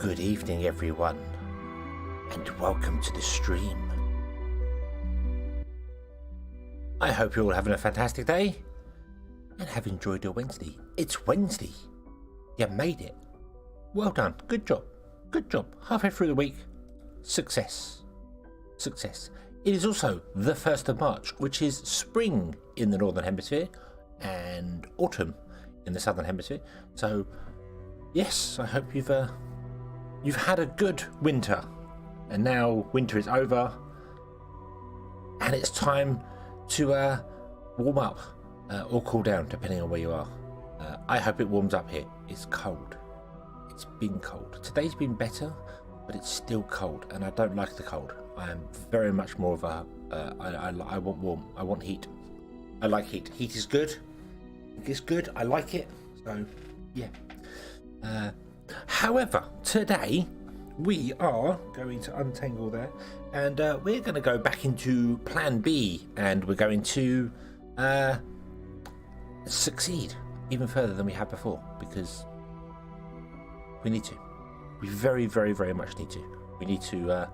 Good evening, everyone, and welcome to the stream. I hope you're all having a fantastic day and have enjoyed your Wednesday. It's Wednesday. You made it. Well done. Good job. Good job. Halfway through the week. Success. Success. It is also the 1st of March, which is spring in the Northern Hemisphere and autumn in the Southern Hemisphere. So, yes, I hope you've had a good winter, and now winter is over and it's time to warm up or cool down depending on where you are. I hope it warms up here. It's cold. It's been cold. Today's been better, but it's still cold and I don't like the cold. I am very much more of a I want warm. I want heat. I like heat. Heat is good. It's good. I like it. So yeah. However, today we are going to untangle that, and we're going to go back into Plan B, and we're going to succeed even further than we have before, because we need to. We very, very, very much need to. We need to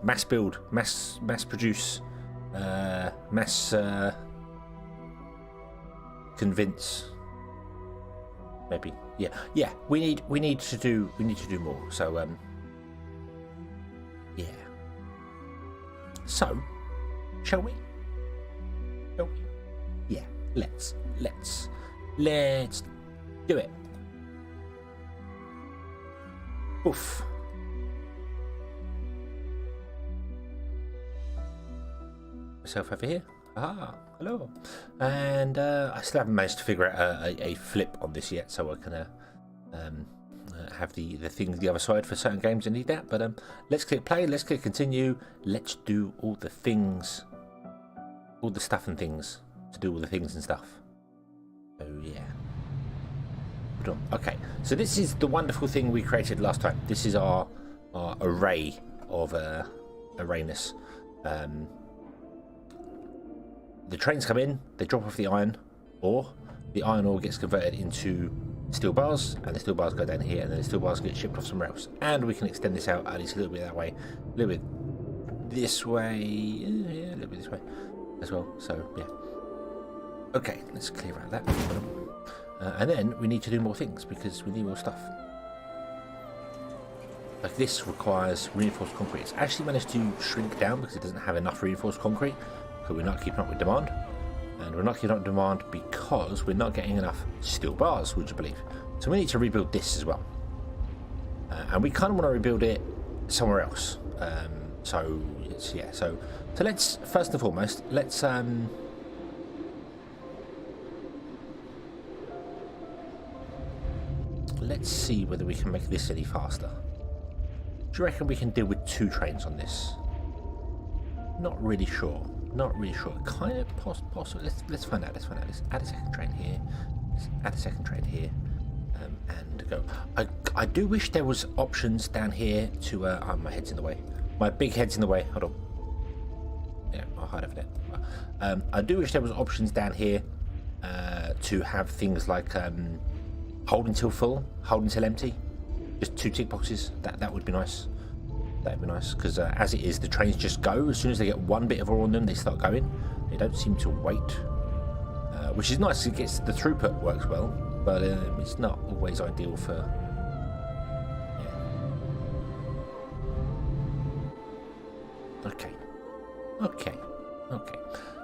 mass produce, mass convince. Maybe, yeah. We need to do more. So, yeah. So, shall we? Yeah. Let's do it. Oof. Myself over here. Ah, hello. And I still haven't managed to figure out a flip on this yet, so I can have the thing the other side for certain games that need that. But let's click play, let's click continue, let's do all the things, all the stuff and things, to do all the things and stuff. Oh yeah. Hold on. Okay, so this is the wonderful thing we created last time. This is our array of arrayness. The trains come in, they drop off the iron ore gets converted into steel bars, and the steel bars go down here, and then the steel bars get shipped off somewhere else. And we can extend this out at least a little bit that way, a little bit this way, yeah, a little bit this way as well. So yeah. Okay, let's clear out that. And then we need to do more things because we need more stuff. Like this requires reinforced concrete. It's actually managed to shrink down because it doesn't have enough reinforced concrete. But we're not keeping up with demand, and we're not keeping up with demand because we're not getting enough steel bars, would you believe? So we need to rebuild this as well, and we kind of want to rebuild it somewhere else. So it's, yeah. So let's first and foremost let's see whether we can make this any faster. Do you reckon we can deal with 2 trains on this? Not really sure. Kind of possible. Let's find out. Let's add a second train here. Let's add a second train here. And go. I do wish there was options down here to. Oh, my head's in the way. My big head's in the way. Hold on. Yeah, I'll hide over there. I do wish there was options down here to have things like hold until full, hold until empty. Just 2 tick boxes. That would be nice. That'd be nice, because as it is, the trains just go. As soon as they get one bit of ore on them, they start going. They don't seem to wait, which is nice. It gets the throughput works well, but it's not always ideal for. Yeah. Okay.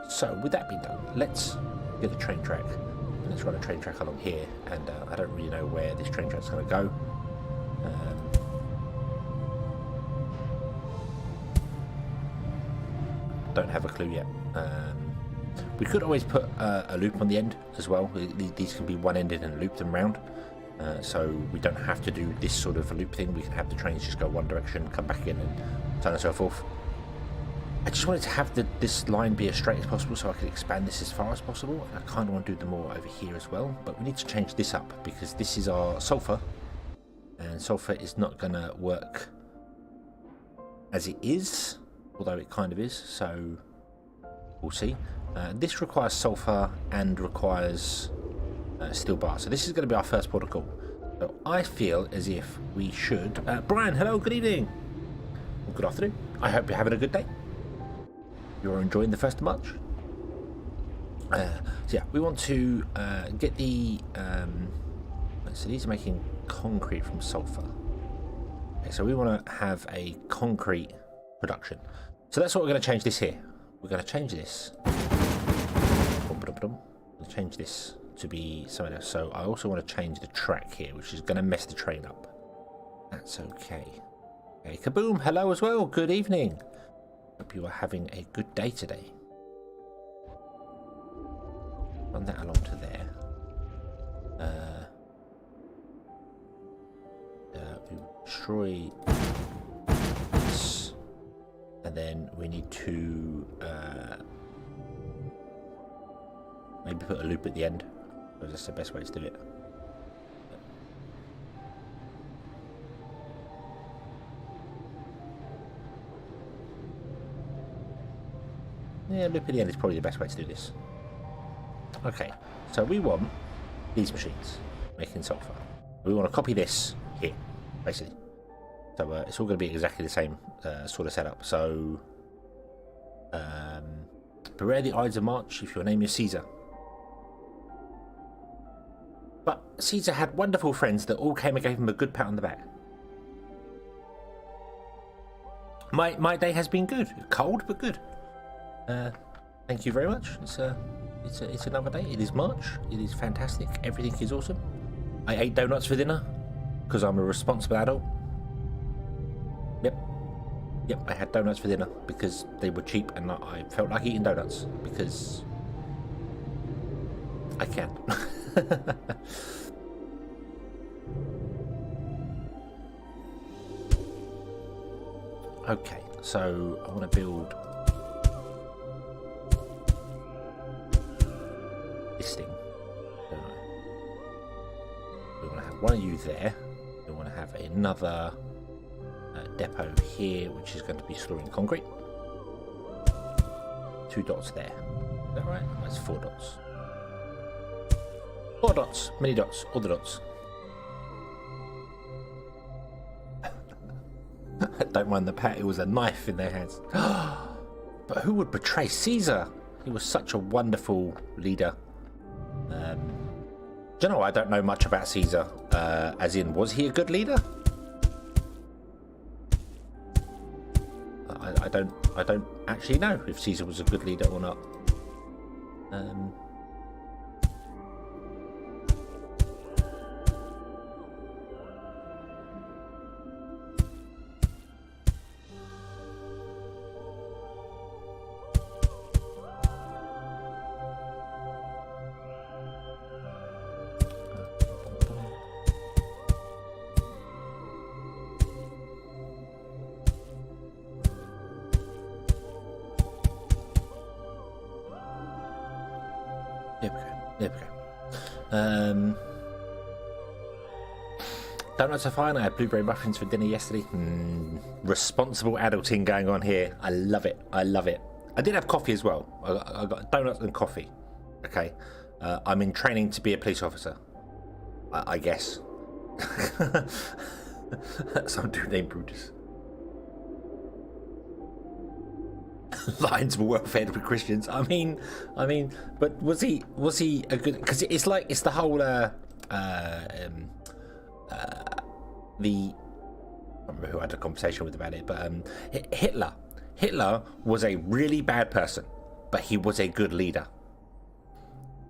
So with that being done, let's get the train track. Let's run a train track along here, and I don't really know where this train track's going to go. Don't have a clue yet. We could always put a loop on the end as well. These can be one-ended and loop them round, so we don't have to do this sort of a loop thing. We can have the trains just go one direction, come back in, and so on and so forth. I just wanted to have this line be as straight as possible so I could expand this as far as possible. And I kind of want to do them more over here as well, but we need to change this up because this is our sulfur, and sulfur is not going to work as it is. Although it kind of is, so we'll see. This requires sulfur and requires steel bar. So this is going to be our first port of call. So I feel as if we should... Brian, hello, good evening. Or good afternoon. I hope you're having a good day. You're enjoying the 1st of March. So yeah, we want to get the... so these are making concrete from sulfur. Okay, so we want to have a concrete production. So that's what we're going to change this here. We're going to change this. We'll change this to be something else. So I also want to change the track here, which is going to mess the train up. That's okay. Okay, Kaboom, hello as well. Good evening. Hope you are having a good day today. Run that along to there. We destroy this, and then we need to maybe put a loop at the end, because that's the best way to do it. Yeah, loop at the end is probably the best way to do this. Okay, so we want these machines making sulfur. We want to copy this here, basically. So it's all going to be exactly the same sort of setup. So, beware the Ides of March if your name is Caesar. But Caesar had wonderful friends that all came and gave him a good pat on the back. My day has been good. Cold, but good. Thank you very much. It's another day. It is March. It is fantastic. Everything is awesome. I ate donuts for dinner because I'm a responsible adult. Yep, I had donuts for dinner because they were cheap and I felt like eating donuts because I can. Okay, so I want to build this thing. We want to have one of you there. We want to have another depot here, which is going to be storing concrete. 2 dots there. Is that right? That's 4 dots. 4 dots. Many dots. All the dots. Don't mind the pat. It was a knife in their hands. But who would betray Caesar? He was such a wonderful leader. Do you know, I don't know much about Caesar. As in, was he a good leader? I don't actually know if Caesar was a good leader or not. There we go. Donuts are fine. I had blueberry muffins for dinner yesterday. Responsible adulting going on here. I love it. I love it. I did have coffee as well. I got donuts and coffee. Okay. I'm in training to be a police officer. I guess. Some dude named Brutus. Lions were well fed with Christians. I mean, but was he a good? Because it's like it's the whole I don't remember who I had a conversation with about it, but Hitler was a really bad person, but he was a good leader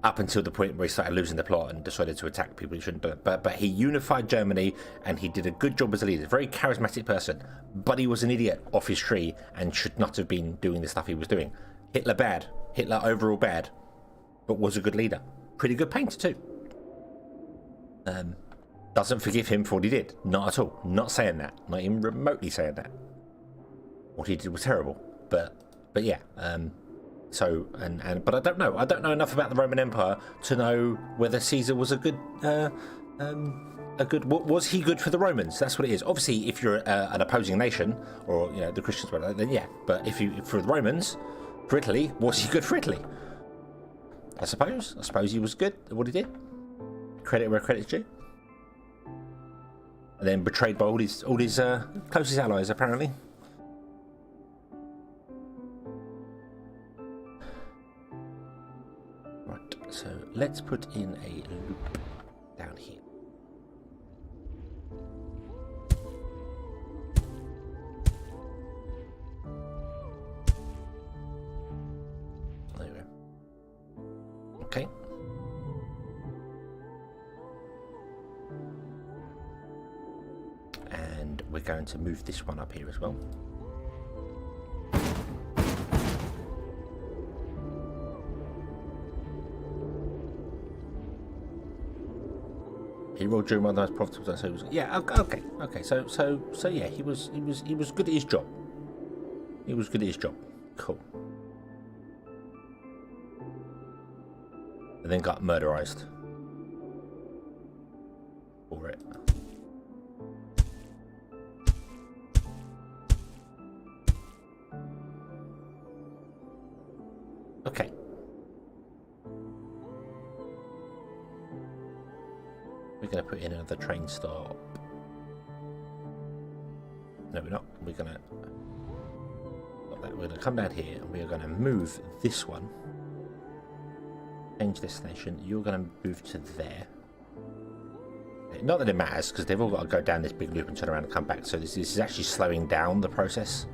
up until the point where he started losing the plot and decided to attack people he shouldn't do it. But he unified Germany and he did a good job as a leader. Very charismatic person, but he was an idiot off his tree and should not have been doing the stuff he was doing. Hitler bad. Hitler overall bad, but was a good leader. Pretty good painter too. Doesn't forgive him for what he did. Not at all. Not saying that. Not even remotely saying that. What he did was terrible. But yeah. So but I don't know. I don't know enough about the Roman Empire to know whether Caesar was a good. Was he good for the Romans? That's what it is. Obviously, if you're an opposing nation, or the Christians were, then yeah. But if for the Romans, for Italy, was he good for Italy? I suppose he was good at what he did. Credit where credit's due. And then betrayed by all his closest allies, apparently. Right, so let's put in a loop down here. There we go. Okay. And we're going to move this one up here as well. He rolled during one of the most profitable. So he was, yeah, okay. So yeah, he was good at his job. He was good at his job. Cool. And then got murderized for it. Okay. We're going to put in another train stop. No, we're not. We're going to come down here and we are going to move this one. Change destination. You're going to move to there. Not that it matters because they've all got to go down this big loop and turn around and come back. So this is actually slowing down the process.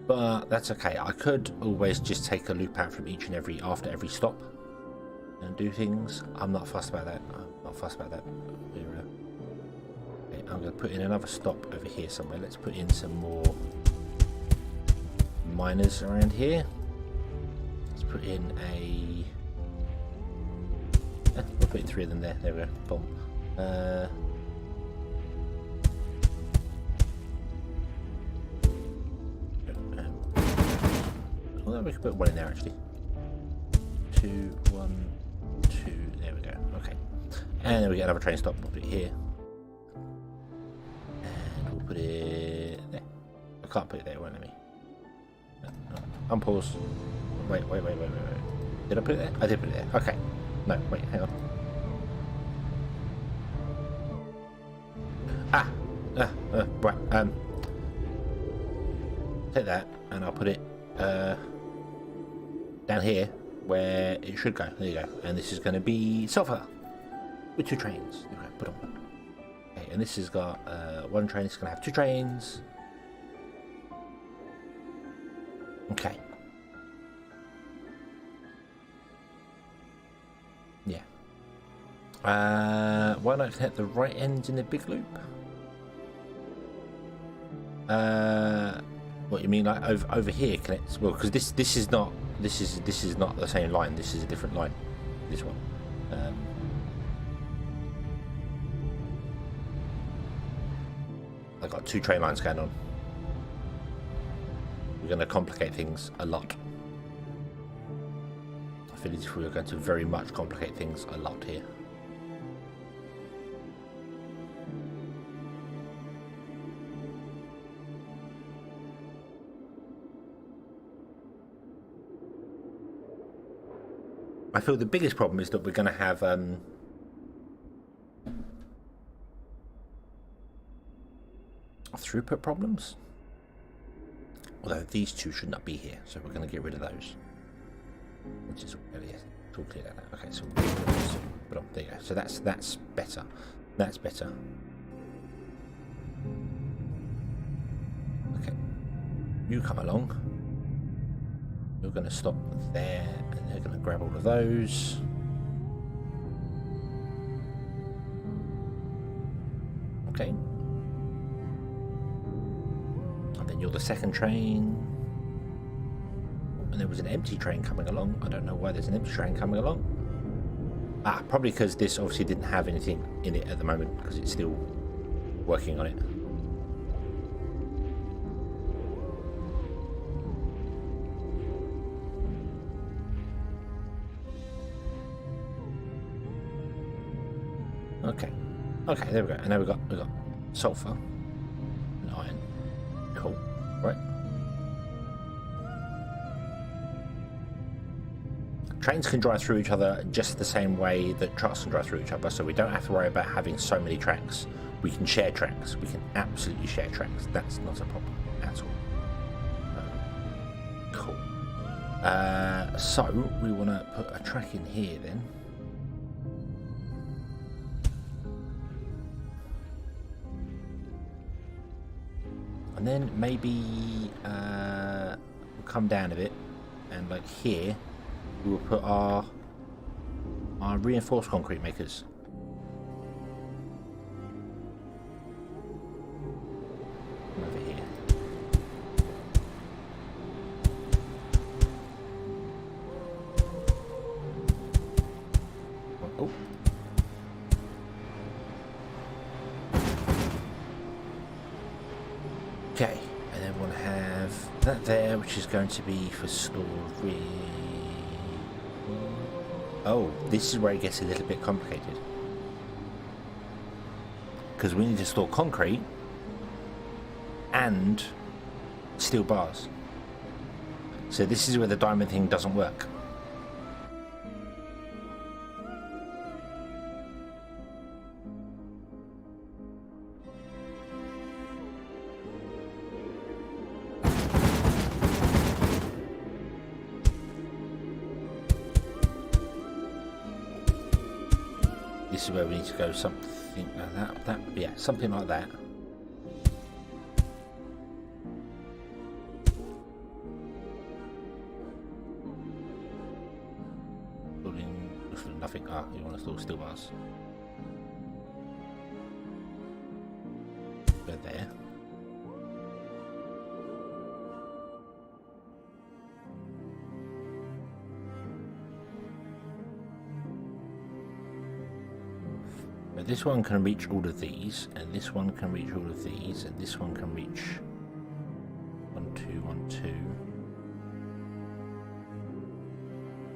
But that's okay. I could always just take a loop out from each and every after every stop and do things. I'm not fussed about that. Okay, I'm going to put in another stop over here somewhere. Let's put in some more miners around here. Let's put in a... we'll put in 3 of them there. There we go. Boom. Well, we could put 1 in there actually. 2, 1, 2. There we go. Okay. And then we get another train stop. We'll put it here. And we'll put it there. I can't put it there, won't let me. No. Unpause. Wait. Did I put it there? I did put it there. Okay. No, wait, hang on. Right. Take that and I'll put it down here where it should go. There you go. And this is going to be sulfur with 2 trains. Okay, put on. Okay, and this has got 1 train. It's going to have 2 trains. Okay. Yeah. Why not connect the right ends in the big loop? What you mean, like over here connects? Well, because this is not the same line. This is a different line. This one. I've got 2 train lines going on. We're going to complicate things a lot. I feel as if we are going to very much complicate things a lot here. I feel the biggest problem is that we're going to have throughput problems. Although these 2 should not be here, so we're going to get rid of those. Which is yes, it's all clear like that. Okay, so we'll get rid of those 2. But there you go. So that's better. That's better. Okay, you come along. You're going to stop there, and they're going to grab all of those. Okay. And then you're the second train. And there was an empty train coming along. I don't know why there's an empty train coming along. Ah, probably because this obviously didn't have anything in it at the moment, because it's still working on it. Okay, there we go. And now we got sulfur and iron. Cool. Right. Trains can drive through each other just the same way that trucks can drive through each other, so we don't have to worry about having so many tracks We can share tracks. We can absolutely share tracks. That's not a problem at all. Cool. So we want to put a track in here then. And then maybe we'll come down a bit, and like here we will put our reinforced concrete makers. Over here. Oh. Okay, and then we'll have that there, which is going to be for storage. Oh, this is where it gets a little bit complicated. Because we need to store concrete and steel bars. So this is where the diamond thing doesn't work. This is where we need to go something like that. Yeah, something like that. Nothing. Ah, you want to store steel bars. Go there. But this one can reach all of these, and this one can reach all of these, and this one can reach 1, 2, 1,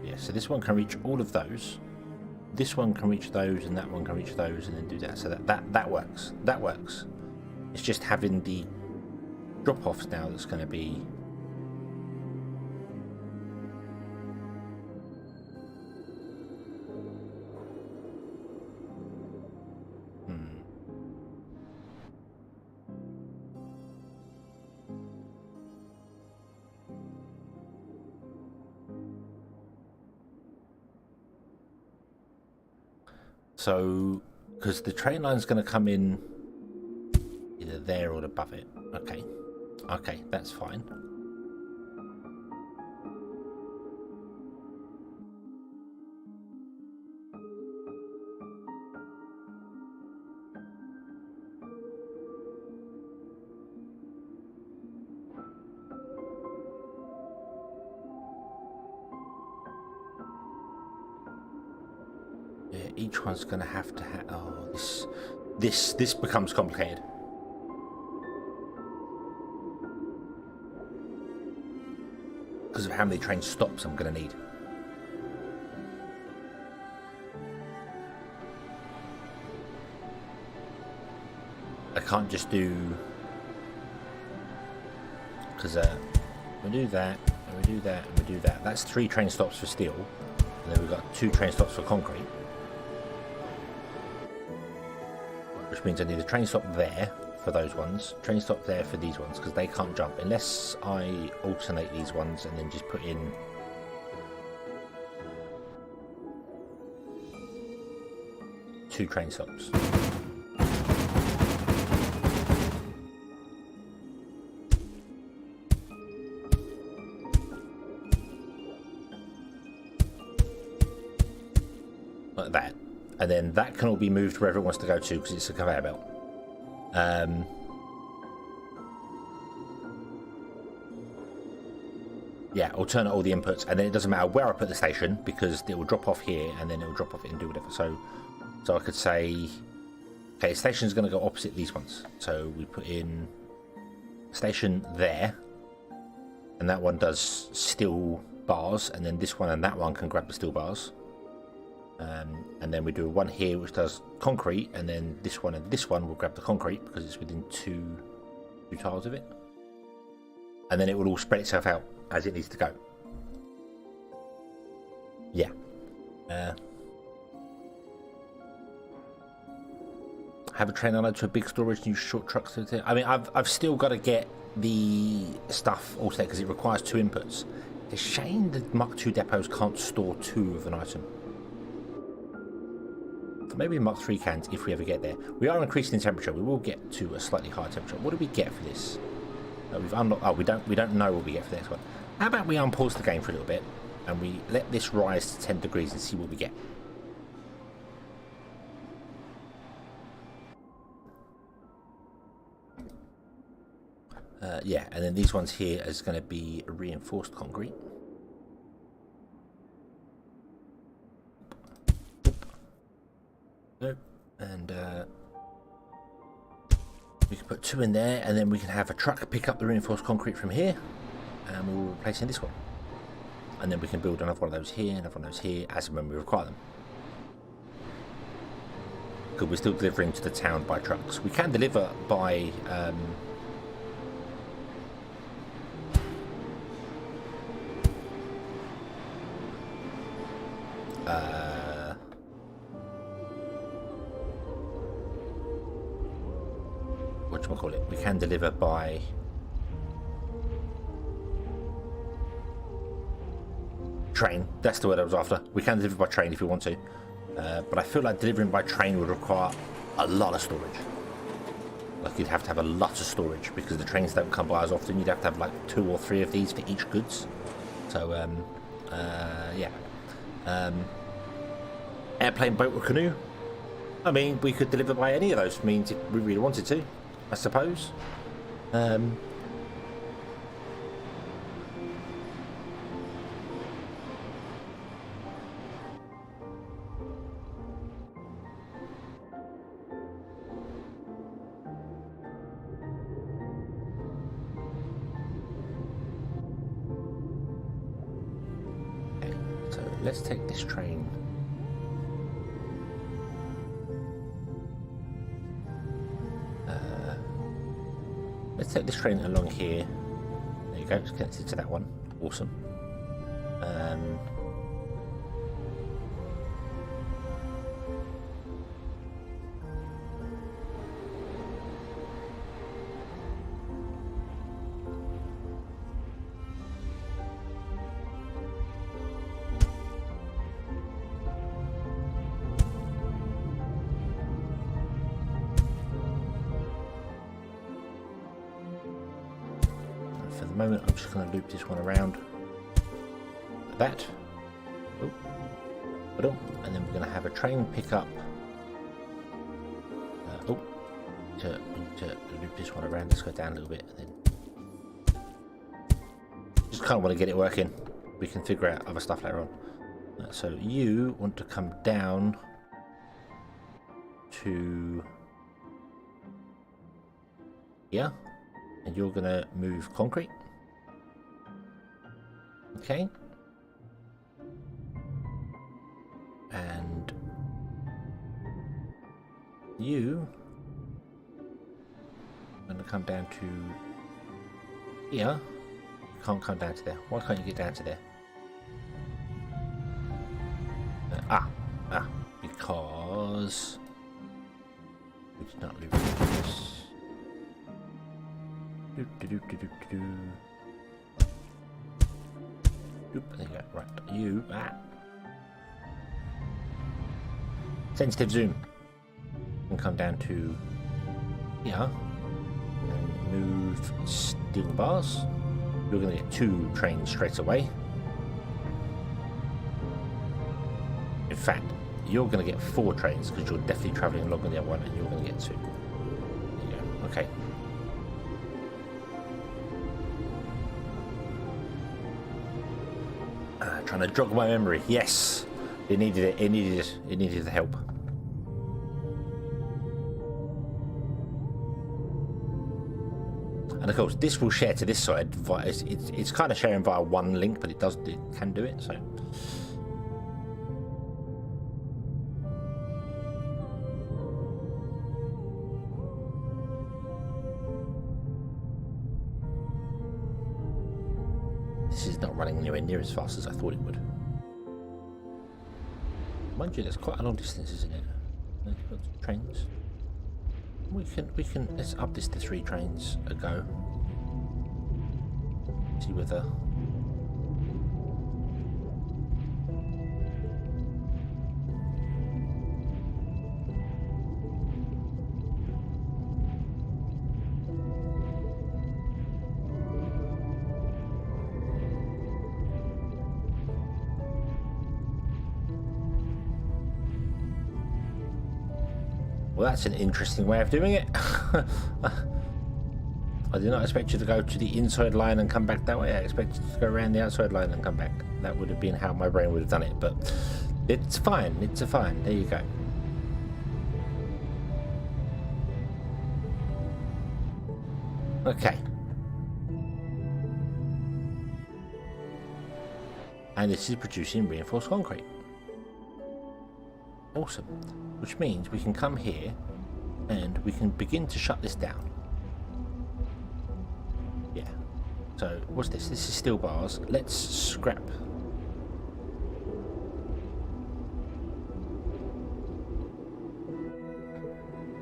2. Yeah, so this one can reach all of those. This one can reach those, and that one can reach those, and then do that. So that works. That works. It's just having the drop-offs now that's going to be. So, because the train line's going to come in either there or above it. Okay. Okay, that's fine. Each one's going to have. Oh, this becomes complicated. Because of how many train stops I'm going to need. I can't just do. Because we do that, and we do that, and we do that. That's 3 train stops for steel, and then we've got 2 train stops for concrete. Which means I need a train stop there for those ones, train stop there for these ones, because they can't jump unless I alternate these ones and then just put in two train stops. Like that. And then that can all be moved wherever it wants to go to because it's a conveyor belt. Yeah, alternate all the inputs, and then it doesn't matter where I put the station because it will drop off here and then it will drop off it and do whatever. So I could say, okay, station's going to go opposite these ones. So we put in station there, and that one does steel bars, and then this one and that one can grab the steel bars. And then we do one here which does concrete, and then this one and this one will grab the concrete because it's within two tiles of it. And then it will all spread itself out as it needs to go. Yeah. have a train unload to a big storage and use short trucks to. I mean, I've still got to get the stuff all set because it requires 2 inputs. It's a shame that Mark II depots can't store 2 of an item. Maybe Mark III can if we ever get there. We are increasing the temperature. We will get to a slightly higher temperature. What do we get for this? We've unlocked. Oh, we don't know what we get for the next one. How about we unpause the game for a little bit and we let this rise to 10 degrees and see what we get. Yeah, and then these ones here is going to be reinforced concrete. And we can put 2 in there, and then we can have a truck pick up the reinforced concrete from here, and we'll replace in this one. And then we can build another one of those here, another one of those here, as and when we require them. Because we're still delivering to the town by trucks. We can deliver by whatchamacallit, we can deliver by train. That's the word I was after. We can deliver by train if we want to, but I feel like delivering by train would require a lot of storage. Like you'd have to have a lot of storage because the trains don't come by as often. You'd have to have like 2 or 3 of these for each goods. So yeah. Airplane, boat or canoe. I mean, we could deliver by any of those means if we really wanted to, I suppose. Okay, so let's take this train. Let's take this train along here. There you go, it's connected to that one. Awesome. Moment, I'm just going to loop this one around like that. Oh, and then we're going to have a train pick up. We need to loop this one around. Let's go down a little bit, and then just kind of want to get it working. We can figure out other stuff later on. So you want to come down to here, and you're going to move concrete. Okay, and you are going to come down to here. You can't come down to there. Why can't you get down to there? Because we did not loop this. There you go. Right, you. Sensitive zoom. And come down to here and move steel bars. You're going to get 2 trains straight away. In fact, you're going to get 4 trains because you're definitely travelling along on the other one, and you're going to get 2. There you go. Okay. Trying to jog my memory. Yes, it needed it. It needed the help. And of course, this will share to this side. It's kind of sharing via one link, but it can do it. So. This is not running anywhere near as fast as I thought it would. Mind you, there's quite a long distance, isn't it? Trains. We can let's up this to 3 trains a go. See whether well, that's an interesting way of doing it. I did not expect you to go to the inside line and come back that way. I expected you to go around the outside line and come back. That would have been how my brain would have done it, but it's fine. It's a fine. There you go. Okay. And this is producing reinforced concrete. Awesome. Which means we can come here and we can begin to shut this down. Yeah. So what's this? This is steel bars. Let's scrap.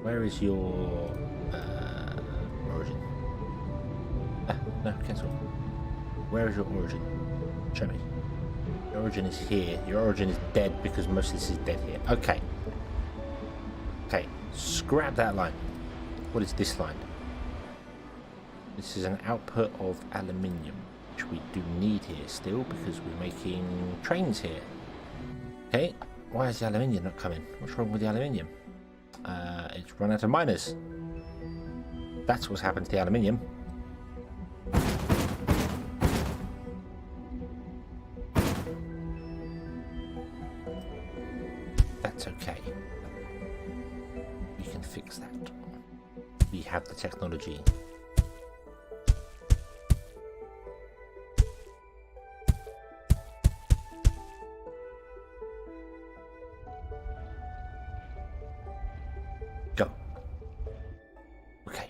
Where is your origin? No, cancel. Where is your origin? Show me. Your origin is here. Your origin is dead because most of this is dead here. Okay. Okay. Scrap that line. What is this line? This is an output of aluminium, which we do need here still because we're making trains here. Okay. Why is the aluminium not coming? What's wrong with the aluminium? It's run out of miners. That's what's happened to the aluminium. That's okay. We can fix that. We have the technology. Go. Okay.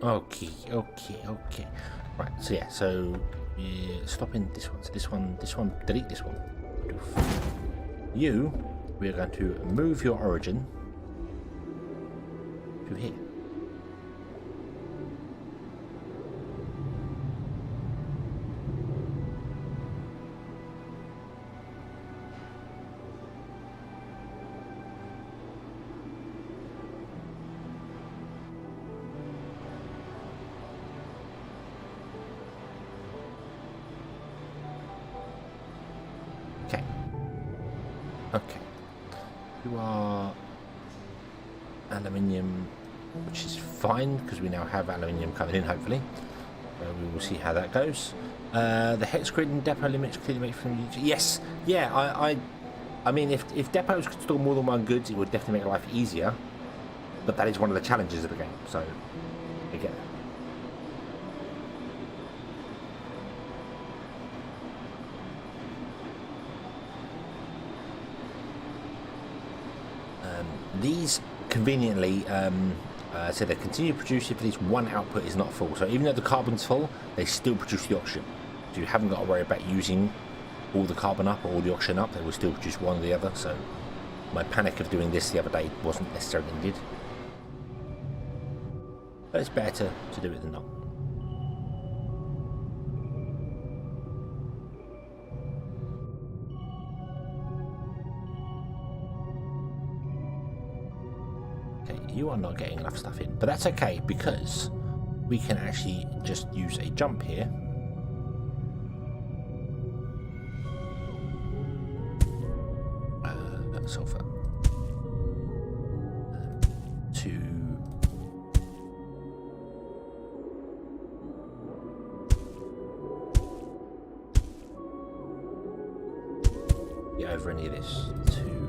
Okay. Okay. Right, so yeah, so we're stopping this one. So this one, delete this one. You, we're going to move your origin to here. Okay, you are aluminium, which is fine because we now have aluminium coming in, hopefully. We will see how that goes. The hex grid and depot limits clearly make from yes, yeah. I mean, if depots could store more than one goods, it would definitely make life easier. But that is one of the challenges of the game, so I get that. These conveniently so they continue to produce if at least one output is not full. So even though the carbon's full, they still produce the oxygen. So you haven't got to worry about using all the carbon up or all the oxygen up. They will still produce one or the other. So my panic of doing this the other day wasn't necessarily needed. But it's better to do it than not. You are not getting enough stuff in, but that's okay because we can actually just use a jump here. Sulfur. To get over any of this to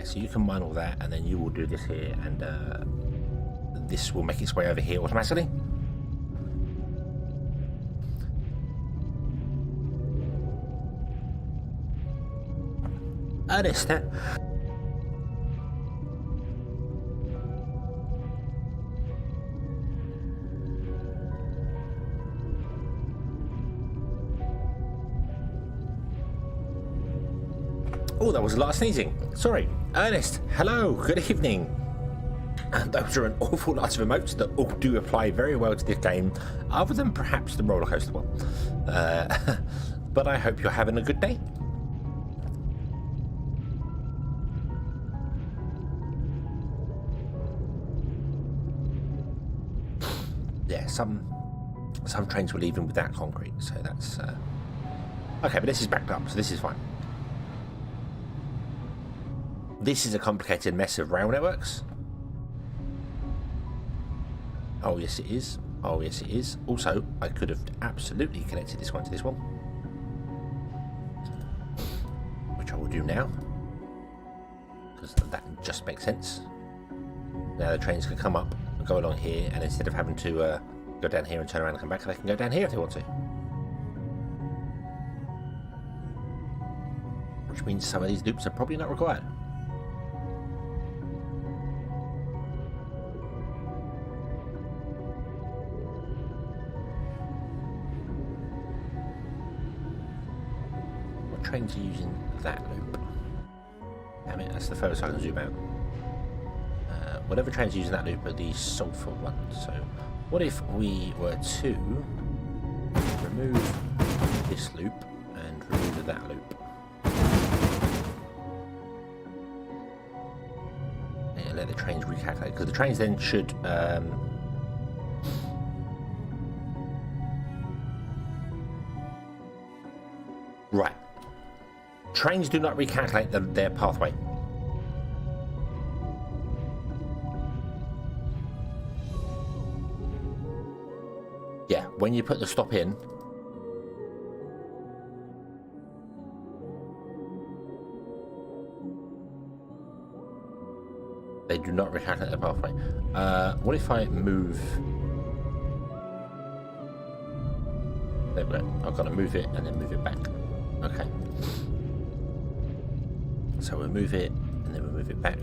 so you can mine all that, and then you will do this here, and this will make its way over here automatically. Ernest, Oh, that was a lot of sneezing. Sorry. Ernest, hello, good evening. And those are an awful lot of emotes that all do apply very well to this game, other than perhaps the roller coaster one. But I hope you're having a good day. Yeah, some trains were leaving without concrete, so that's okay. But this is backed up, so this is fine. This is a complicated mess of rail networks. Oh yes, it is. Oh yes, it is. Also, I could have absolutely connected this one to this one, which I will do now, because that just makes sense. Now the trains can come up and go along here, and instead of having to go down here and turn around and come back, they can go down here if they want to. Which means some of these loops are probably not required. What trains are using that loop? Damn it, that's the furthest I can zoom out. Whatever trains using that loop are the sulfur ones. So what if we were to remove this loop and remove that loop? And let the trains recalculate, because the trains then should right. Trains do not recalculate their pathway. Yeah, when you put the stop in, they do not recalculate the pathway. What if I move? There we go. I've got to move it and then move it back. Okay. So we'll move it and then we'll move it back.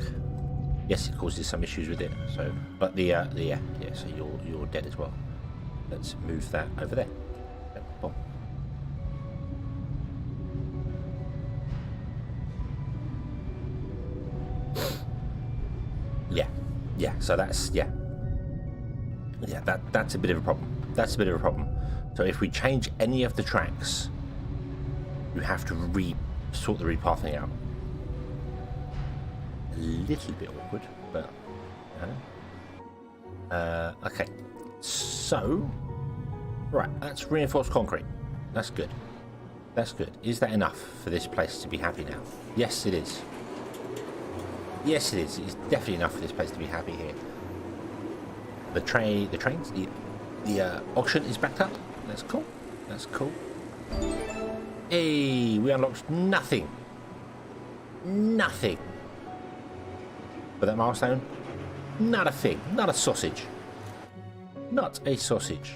Yes, it causes some issues with it. So, but yeah. So you're dead as well. Let's move that over there. Boom. Yeah. So that's that's a bit of a problem. That's a bit of a problem. So if we change any of the tracks, you have to sort the repathing out. A little bit awkward, but okay. So, right, that's reinforced concrete. That's good. That's good. Is that enough for this place to be happy now? Yes, it is. Yes, it is. It's definitely enough for this place to be happy here. The auction is backed up. That's cool. That's cool. Hey, we unlocked nothing. Nothing. For that milestone, not a thing. Not a sausage. Not a sausage.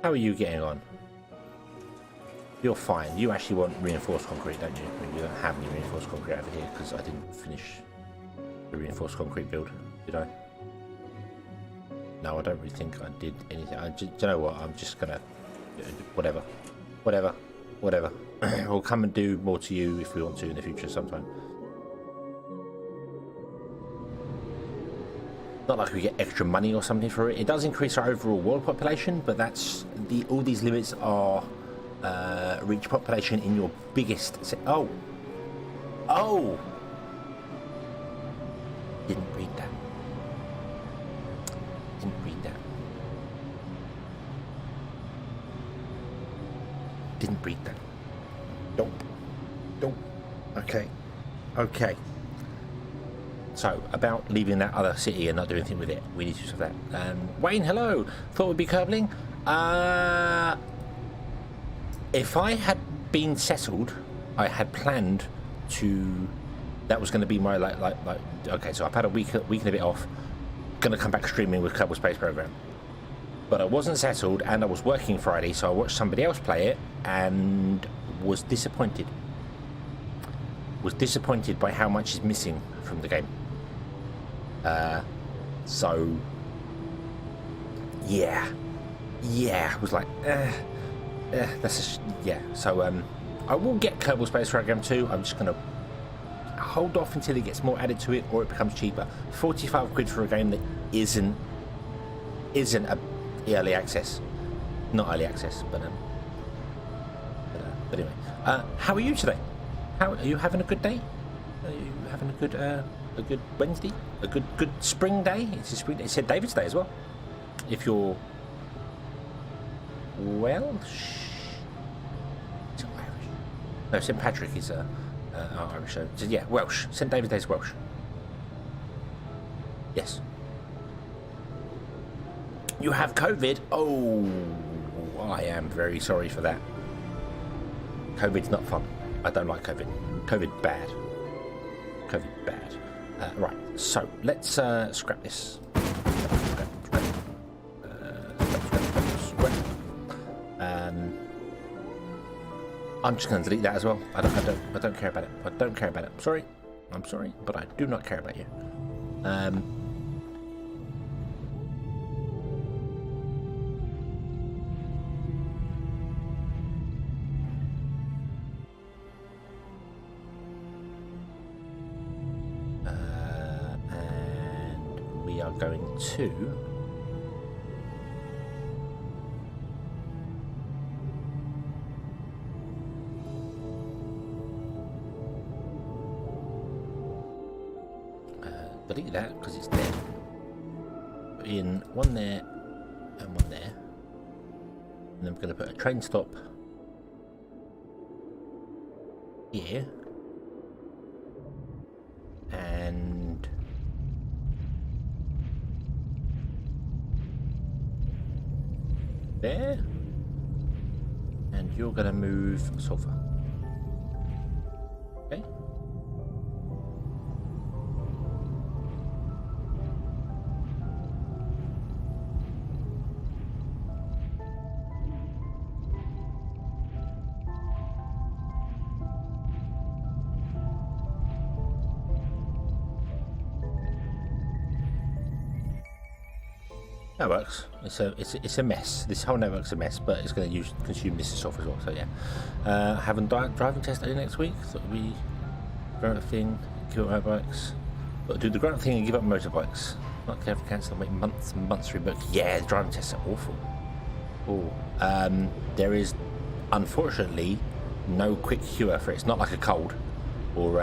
How are you getting on? You're fine. You actually want reinforced concrete, don't you? I mean, you don't have any reinforced concrete over here because I didn't finish the reinforced concrete build, did I? No, I don't really think I did anything. Do you know what? I'm just gonna whatever. We'll come and do more to you if we want to in the future sometime. Not like we get extra money or something for it. It does increase our overall world population, but that's all these limits are reach population in your biggest. Oh, didn't read that. Didn't read that. Don't. Okay. So, about leaving that other city and not doing anything with it. We need to do stuff with that. Wayne, hello. Thought we'd be curbling. If I had been settled, I had planned to... That was going to be my, like... Okay, so I've had a week and a bit off. Going to come back streaming with Kerbal Space Program. But I wasn't settled, and I was working Friday, so I watched somebody else play it, and was disappointed. Was disappointed by how much is missing from the game. So yeah, I was like, that's yeah. So I will get Kerbal Space Program 2. I'm just gonna hold off until it gets more added to it, or it becomes cheaper. 45 quid for a game that isn't a early access, not early access, but anyway. How are you today? How are you having a good day? Are you having a good Wednesday? A good spring day? It's a spring day. It's St. David's Day as well. If you're Welsh, it's Irish. No, St. Patrick is Irish. So yeah, Welsh. St. David's Day is Welsh. Yes. You have COVID? Oh, I am very sorry for that. COVID's not fun. I don't like COVID. COVID bad. COVID bad. Right, so let's scrap this. Scrap. I'm just going to delete that as well. I don't care about it. I don't care about it. Sorry. I'm sorry, but I do not care about you. Going to delete that because it's dead. Put in one there and one there, and then we're going to put a train stop here and there, and you're going to move sofa. Okay. That works. It's a mess. This whole network's a mess, but it's going to consume this stuff as well. So yeah, having driving test early next week. So it'll be grown up thing, give up motorbikes. But do the grown up thing and give up motorbikes. Not careful, cancel, wait months and months to rebook. Yeah, the driving tests are awful. Oh, there is unfortunately no quick cure for it. It's not like a cold, or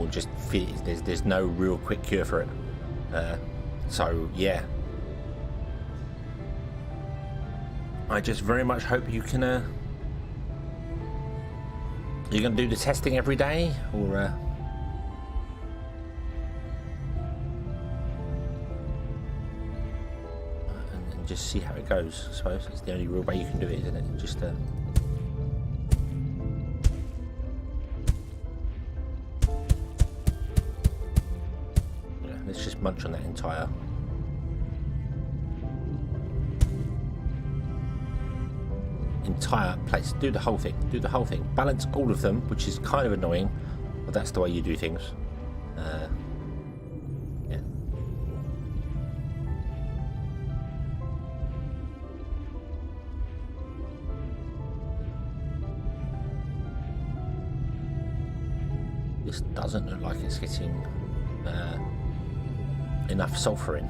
just there's no real quick cure for it. So yeah, I just very much hope you can. You're gonna do the testing every day, or and just see how it goes. I suppose it's the only real way you can do it, isn't it? Just let's just munch on that entire place. Do the whole thing. Do the whole thing. Balance all of them, which is kind of annoying, but that's the way you do things. Yeah. This doesn't look like it's getting enough sulfur in.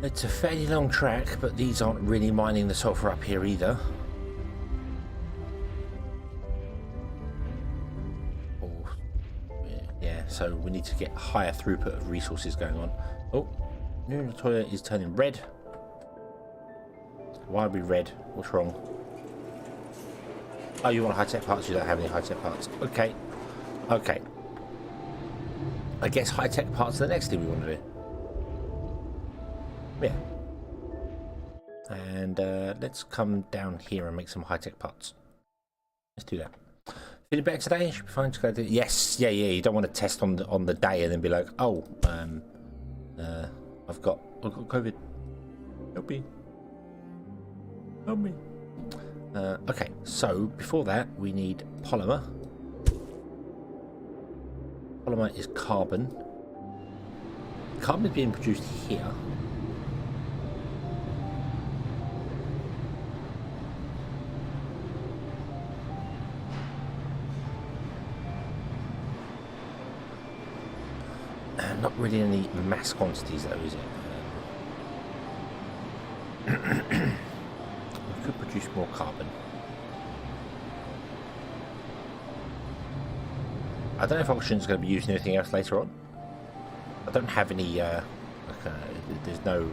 It's a fairly long track, but these aren't really mining the sulfur up here either. So we need to get higher throughput of resources going on. Oh, the toilet is turning red. Why are we red? What's wrong? Oh, you want high-tech parts? You don't have any high-tech parts. Okay. Okay. I guess high-tech parts are the next thing we want to do. Yeah. And let's come down here and make some high-tech parts. Let's do that. Feeling better today? Should be fine. Yes, yeah. You don't want to test on the day and then be like, oh, I've got COVID. Help me. Help me. Okay, so before that, we need polymer. Polymer is carbon. Carbon is being produced here. Not really any mass quantities though, is it? We could produce more carbon. I don't know if oxygen's going to be used in anything else later on. I don't have any. There's no.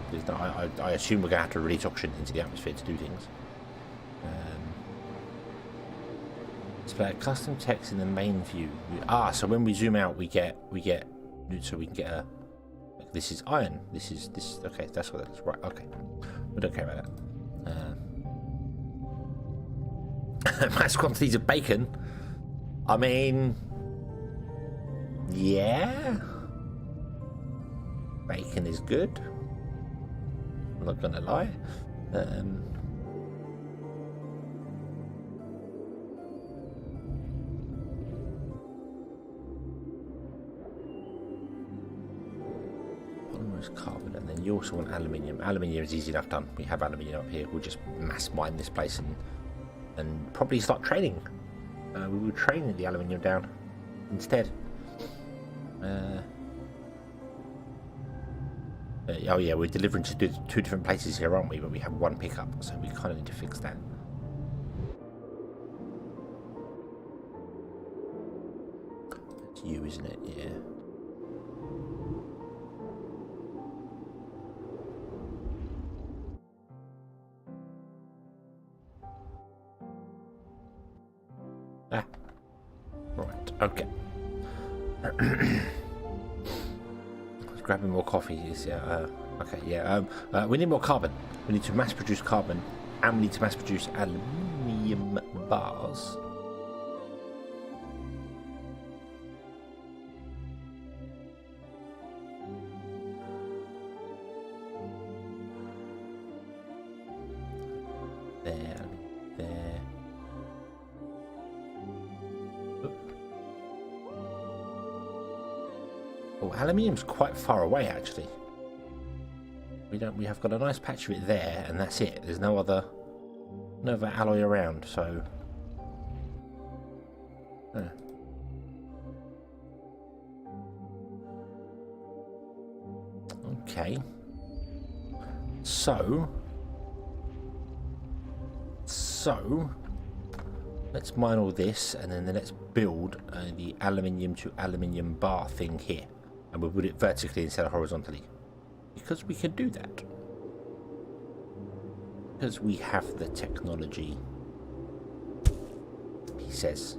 I assume we're going to have to release oxygen into the atmosphere to do things. Display custom text in the main view. So when we zoom out, we get. So we can get a. This is iron. This is. Okay, that's what that is. Right. Okay. We don't care about that. Mass quantities of bacon. I mean. Yeah. Bacon is good. I'm not gonna lie. Polymer is carbon, and then you also want aluminium. Aluminium is easy enough done. We have aluminium up here. We'll just mass mine this place and probably start trading. We will train the aluminium down instead. Oh yeah, we're delivering to two different places here, aren't we? But we have one pickup, so we kind of need to fix that. That's you, isn't it? Yeah. Ah. Right. Okay. Grabbing more coffee is okay. Yeah. We need more carbon. We need to mass produce carbon, and we need to mass produce aluminium bars. There. Oh, aluminium's quite far away actually. We have got a nice patch of it there, and that's it. There's no other alloy around, so. Okay. So let's mine all this, and then let's build the aluminium to aluminium bar thing here. And we'll put it vertically instead of horizontally. Because we can do that. Because we have the technology. He says.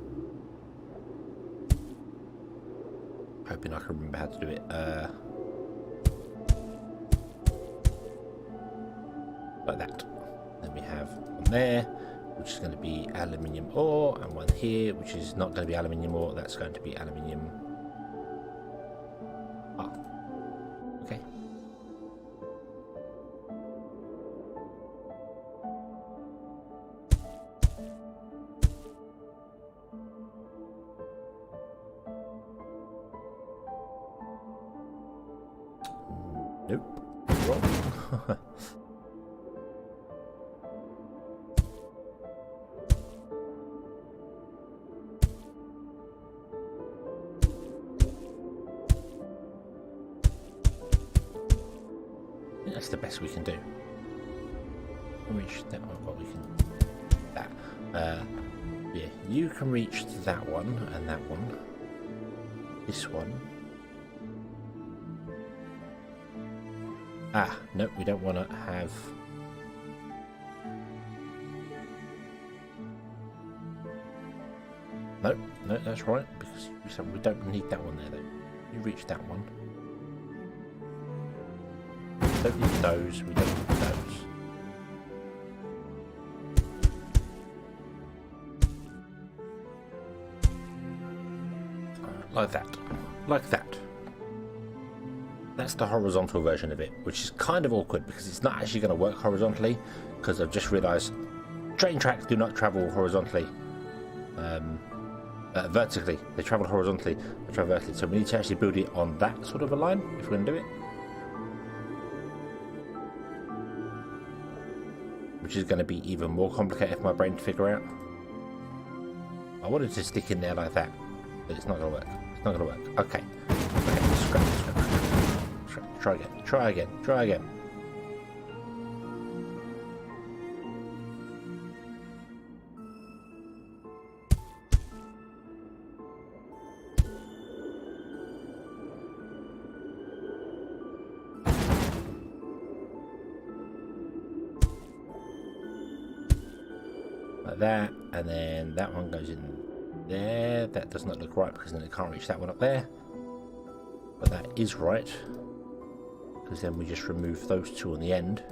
Hoping I can remember how to do it. Like that. Then we have one there, which is going to be aluminium ore, and one here, which is not going to be aluminium ore. That's going to be aluminium. Okay. Nope. Wrong. That's the best we can do. Reach that one, but we can that. Yeah, you can reach to that one and that one. This one. Ah, no, we don't want to have. No, that's right, because we don't need that one there though. You reach that one. We don't need those, we don't need those. Like that. Like that. That's the horizontal version of it, which is kind of awkward because it's not actually going to work horizontally, because I've just realised train tracks do not travel horizontally. Vertically. They travel horizontally, they travel vertically. So we need to actually build it on that sort of a line if we're going to do it. Which is going to be even more complicated for my brain to figure out. I wanted to stick in there like that, but it's not going to work. It's not going to work. Okay. Okay, scrap. Try again. Like that, and then that one goes in there. That does not look right because then it can't reach that one up there. But that is right, because then we just remove those two on the end.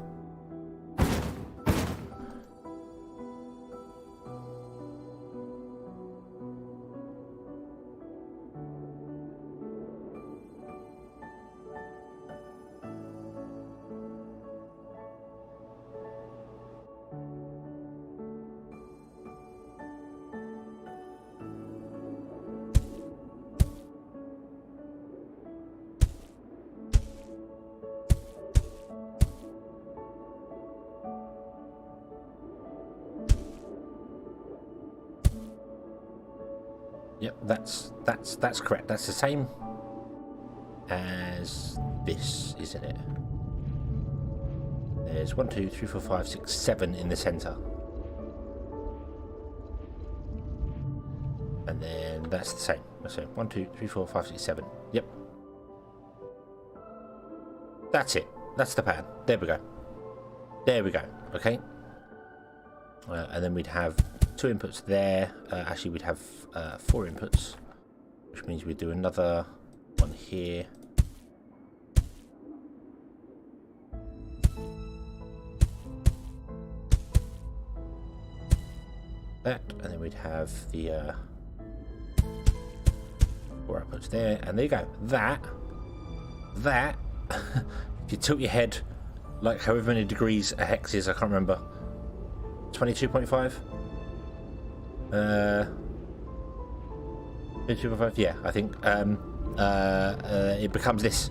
Yep, that's correct. That's the same as this, isn't it? There's 1, 2, 3, 4, 5, 6, 7 in the center. And then that's the same. So 1, 2, 3, 4, 5, 6, 7. Yep. That's it. That's the pattern. There we go. There we go. Okay. And then we'd have 2 inputs there. Actually, we'd have 4 inputs, which means we'd do another one here. That, and then we'd have the 4 outputs there, and there you go. That, if you tilt your head like however many degrees a hex is, I can't remember. 22.5? 22.5? Yeah, I think. It becomes this.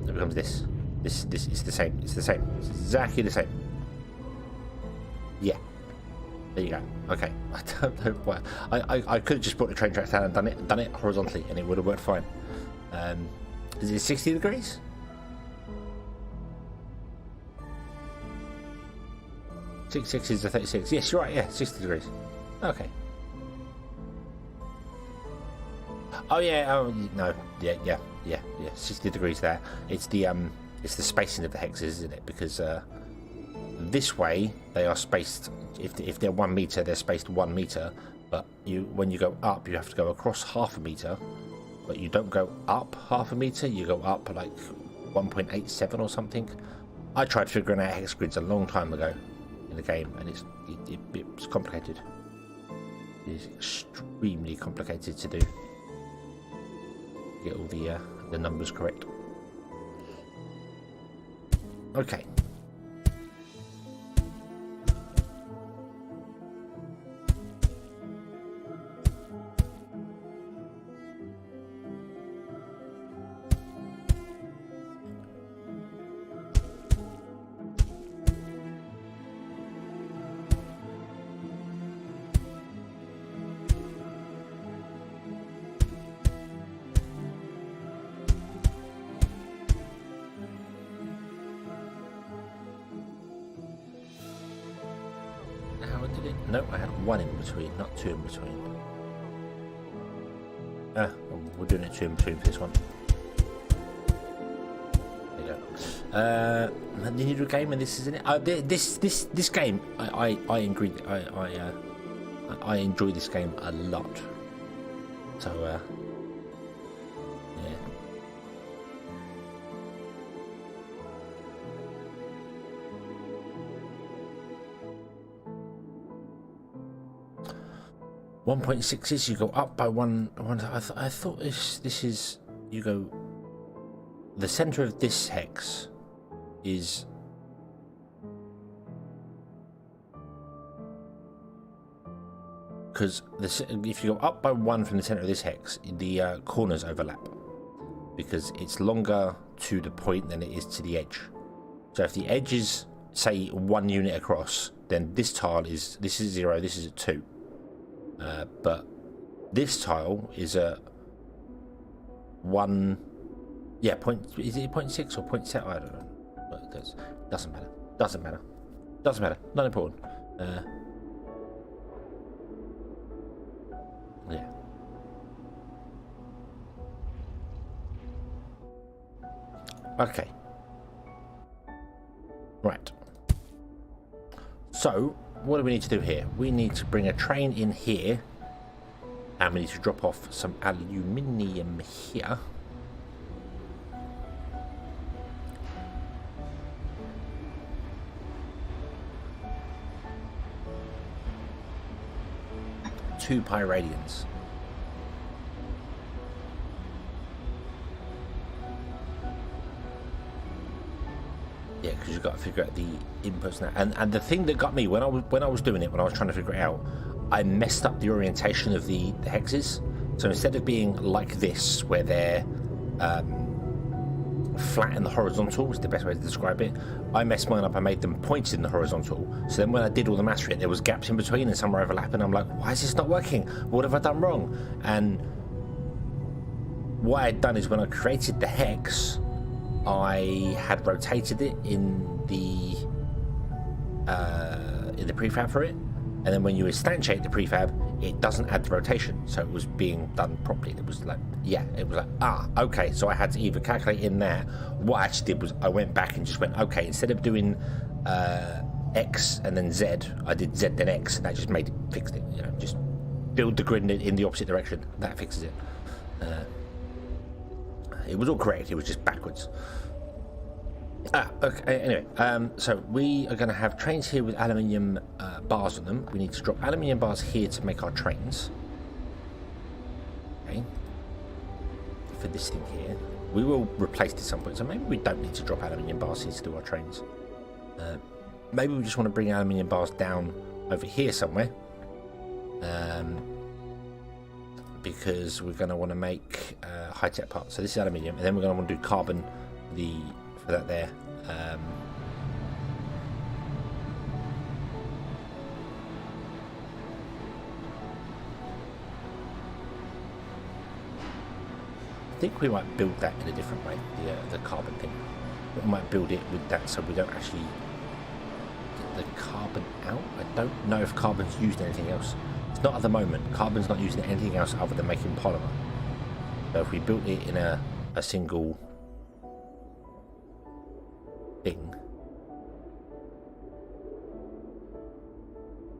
It becomes this. This is the same. It's the same. It's exactly the same. Yeah. There you go. Okay. I don't know why. I could have just brought the train tracks down and done it horizontally, and it would have worked fine. Is it 60 degrees? Six is the 36. Yes, you're right. Yeah, 60 degrees. Okay. Oh yeah. Oh no. Yeah. 60 degrees there. It's the spacing of the hexes, isn't it? Because this way they are spaced. If they're 1 meter, they're spaced 1 meter. But when you go up, you have to go across half a meter. But you don't go up half a meter. You go up like 1.87 or something. I tried figuring out hex grids a long time ago in the game, and it's complicated. It is extremely complicated to do. Get all the numbers correct. Okay. No, I had 1 in between, not 2 in between. We're doing it 2 in between for this one. There you go. And the new game, and this isn't it. This game, I agree. I enjoy this game a lot. So yeah. 1.6 is you go up by one. I thought this is you go the center of this hex is because if you go up by 1 from the center of this hex, the corners overlap because it's longer to the point than it is to the edge. So if the edge is, say, 1 unit across, then this tile is, this is 0, this is at 2. But this tile is at 1, yeah, is it 0.6 or 0.7? I don't know. But it doesn't matter. Doesn't matter. Doesn't matter. Not important. Yeah. Okay. Right. So, what do we need to do here? We need to bring a train in here, and we need to drop off some aluminium here. Two pyradians. Yeah, because you've got to figure out the inputs now. And the thing that got me when I was doing it, when I was trying to figure it out, I messed up the orientation of the hexes. So instead of being like this, where they're flat in the horizontal, is the best way to describe it, I messed mine up. I made them pointed in the horizontal. So then when I did all the math for it, there was gaps in between and some were overlapping. I'm like, why is this not working? What have I done wrong? And what I'd done is when I created the hex, I had rotated it in the prefab for it, and then when you instantiate the prefab, it doesn't add the rotation, so it was being done properly. It was like, yeah, it was like, okay. So I had to either calculate in there. What I actually did was I went back and just went, okay, instead of doing X and then Z, I did Z then X, and that just fixed it. You know, just build the grid in the opposite direction. That fixes it. It was all correct. It was just backwards. Okay. Anyway, so we are going to have trains here with aluminium bars on them. We need to drop aluminium bars here to make our trains. Okay. For this thing here, we will replace this at some point. So maybe we don't need to drop aluminium bars here to do our trains. Maybe we just want to bring aluminium bars down over here somewhere. Because we're going to want to make high-tech parts. So this is aluminium, and then we're going to want to do carbon for that there. I think we might build that in a different way, the carbon thing. We might build it with that so we don't actually get the carbon out. I don't know if carbon's used in anything else. It's not at the moment. Carbon's not used in anything else other than making polymer. So if we built it in a single thing,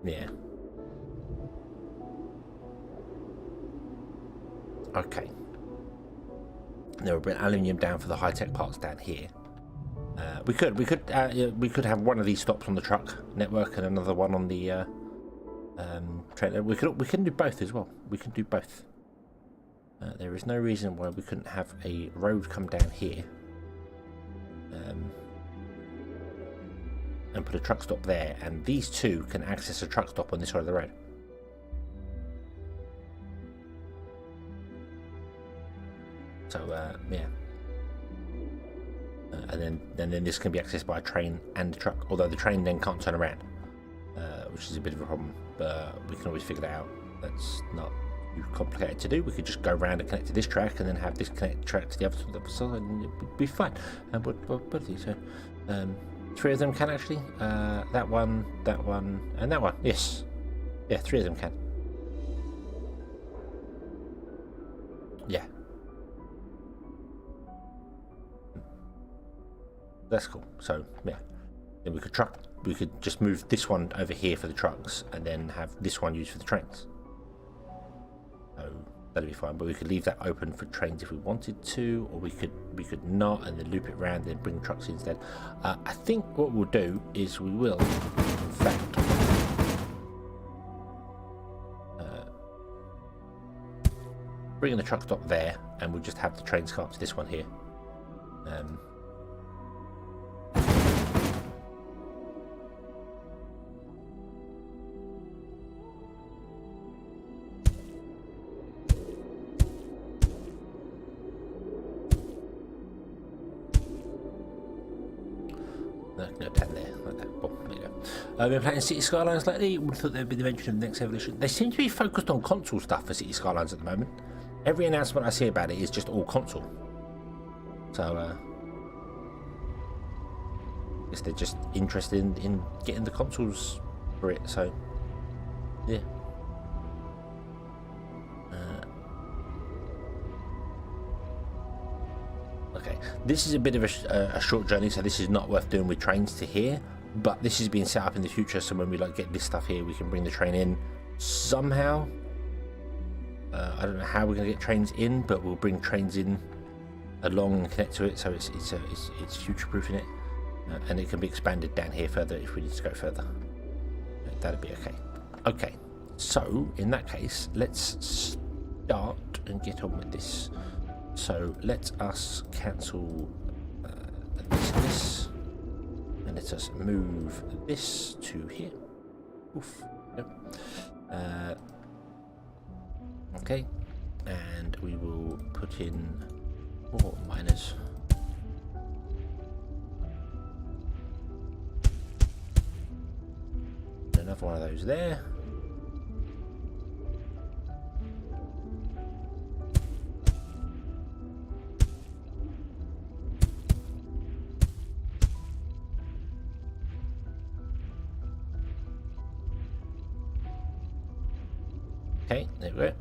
yeah. Okay. Now we'll bring aluminium down for the high-tech parts down here. We could have one of these stops on the truck network and another one on the train. We can do both as well. We can do both. There is no reason why we couldn't have a road come down here and put a truck stop there, and these two can access a truck stop on this side of the road. So yeah, and then this can be accessed by a train and a truck. Although the train then can't turn around, which is a bit of a problem. But we can always figure that out. That's not too complicated to do. We could just go around and connect to this track, and then have this connect track to the other side, and it would be fine. And both of these, so 3 of them can actually. That one, and that one. Yes, yeah, 3 of them can. Yeah. That's cool. So yeah, then we could just move this one over here for the trucks, and then have this one used for the trains. So that'd be fine. But we could leave that open for trains if we wanted to, or we could not, and then loop it around and bring trucks instead. I think what we'll do is we will, in fact, bring in the truck stop there, and we'll just have the trains come up to this one here. No, down there, like that. Boom, there you go. We've been playing City Skylines lately. Would have thought there'd be the mention of the next evolution. They seem to be focused on console stuff for City Skylines at the moment. Every announcement I see about it is just all console. So, I guess they're just interested in getting the consoles for it. So, yeah. Okay, this is a bit of a short journey, so this is not worth doing with trains to here, but this is being set up in the future, so when we like get this stuff here, we can bring the train in somehow. I don't know how we're going to get trains in, but we'll bring trains in along and connect to it, so it's future-proofing it, and it can be expanded down here further if we need to go further. That'd be okay. Okay, so in that case, let's start and get on with this. So let us cancel this, and let us move this to here. Oof. Yep. Okay, and we will put in more miners. Another one of those there. Okay, there we go.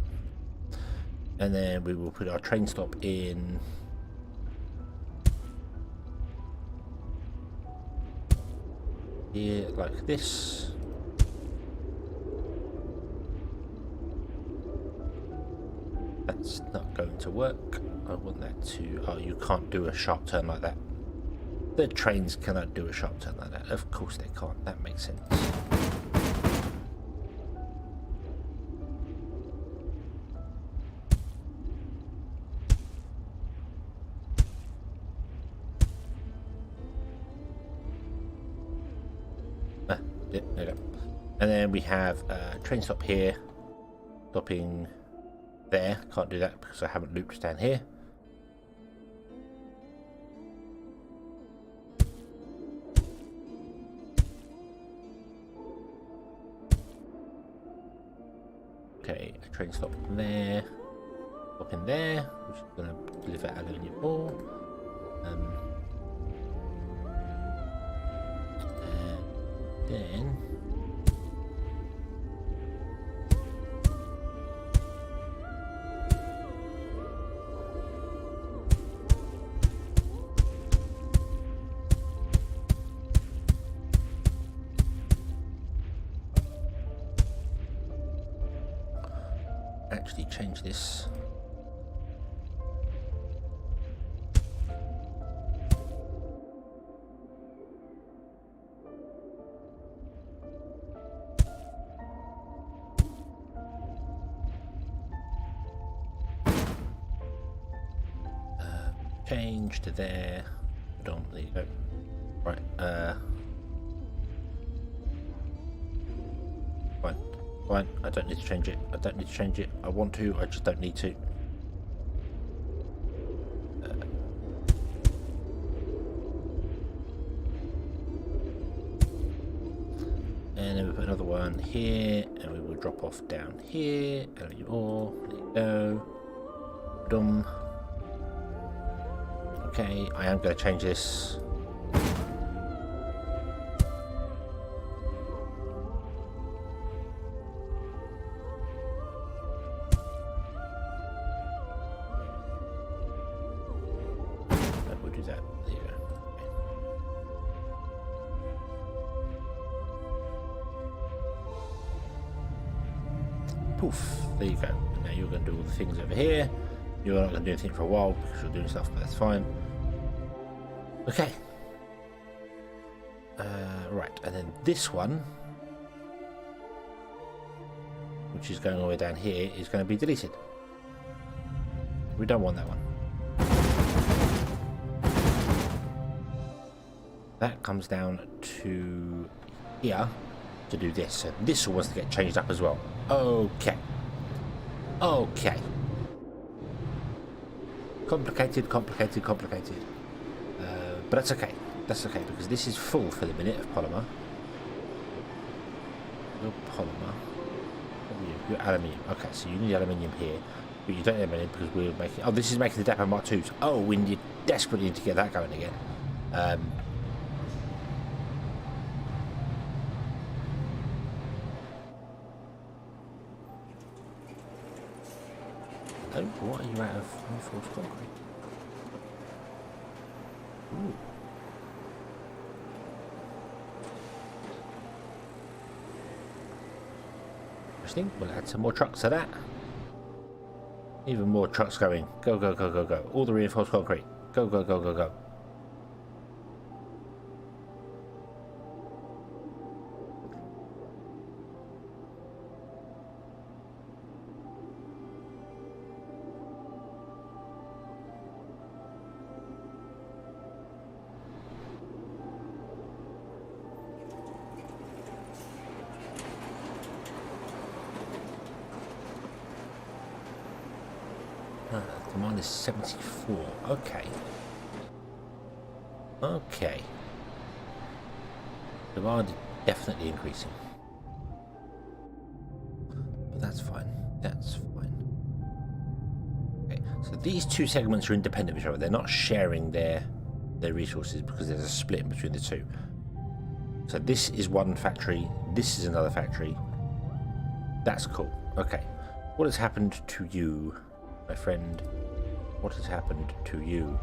And then we will put our train stop in here like this. That's not going to work. I want that to... Oh, you can't do a sharp turn like that. The trains cannot do a sharp turn like that. Of course they can't. That makes sense. There we go. And then we have a train stop here, stopping there. Can't do that because I haven't looped down here. Okay, a train stop there, stop in there, which is going to deliver aluminium ore. Then actually change this. Change to there. There you go. Right, fine, I don't need to change it. I want to, I just don't need to. And then we put another one here, and we will drop off down here. There you go. Dum. Okay, I am going to change this. We'll do that. There you go. Okay. Poof. There you go. And now you're going to do all the things over here. You're not going to do anything for a while because you're doing stuff, but that's fine. Okay. Right, and then this one, which is going all the way down here, is going to be deleted. We don't want that one. that comes down to here to do this. So this all wants to get changed up as well. Okay. Okay. Complicated, complicated, complicated. But that's okay. That's okay because this is full for the minute of polymer. Your polymer. Your aluminium. Okay, so you need aluminium here, but you don't need aluminium because we're making. Oh, this is making the Dapper Mark IIs. Oh, we need desperately to get that going again. Oh, what are you out of reinforced concrete? Ooh. Interesting. We'll add some more trucks to that. Even more trucks going. Go, go, go, go, go. All the reinforced concrete. Go, go, go, go, go. Demand is 74. Okay. Okay. Demand is definitely increasing. But that's fine. That's fine. Okay. So these two segments are independent of each other. They're not sharing their resources because there's a split in between the two. So this is one factory. This is another factory. That's cool. Okay. What has happened to you, my friend? What has happened to you?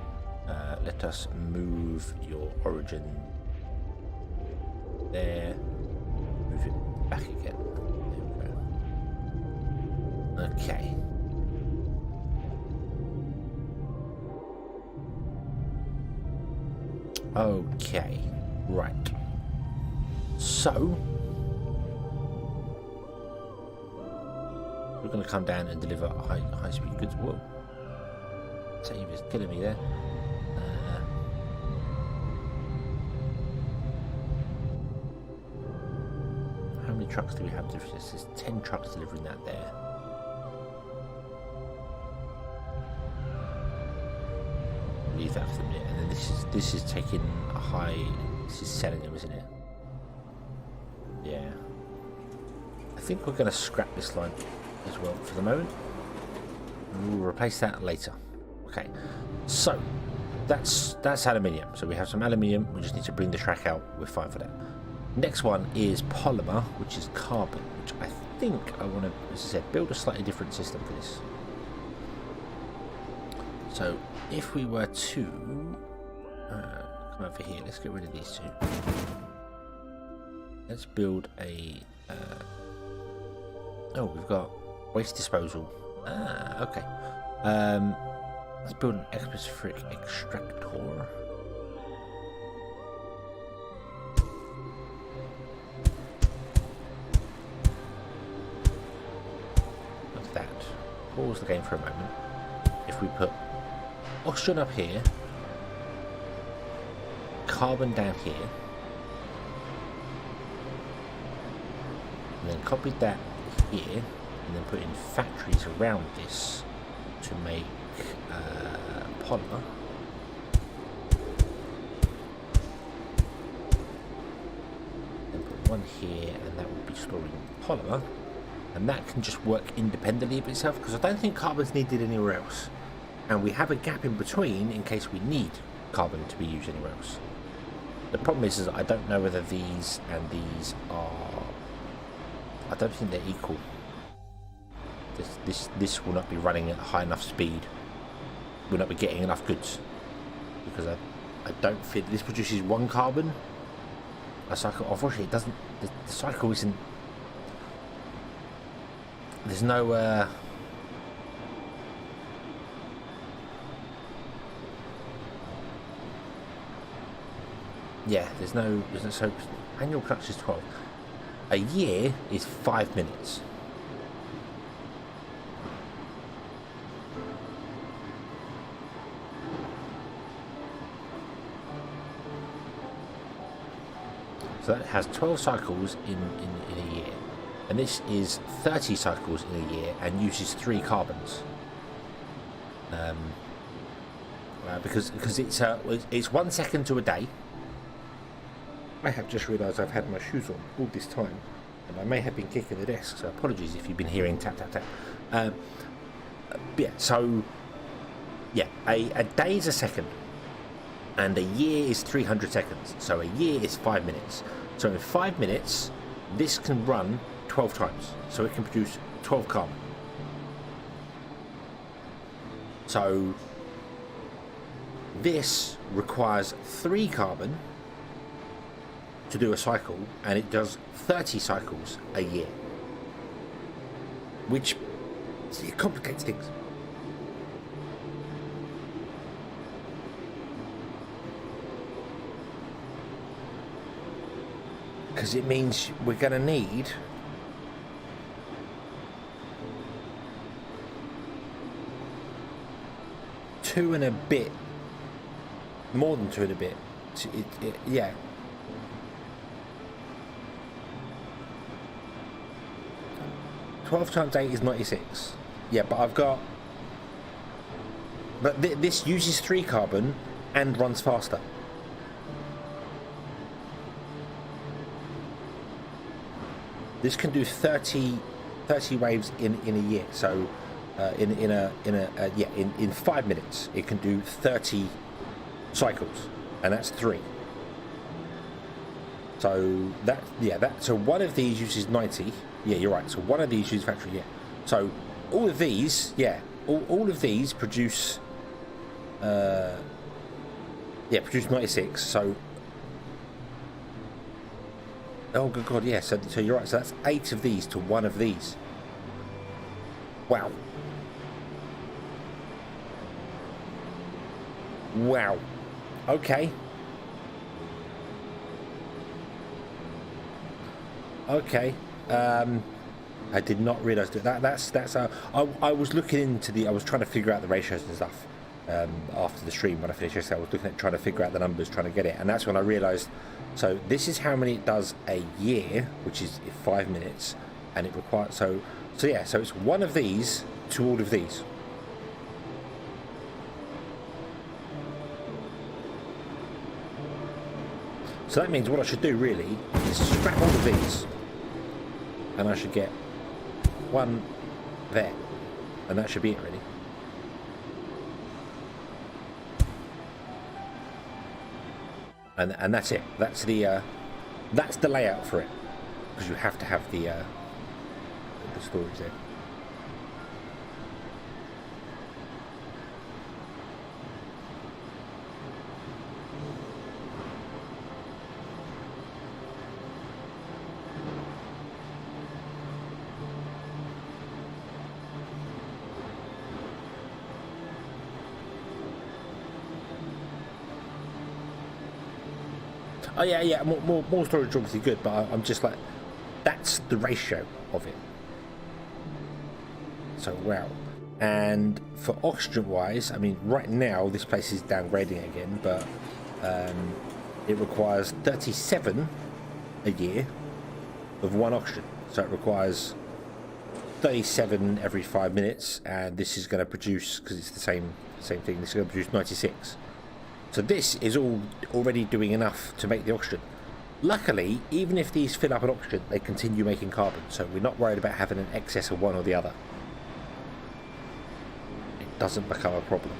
Let us move your origin there. Move it back again. There we go. Okay. Okay. Right. So we're going to come down and deliver high speed goods. Whoa. Save is killing me there. How many trucks do we have to this? There's 10 trucks delivering that there. Leave that for the minute, and then this is taking a high. This is selling them, isn't it? Yeah. I think we're going to scrap this line as well for the moment. And we'll replace that later. Okay, so that's aluminium. So we have some aluminium. We just need to bring the track out. We're fine for that. Next one is polymer, which is carbon, which I think I want to, as I said, build a slightly different system for this. So if we were to come over here, let's get rid of these two. Let's build a. Oh, we've got waste disposal. Ah, okay. Let's build an atmospheric extractor. Look at that. Pause the game for a moment. If we put oxygen up here, carbon down here, and then copied that here, and then put in factories around this to make polymer. Then put one here, and that will be storing polymer, and that can just work independently of itself because I don't think carbon's needed anywhere else, and we have a gap in between in case we need carbon to be used anywhere else. The problem is I don't know whether these and these are. I don't think they're equal. This will not be running at high enough speed. We'll not be getting enough goods because I don't think this produces one carbon a cycle. Unfortunately, it doesn't. The cycle isn't. There's no. Yeah, there's no. So annual production is 12. A year is 5 minutes. So that has 12 cycles in a year. And this is 30 cycles in a year and uses 3 carbons. Because it's 1 second to a day. I have just realised I've had my shoes on all this time, and I may have been kicking the desk, so apologies if you've been hearing tap tap tap. A day is a second, and a year is 300 seconds. So a year is 5 minutes. So in 5 minutes, this can run 12 times. So it can produce 12 carbon. So this requires 3 carbon to do a cycle, and it does 30 cycles a year, which complicates things. Because it means we're going to need two and a bit, more than 2 and a bit. Yeah. (12 × 8 is 96. Yeah, but I've got... But this uses 3 carbon and runs faster. This can do 30 waves in a year. So in 5 minutes it can do 30 cycles, and that's 3. So so one of these uses 90. Yeah, you're right. So one of these uses factory. Yeah. So all of these, all of these produce produce 96. So oh good god, yeah. So you're right. So that's 8 of these to 1 of these. Wow. Wow. Okay. Okay. I did not realise that's I was looking into I was trying to figure out the ratios and stuff after the stream. When I finished yesterday, I was looking at trying to figure out the numbers, trying to get it, and that's when I realised. So this is how many it does a year, which is 5 minutes, and it requires so it's 1 of these to all of these. So that means what I should do really is scrap all of these, and I should get 1 there, and that should be it really. And that's it. That's the layout for it, because you have to have the storage there. Oh yeah, more storage obviously good, but I'm just like, that's the ratio of it. So wow. And for oxygen wise, I mean right now this place is downgrading again, but it requires 37 a year of 1 oxygen. So it requires 37 every 5 minutes, and this is going to produce, because it's the same thing, this is going to produce 96. So this is all already doing enough to make the oxygen. Luckily, even if these fill up an oxygen, they continue making carbon, so we're not worried about having an excess of one or the other. It doesn't become a problem.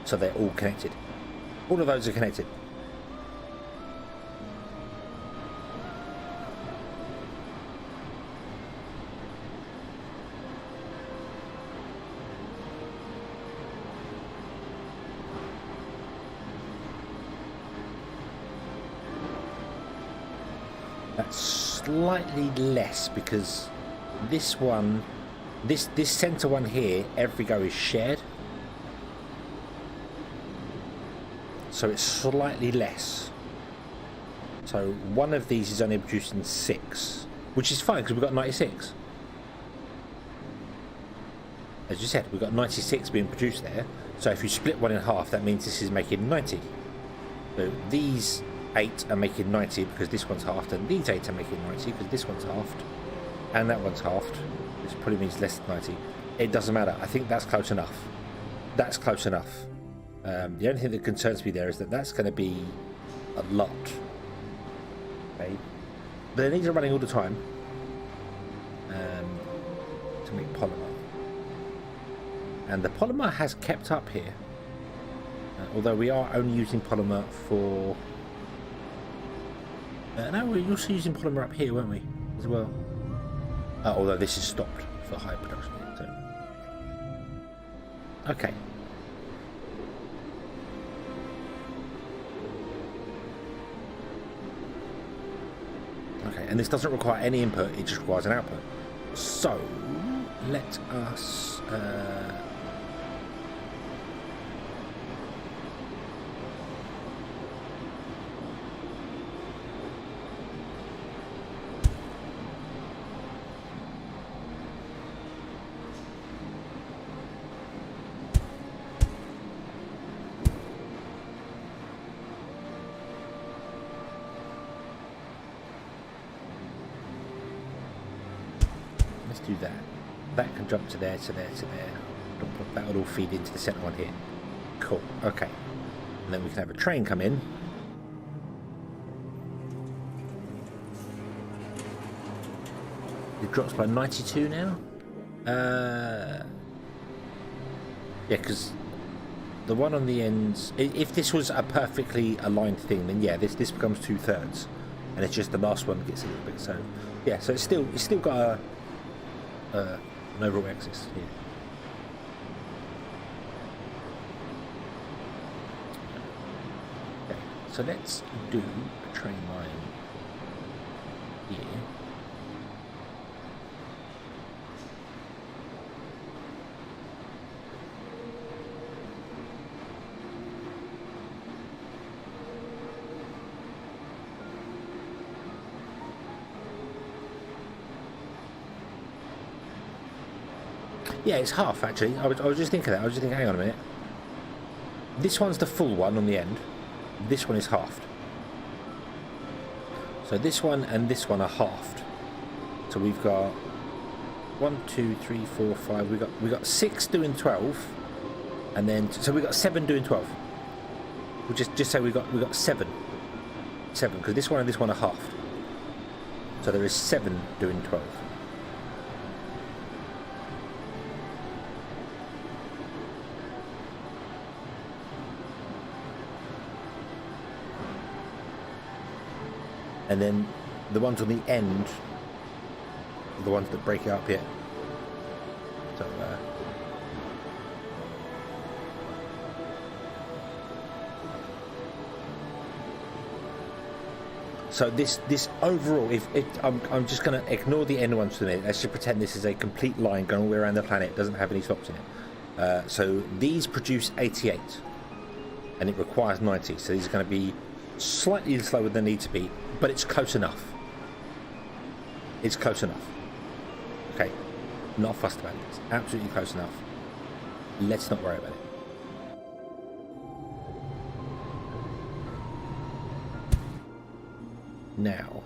So they're all connected. All of those are connected. That's slightly less because this one, this center one here, every go is shared. So it's slightly less. So one of these is only producing 6, which is fine because we've got 96. As you said, we've got 96 being produced there. So if you split one in half, that means this is making 90. So these 8 are making 90 because this one's halved, and these 8 are making 90 because this one's halved, and that one's halved, which probably means less than 90. It doesn't matter. I think that's close enough. That's close enough. The only thing that concerns me there is that that's going to be a lot. Okay, but these are running all the time to make polymer, and the polymer has kept up here. Although we are only using polymer for. No, we're also using polymer up here, weren't we, as well? Although this is stopped for high production. So. Okay. Okay, and this doesn't require any input, it just requires an output. So, let us... let's do that. That can jump to there, to there, to there. That would all feed into the centre one here. Cool, okay. And then we can have a train come in. It drops by 92 now. Yeah, because the one on the ends, if this was a perfectly aligned thing, then yeah, this becomes 2/3, and it's just the last one gets a little bit. So yeah, so it's still got an overall axis here. Okay, so let's do a train line here. Yeah, it's half actually. I was just thinking that. I was just thinking, hang on a minute. This one's the full one on the end. This one is halved. So this one and this one are halved. So we've got 1, 2, 3, 4, 5. We got 6 doing 12, and then so we got 7 doing 12. We'll just say we got 7 because this one and this one are halved. So there is 7 doing 12. And then the ones on the end are the ones that break it up here. So this overall, if I'm just going to ignore the end ones for a minute. Let's just pretend this is a complete line going all the way around the planet. It doesn't have any stops in it. So these produce 88, and it requires 90. So these are going to be slightly slower than they need to be, but it's close enough. It's close enough. Okay, not fussed about it. It's absolutely close enough. Let's not worry about it. Now,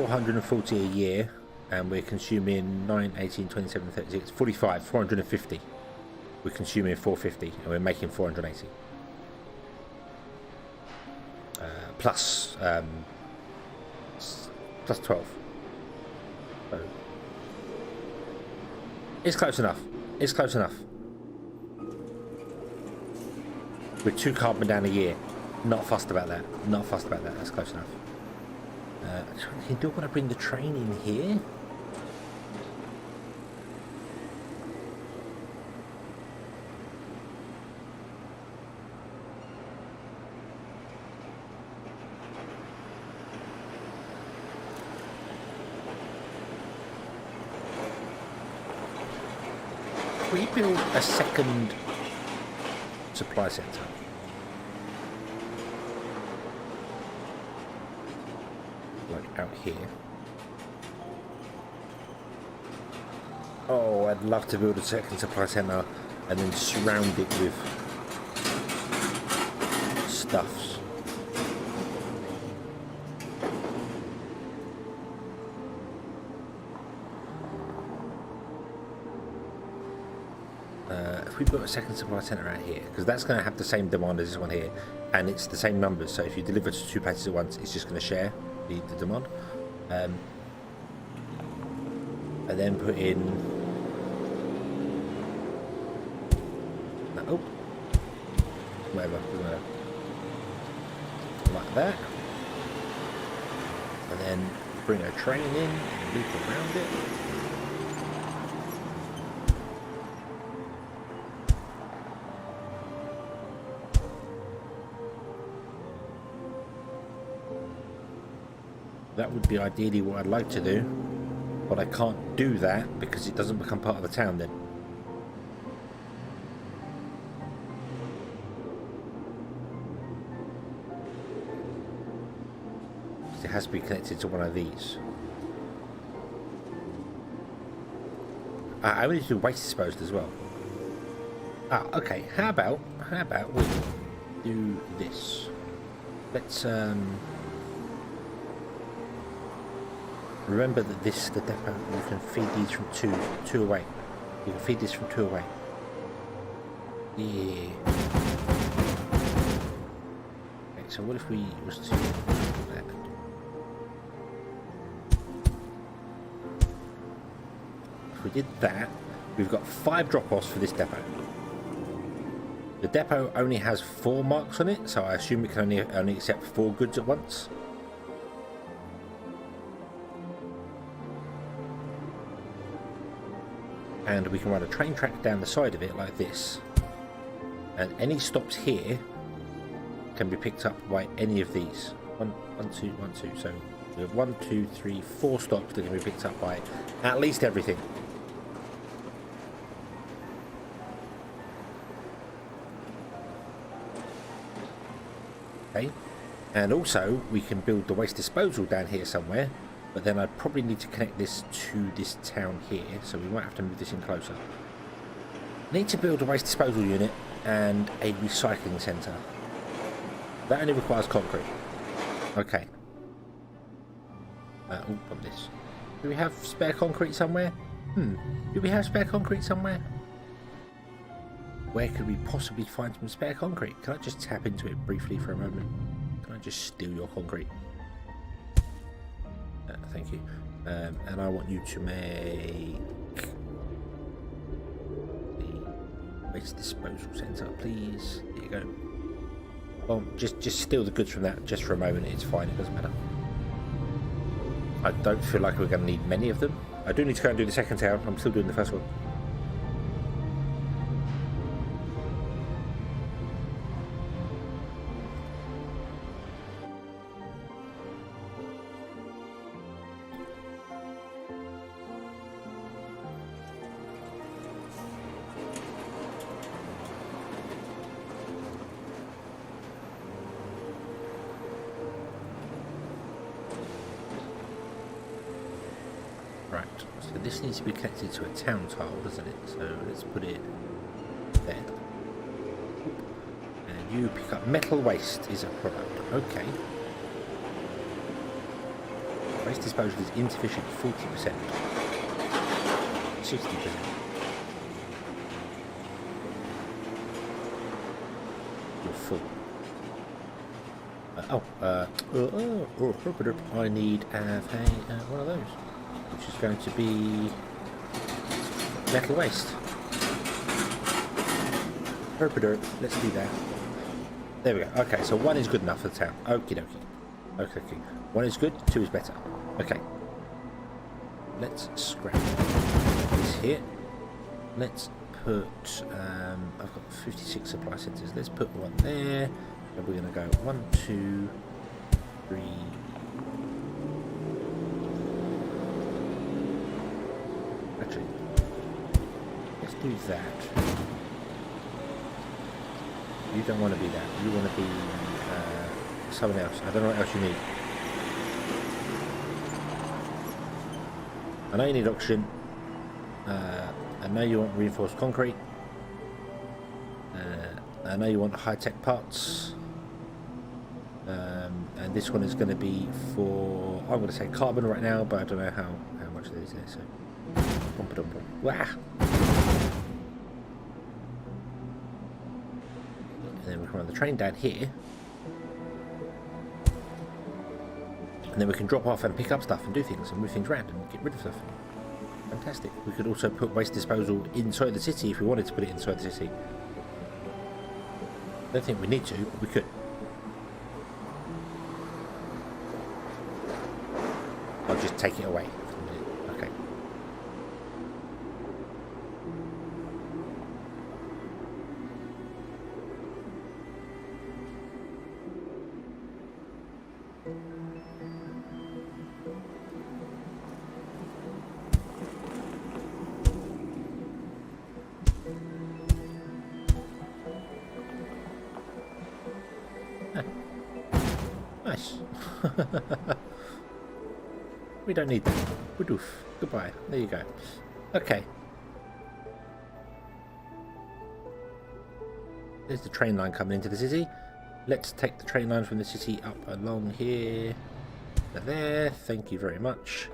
440 a year, and we're consuming 9, 18, 27, 36, 45, 450. We're consuming 450, and we're making 480. Plus 12. So it's close enough. It's close enough. We're 2 carbon down a year. Not fussed about that. Not fussed about that. That's close enough. Do I want to bring the train in here? We build a second supply centre. Like out here. Oh, I'd love to build a second supply centre and then surround it with stuffs. If we put a second supply centre out here, because that's going to have the same demand as this one here, and it's the same numbers, so if you deliver to 2 places at once, it's just going to share the demand. And then put in... Oh, whatever, doesn't matter. Like that. And then bring a train in and loop around it. That would be ideally what I'd like to do, but I can't do that because it doesn't become part of the town then. It has to be connected to one of these. I need to do waste disposal as well. Okay. How about we do this? Let's remember that this is the depot. You can feed these from two away. You can feed this from 2 away. Yeah. Okay, so what if we was to do that? If we did that, we've got 5 drop-offs for this depot. The depot only has 4 marks on it, so I assume it can only accept 4 goods at once. And we can run a train track down the side of it like this, and any stops here can be picked up by any of these. 1, 2, 1, 2. So we have 1, 2, 3, 4 stops that can be picked up by at least everything. Okay, and also we can build the waste disposal down here somewhere. But then I'd probably need to connect this to this town here, so we might have to move this in closer. Need to build a waste disposal unit and a recycling centre. That only requires concrete. Okay. On this. Do we have spare concrete somewhere? Do we have spare concrete somewhere? Where could we possibly find some spare concrete? Can I just tap into it briefly for a moment? Can I just steal your concrete? Thank you. And I want you to make the waste disposal centre, please. There you go. Well, just steal the goods from that just for a moment. It's fine. It doesn't matter. I don't feel like we're going to need many of them. I do need to go and do the second town. I'm still doing the first one. Right, so this needs to be connected to a town tile, doesn't it? So let's put it there. And you pick up metal waste is a product. Okay. Waste disposal is insufficient, 40%. 60%. You're full. I need to have one of those, which is going to be metal waste. Let's do that. There we go. Okay, so 1 is good enough for the town. Okie dokie. Okay. 1 is good, 2 is better. Okay. Let's scrap this here. Let's put, I've got 56 supply centres. Let's put 1 there. And we're going to go 1, 2, 3. Actually, let's do that. You don't want to be that. You want to be someone else. I don't know what else you need. I know you need oxygen. I know you want reinforced concrete. I know you want high-tech parts. And this one is going to be for, I'm going to say carbon right now, but I don't know how much there is there. So, wow. And then we can run the train down here. And then we can drop off and pick up stuff and do things and move things around and get rid of stuff. Fantastic. We could also put waste disposal inside the city if we wanted to put it inside the city. I don't think we need to, but we could. I'll just take it away for a minute. Okay. Nice. We don't need that. Woof. Goodbye. There you go. Okay. There's the train line coming into the city. Let's take the train line from the city up along here. There. Thank you very much.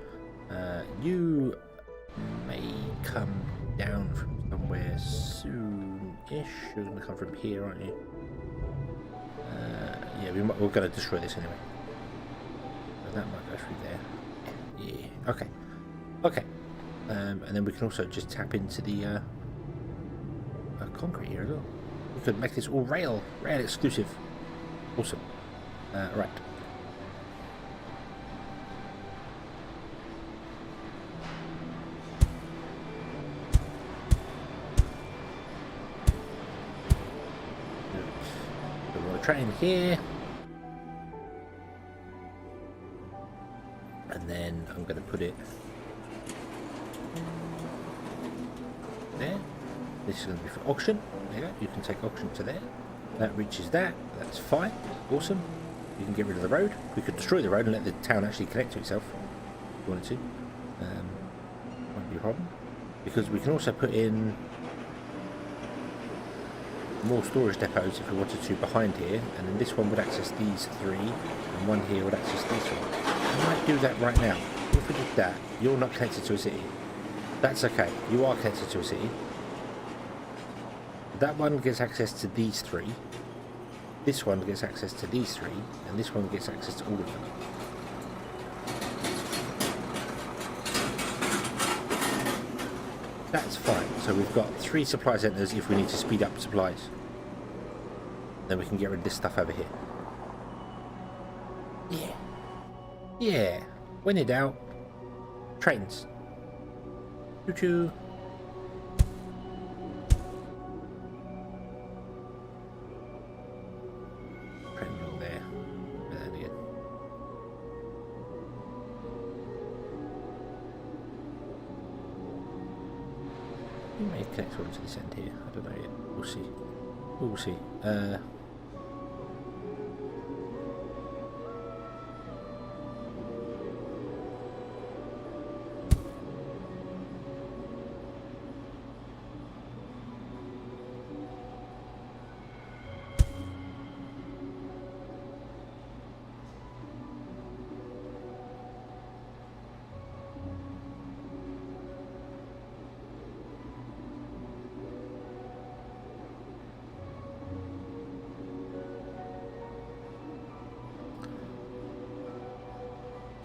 You may come down from somewhere soon-ish. You're going to come from here, aren't you? Yeah, we're going to destroy this anyway. So that might go through there. Yeah. Okay. Okay. And then we can also just tap into the concrete here as well. We could make this all rail exclusive. Awesome. Right. Train here, and then I'm going to put it there. This is going to be for auction. There you go. You can take auction to there. That reaches that. That's fine. Awesome. You can get rid of the road. We could destroy the road and let the town actually connect to itself if you wanted to. Won't be a problem, because we can also put in more storage depots if we wanted to behind here, and then this one would access these 3 and one here would access this one. I might do that right now. If we did that, you're not connected to a city. That's okay, you are connected to a city. That one gets access to these 3, this one gets access to these 3, and this one gets access to all of them. That's fine. So we've got 3 supply centres if we need to speed up supplies. Then we can get rid of this stuff over here. Yeah. Yeah. When in doubt, trains. Choo-choo. Train along there. And then again. We may connect one to this end here. I don't know yet. We'll see. We'll see.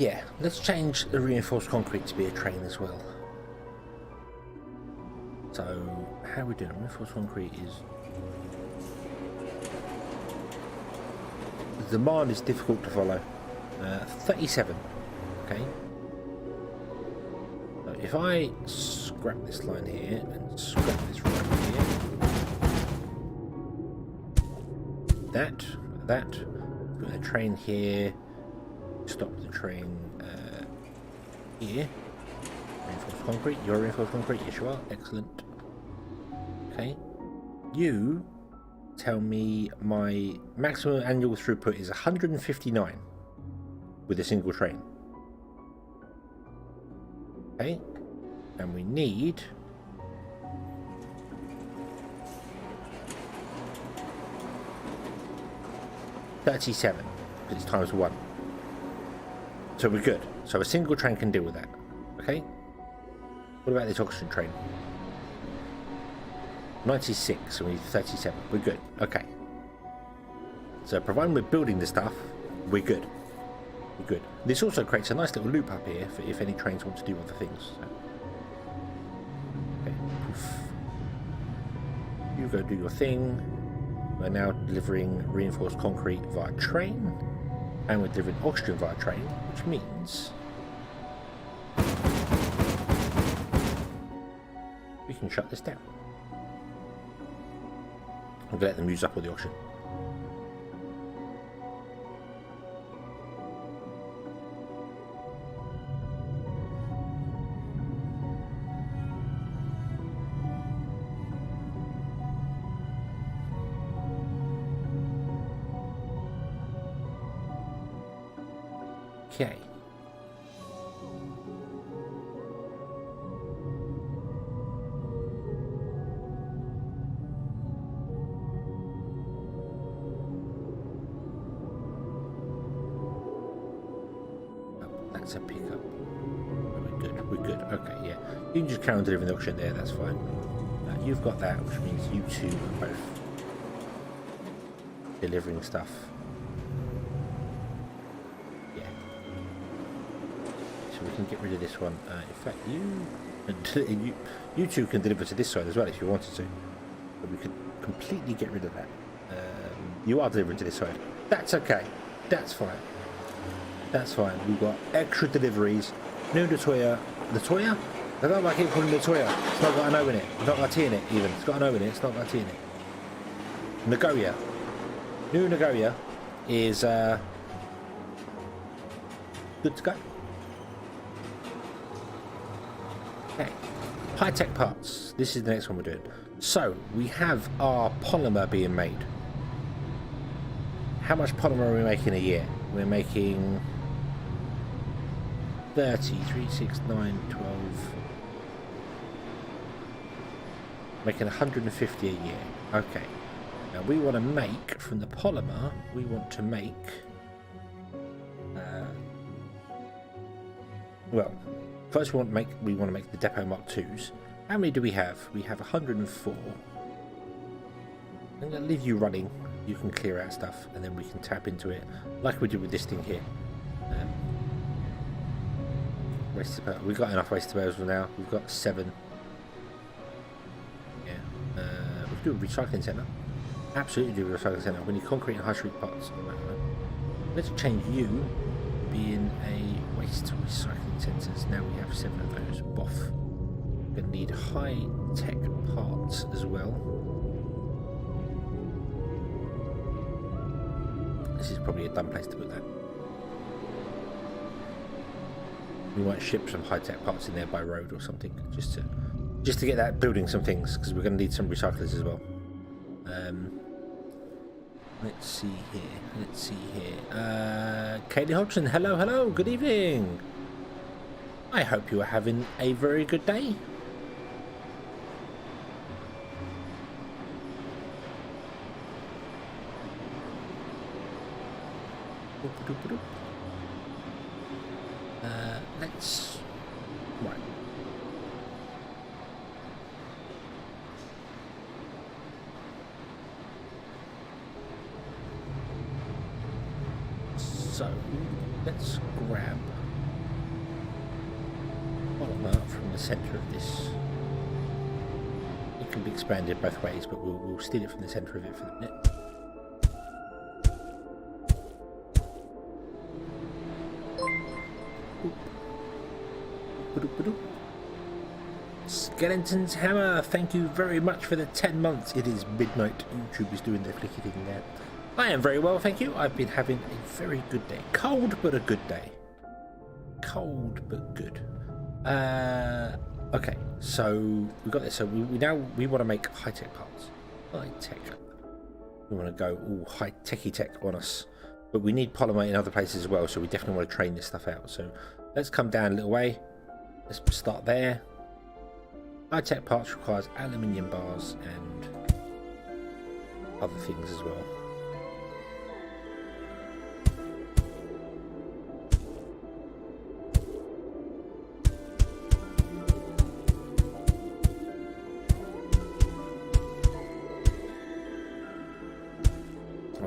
Yeah, let's change the reinforced concrete to be a train as well. So, how are we doing? Reinforced concrete is... The demand is difficult to follow. 37. Okay. So if I scrap this line here and scrap this right here. That. Put a train here. Stop the train here. Reinforced concrete. You're reinforced concrete. Yes, you are. Excellent. Okay. You tell me my maximum annual throughput is 159 with a single train. Okay. And we need... $37 because it's times 1. So we're good. So a single train can deal with that. Okay. What about this oxygen train? 96, so we need 37. We're good. Okay. So providing we're building the stuff, we're good. We're good. This also creates a nice little loop up here for if any trains want to do other things. So. Okay. Poof. You go do your thing. We're now delivering reinforced concrete via train. And we're delivering oxygen via train, which means we can shut this down. I'm going to let them use up all the oxygen. Okay. That's a pickup. We're good. We're good. Okay, yeah. You can just carry on delivering the oxygen there. That's fine. You've got that, which means you two are both delivering stuff. Yeah. So we can get rid of this one. In fact, you two can deliver to this side as well if you wanted to. But we could completely get rid of that. You are delivering to this side. That's okay. That's fine. That's fine. We've got extra deliveries. New Latoya. Latoya? I don't like it calling Latoya. It's not got an O in it. It's not got a T in it even. It's got an O in it. It's not got a T in it. Nagoya. New Nagoya is good to go. Okay. High-tech parts. This is the next one we're doing. So, we have our polymer being made. How much polymer are we making a year? We're making 30, 3, 6, 9, 12. Making 150 a year. Okay. Now we want to make, from the polymer, we want to make... well, first we want to make the depot Mark IIs. How many do we have? We have 104. I'm going to leave you running. You can clear out stuff and then we can tap into it like we did with this thing here. We've got enough waste disposal now. We've got 7. Yeah. We can do a recycling centre. Absolutely do a recycling centre. We need concrete and high street parts. Let's change you being a waste recycling centres. Now we have 7 of those. Boff. We're going to need high tech parts as well. This is probably a dumb place to put that. We might ship some high-tech parts in there by road or something, just to get that building some things, because we're going to need some recyclers as well. Let's see here. Kaylee Hodgson, hello, good evening. I hope you are having a very good day. Let's... right. So, let's grab from the centre of this. It can be expanded both ways, but we'll steal it from the centre of it for the minute. Skeleton's Hammer, thank you very much for the 10 months. It is midnight. YouTube is doing their flicky thing there. I am very well, thank you. I've been having a very good day. Cold, but a good day. Cold, but good. Okay, so we got this. So we want to make high-tech parts. High-tech. We want to go all high-techy tech on us. But we need polymer in other places as well, so we definitely want to train this stuff out. So let's come down a little way. Let's start there. High-tech parts requires aluminium bars and other things as well.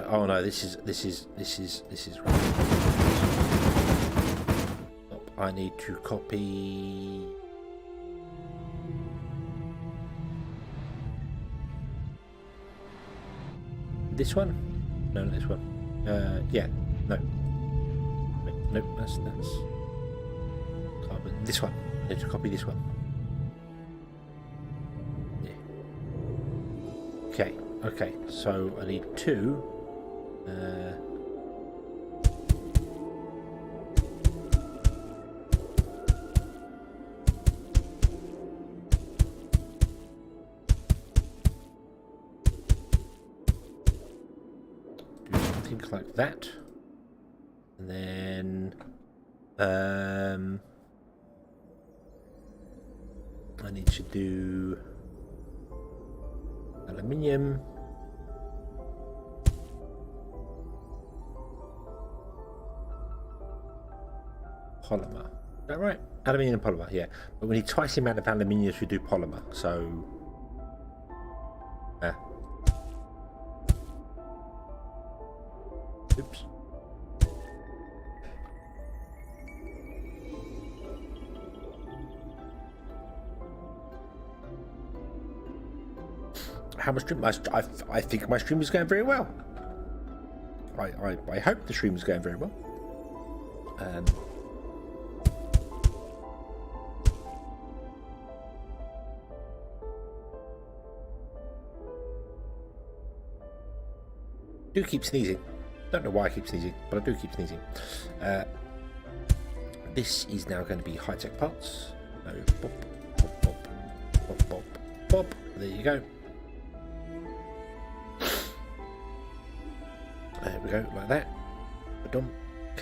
Oh no, this is right. Oh, I need to copy. This one? No, not this one. Yeah, no. Wait, nope, that's carbon. This one. I need to copy this one. Yeah. Okay, so I need two. Like that, and then I need to do aluminium, polymer. Is that right? Aluminium and polymer, yeah. But we need twice the amount of aluminium as we do polymer, so oops. How much stream? I think my stream is going very well. I hope the stream is going very well. Do keep sneezing. Don't know why I keep sneezing, but I do keep sneezing. This is now going to be high-tech parts. So, bop, bop, bop, bop, bop, bop. There you go. There we go, like that. Can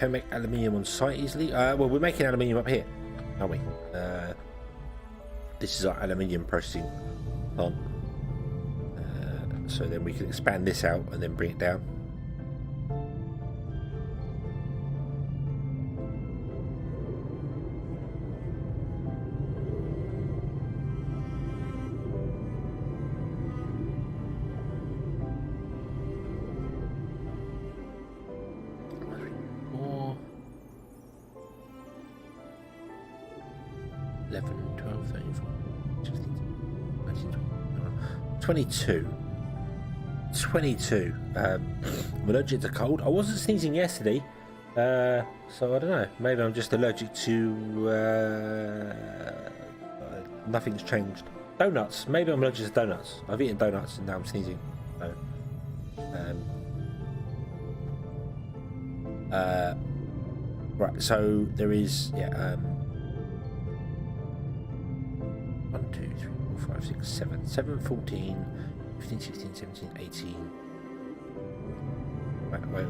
we make aluminium on site easily? Well, we're making aluminium up here, aren't we? This is our aluminium processing plant. So then we can expand this out and then bring it down. More. 11, 12, 13, 14, 16, 19, 20, 22. 22. I'm allergic to cold. I wasn't sneezing yesterday, so I don't know. Maybe I'm just allergic to. Nothing's changed. Donuts. Maybe I'm allergic to donuts. I've eaten donuts and now I'm sneezing. So, right. So there is 1, 2, 3, 4, 5, 6, 7, 7, 14. 15, 16, 17, 18. Wait.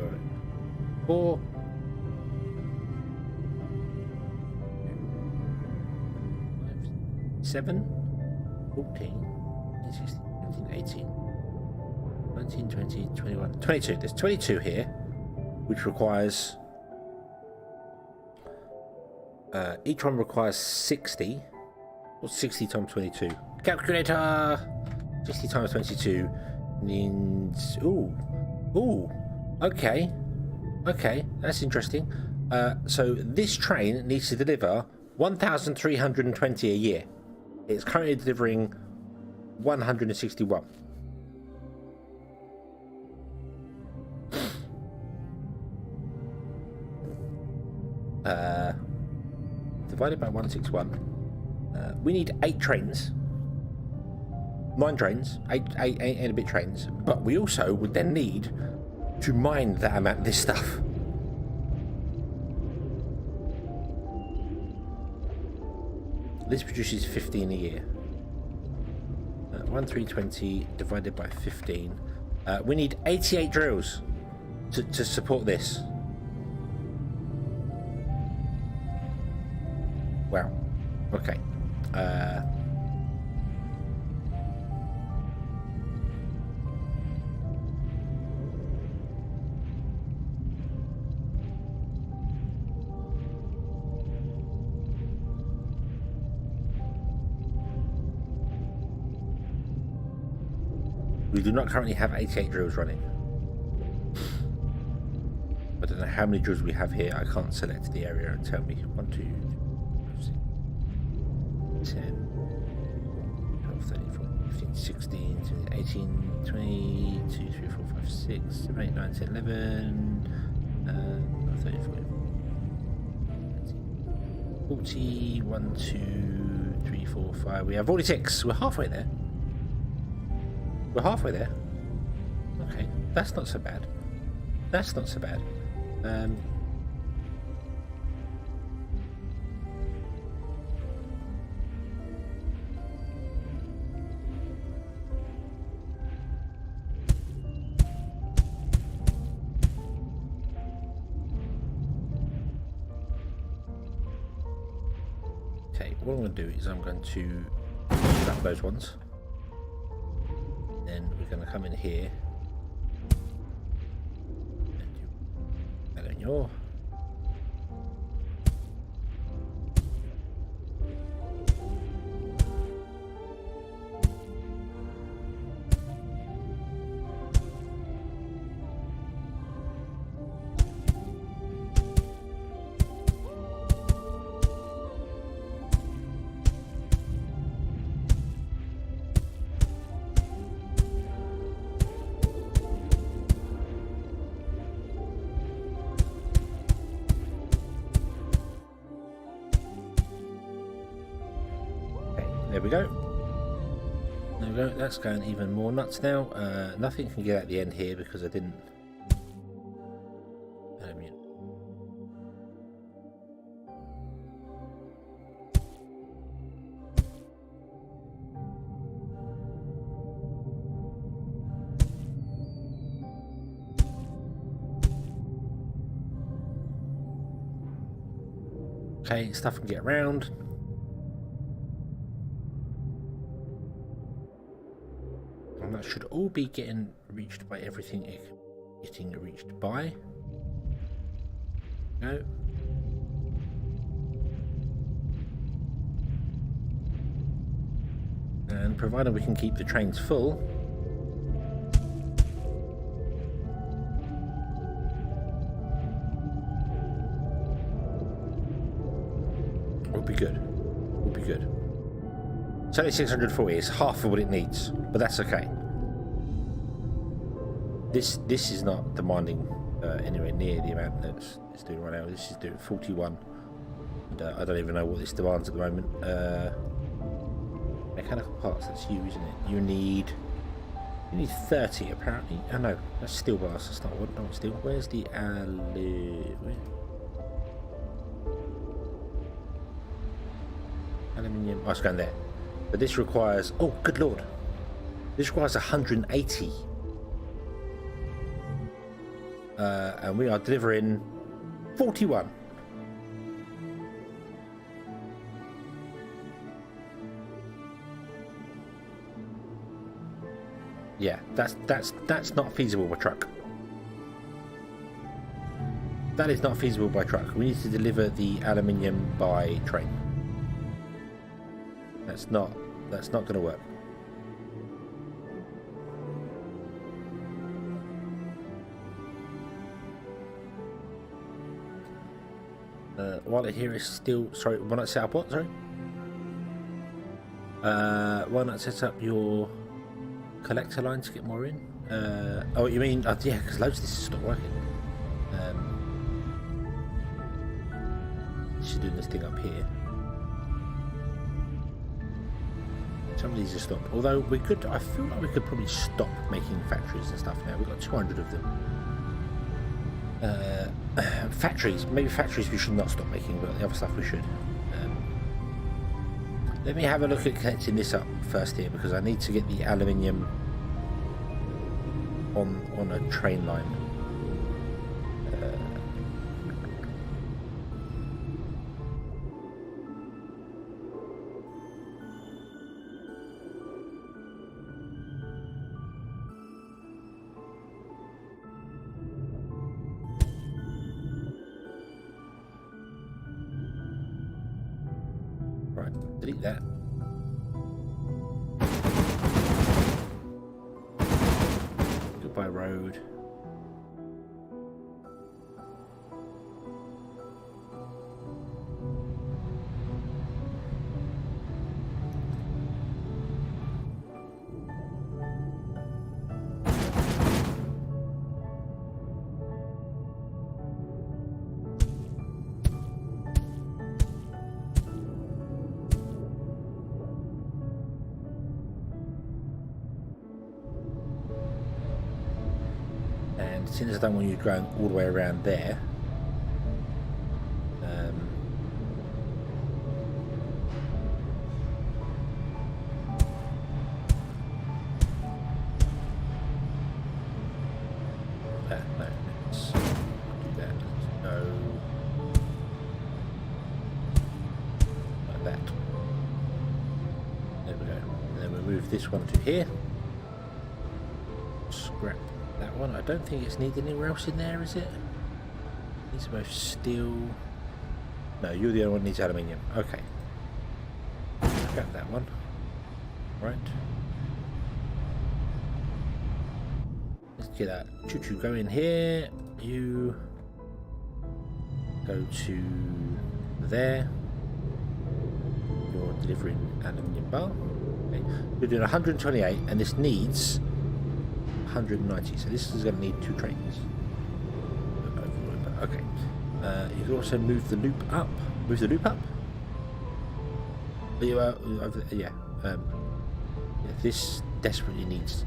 4. 7. 14. 16, 17, 18. 19, 20, 21. 22. There's 22 here, which requires. Each one requires 60. What's 60 times 22? Calculator! 60 times 22 means... Ooh. Okay, that's interesting. So this train needs to deliver 1,320 a year. It's currently delivering 161. Divided by 161. We need 8 trains. 9 trains, 8 and a bit trains, but we also would then need to mine that amount of this stuff. This produces 15 a year. 1,320 divided by 15. We need 88 drills to support this. Wow. Okay. We do not currently have 88 drills running. I don't know how many drills we have here. I can't select the area and tell me. 1, 2, 3, 4, 5, 6, 10, 12, 13, 14, 15, 16, 17, 18, 20, 2, 3, 4, 5, 6, 7, 8, 9, 10, 11, 12, 13, 14, 40, 1, 2, 3, 4, 5. We have 46. We're halfway there. We're halfway there. Okay, that's not so bad. That's not so bad. Okay, what I'm going to do is I'm going to grab those ones. Then we're going to come in here and do that on your. There we go. There we go. That's going even more nuts now. Nothing can get at the end here because I didn't. Okay, stuff can get around. And that should all be getting reached by everything getting reached by. No. And provided we can keep the trains full, we'll be good. We'll be good. It's only 640, it's half of what it needs, but that's okay. This is not demanding anywhere near the amount that it's doing right now. This is doing 41, and I don't even know what this demands at the moment. Mechanical parts, that's you, isn't it? You need 30 apparently. Oh no, that's steel bars, that's not wood, no, it's steel. Where's the aluminium? Oh, it's going there. But this requires, oh good lord, this requires 180. And we are delivering 41. Yeah, that's not feasible by truck. That is not feasible by truck. We need to deliver the aluminium by train. That's not going to work. While here is still... Sorry, why not set up what? Sorry? Why not set up your collector line to get more in? Oh, you mean... yeah, because loads of this has stopped working. She's doing this thing up here. Some of these are stopped. Although we could... I feel like we could probably stop making factories and stuff now. We've got 200 of them. Factories. Maybe factories we should not stop making, but the other stuff we should. Let me have a look at connecting this up first here, because I need to get the aluminium on a train line. Right, delete that. Goodbye road. Since I don't want you going all the way around there, no, let's do that. Let's go like that. There we go. And then we'll move this one to here. Scrap that one. I don't think it's needed anywhere else in there, is it? These are both steel. No, you're the only one that needs aluminium. Okay. Scrap that one. Right. Let's get that choo-choo go in here. You go to there. You're delivering aluminium bar. Okay. You're doing 128, and this needs 190, so this is going to need 2 trains. Okay. You can also move the loop up. Move the loop up. Are you over there? Yeah. This desperately needs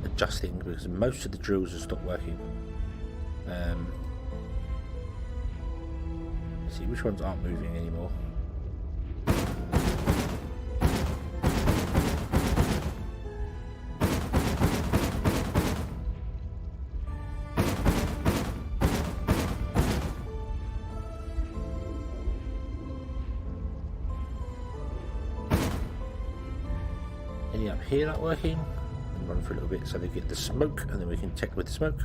adjusting because most of the drills have stopped working. Let's see which ones aren't moving anymore. Any up here not working? And run for a little bit so they get the smoke, and then we can check with the smoke.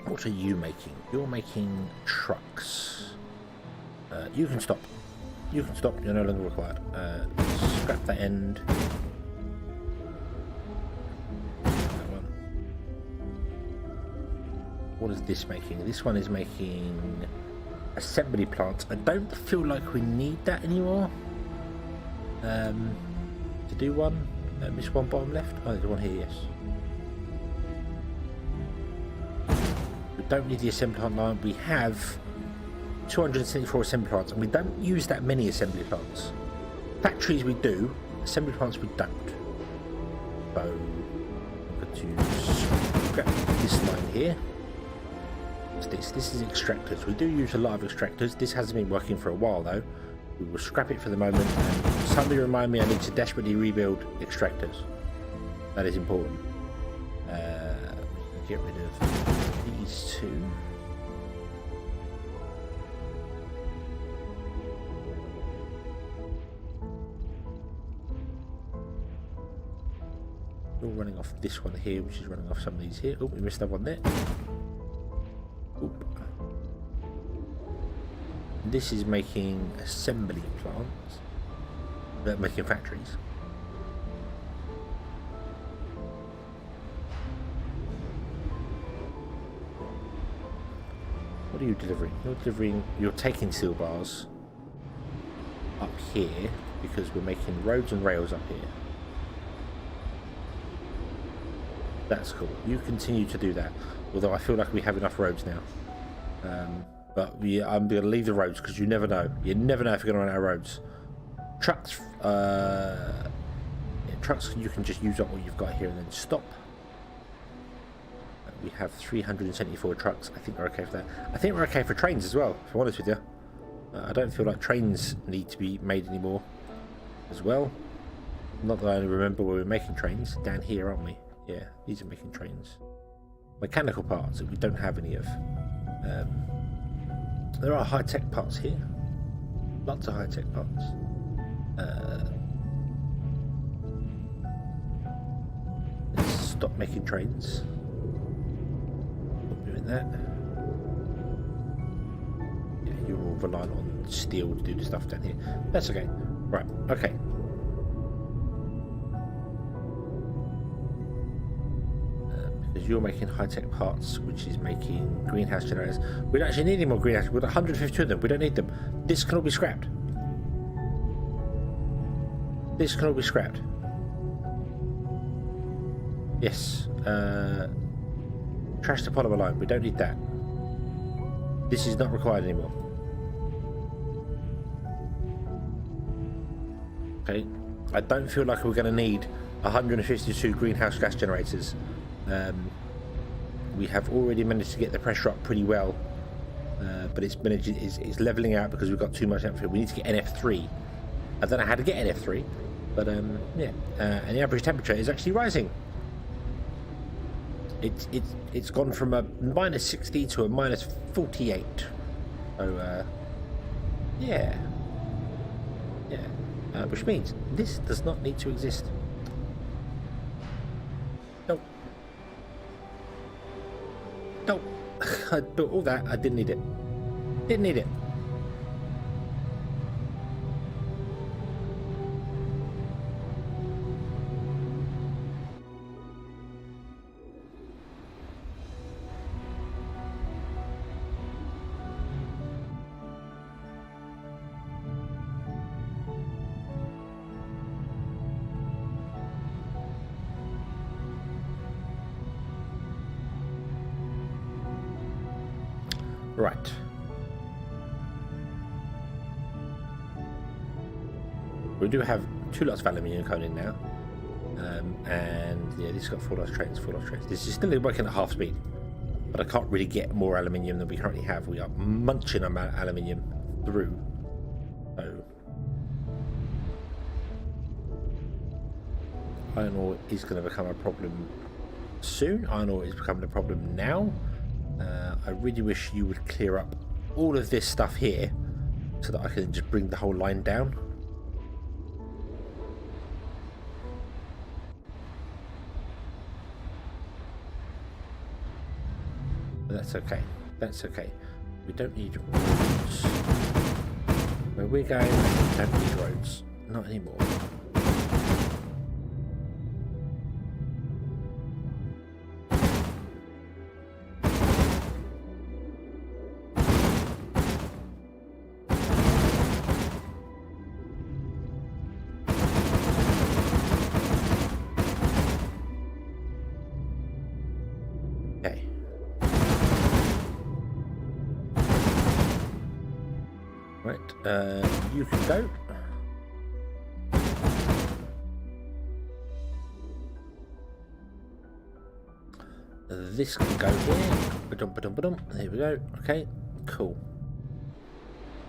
What are you making? You're making trucks. You can stop. You can stop. You're no longer required. Scrap that end. That one. What is this making? This one is making assembly plants. I don't feel like we need that anymore. To do one. This one bottom left. Oh, there's one here. Yes. Don't need the assembly plant line. We have 274 assembly plants, and we don't use that many assembly plants. Factories we do, assembly plants we don't. So I'm going to scrap this line here. What's this is extractors. We do use a lot of extractors. This hasn't been working for a while though. We will scrap it for the moment, and somebody remind me I need to desperately rebuild extractors. That is important. We can get rid of these two. off this one here, which is running off some of these here. Oh, we missed that one there. Oop. This is making assembly plants, making factories. What are you delivering? You're taking steel bars up here because we're making roads and rails up here. That's cool. You continue to do that. Although I feel like we have enough roads now. But I'm going to leave the roads because you never know. You never know if you're going to run out of roads. Trucks, trucks, you can just use up what you've got here and then stop. We have 374 trucks. I think we're okay for that. I think we're okay for trains as well, if I'm honest with you. I don't feel like trains need to be made anymore as well. Not that I only remember where we're making trains. Down here, aren't we? Yeah, these are making trains. Mechanical parts that we don't have any of. There are high-tech parts here. Lots of high-tech parts. Let's stop making trains. Stop doing that. Yeah, you're all reliant on steel to do the stuff down here. That's okay. Right, okay. Because you're making high-tech parts, which is making greenhouse generators. We don't actually need any more greenhouse. We've got 152 of them. We don't need them. This can all be scrapped. This can all be scrapped. Yes. Trash to polymer line. We don't need that. This is not required anymore. Okay. I don't feel like we're going to need 152 greenhouse gas generators. We have already managed to get the pressure up pretty well, but it's leveling out because we've got too much output. We need to get NF3. I don't know how to get NF3, but yeah, and the average temperature is actually rising. It's gone from a -60 to a -48. So yeah, which means this does not need to exist. Nope. I built all that. I didn't need it. Didn't need it. Right. We do have 2 lots of aluminium coming in now. And yeah, this has got 4 lots of trains, 4 lots of trains. This is still working at half speed. But I can't really get more aluminium than we currently have. We are munching on aluminium through. So iron ore is going to become a problem soon. Iron ore is becoming a problem now. I really wish you would clear up all of this stuff here so that I can just bring the whole line down. But that's okay. That's okay. We don't need roads. Where we're going, we don't need roads. Not anymore. You can go. This can go here. Ba-dum. There we go. Okay, cool.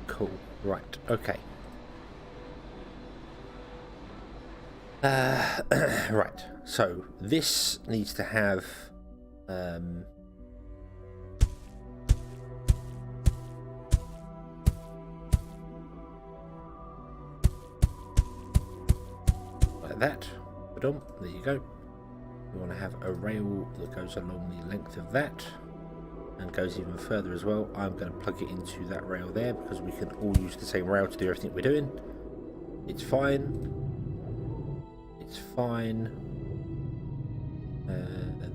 Cool. Right, okay. Right, so this needs to have like that. There you go. We want to have a rail that goes along the length of that and goes even further as well. I'm going to plug it into that rail there because we can all use the same rail to do everything we're doing. It's fine. It's fine.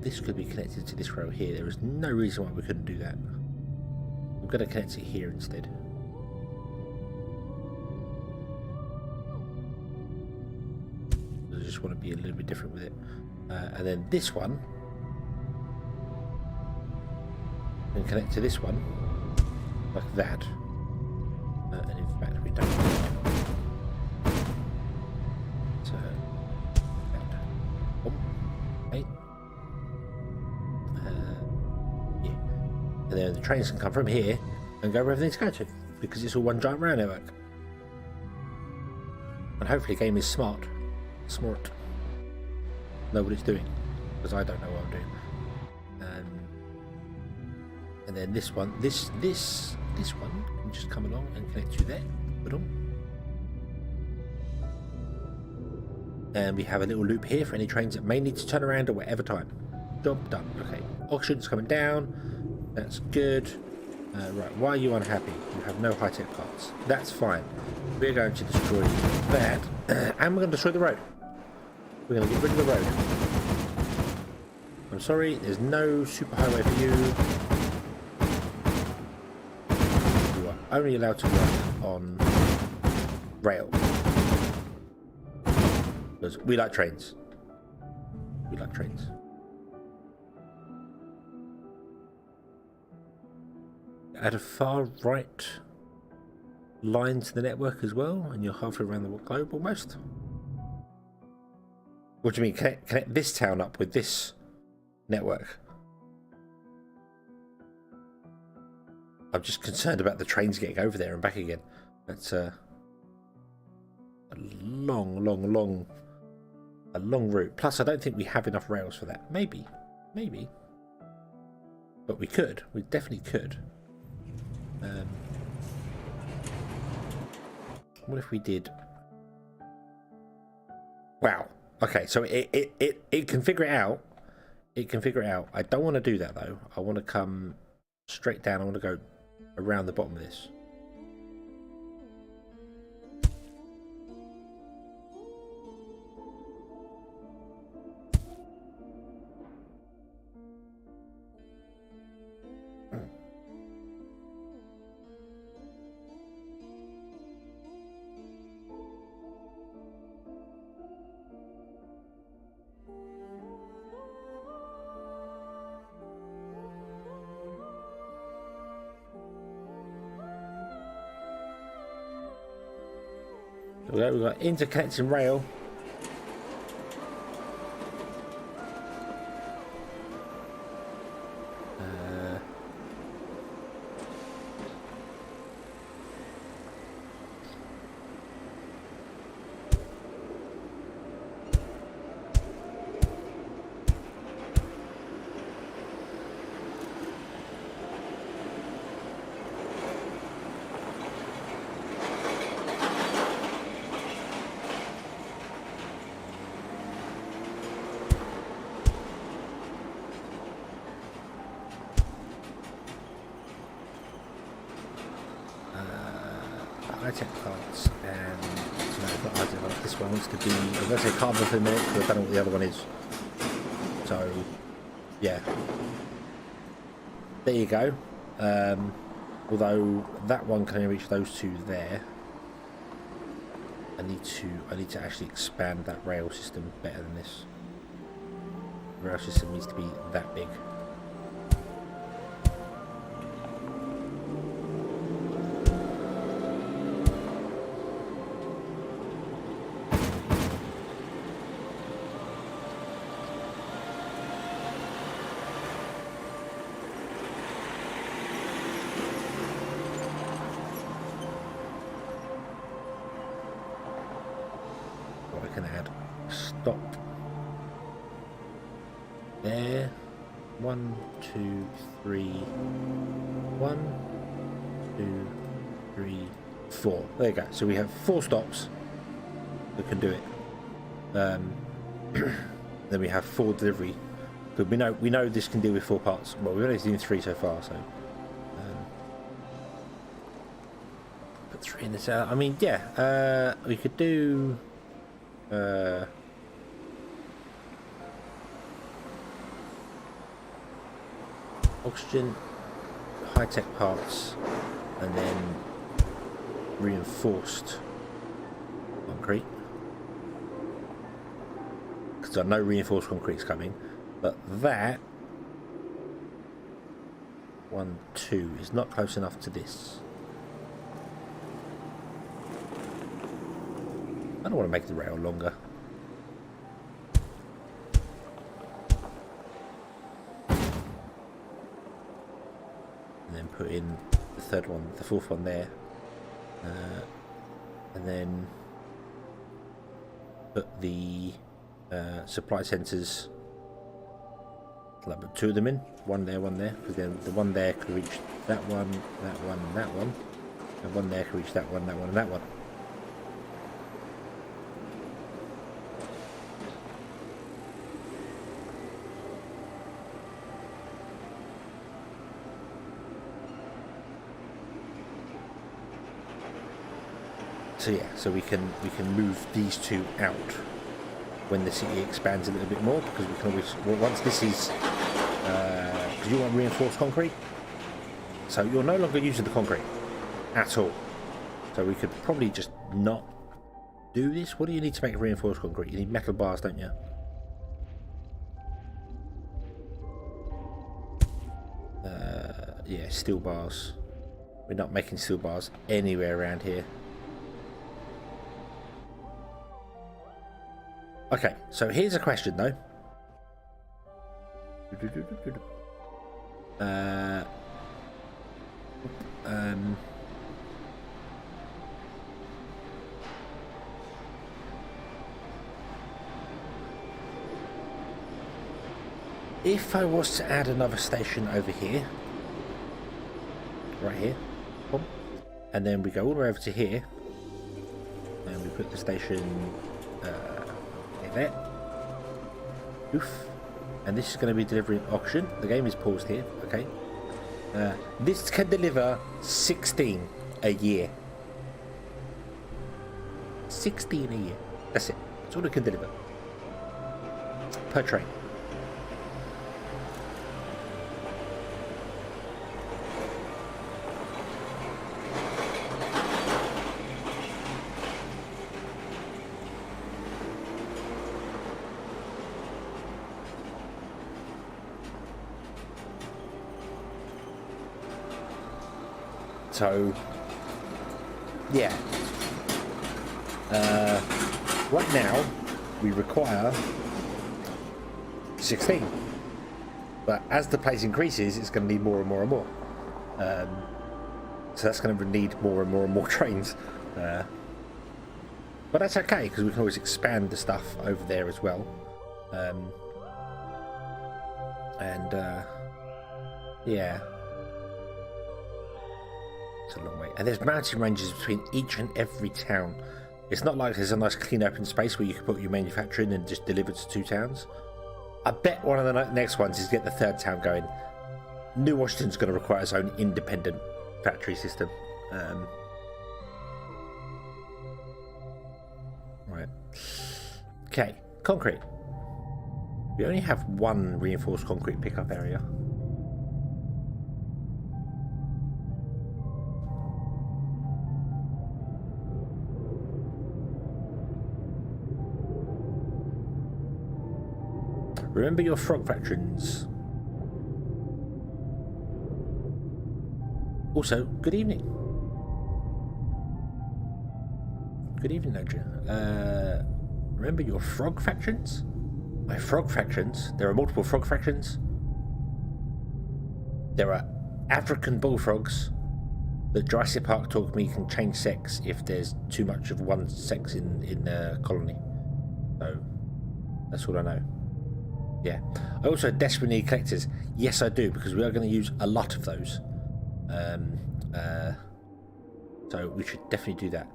This could be connected to this rail here. There is no reason why we couldn't do that. I'm going to connect it here instead. I just want to be a little bit different with it. And then this one can connect to this one like that. And in fact we don't. So okay. Yeah. And then the trains can come from here and go where everything's going to, because it's all one giant rail network. And hopefully the game is smart. Know what it's doing, because I don't know what I'm doing. And then this one, this one can just come along and connect to there. And we have a little loop here for any trains that may need to turn around at whatever time. Job done. Okay, oxygen's coming down. That's good. Right, why are you unhappy? You have no high-tech parts. That's fine. We're going to destroy that, and we're going to destroy the road. We're going to get rid of the road. I'm sorry, there's no superhighway for you. You are only allowed to work on rail. Because we like trains. We like trains. Add a far right line to the network as well, and you're halfway around the globe almost. What do you mean? Connect this town up with this network? I'm just concerned about the trains getting over there and back again. That's a long route. Plus, I don't think we have enough rails for that. Maybe. But we could. We definitely could. What if we did? Wow. Okay, so it can figure it out. It can figure it out. I don't want to do that though. I want to come straight down. I want to go around the bottom of this. We've got interconnecting rail. High-tech parts, and no, not high-tech. This one wants to be, I'm going to say carbon for a minute because I don't know what the other one is. So, yeah. There you go. Although that one can only reach those two there. I need to actually expand that rail system better than this. The rail system needs to be that big. I can add stop there. 1, 2, 3. 1, 2, 3, 4. There you go. So we have 4 stops that can do it. Then we have 4 delivery. But we know this can deal with 4 parts. Well, we've only seen 3 so far, so put 3 in this out. I mean, yeah, we could do oxygen, high-tech parts, and then reinforced concrete. Because I know reinforced concrete's coming, but that 1, 2 is not close enough to this. I don't want to make the rail longer. And then put in the 3rd one, the 4th one there. And then put the supply sensors, like put 2 of them in, 1 there, 1 there, because then the 1 there could reach that one, that one, and that one, and 1 there could reach that one, that one, and that one. So yeah, so we can move these 2 out when the city expands a little bit more, because we can always, well, once this is because you want reinforced concrete, so you're no longer using the concrete at all. So we could probably just not do this. What do you need to make reinforced concrete? You need metal bars, don't you? Yeah, steel bars. We're not making steel bars anywhere around here. Okay, so here's a question though. If I was to add another station over here, right here, boom, and then we go all the way over to here, and we put the station there, oof, and this is going to be delivering oxygen. The game is paused here, okay. This can deliver 16 a year. 16 a year. That's it. That's all it can deliver per train. So, yeah, right now we require 16, but as the place increases, it's going to need more and more and more. So that's going to need more and more and more trains. But that's okay, because we can always expand the stuff over there as well. Yeah. It's a long way. And there's mountain ranges between each and every town. It's not like there's a nice clean open space where you can put your manufacturing and just deliver to 2 towns. I bet one of the next ones is get the 3rd town going. New Washington's going to require its own independent factory system. Right. Okay, concrete. We only have 1 reinforced concrete pickup area. Remember your frog factions. Also, good evening. Good evening, Nodria. Remember your frog factions? My frog factions? There are multiple frog factions. There are African bullfrogs that Jurassic Park told me can change sex if there's too much of one sex in the colony. So, that's all I know. Yeah. I also desperately need collectors. Yes, I do, because we are going to use a lot of those. So we should definitely do that.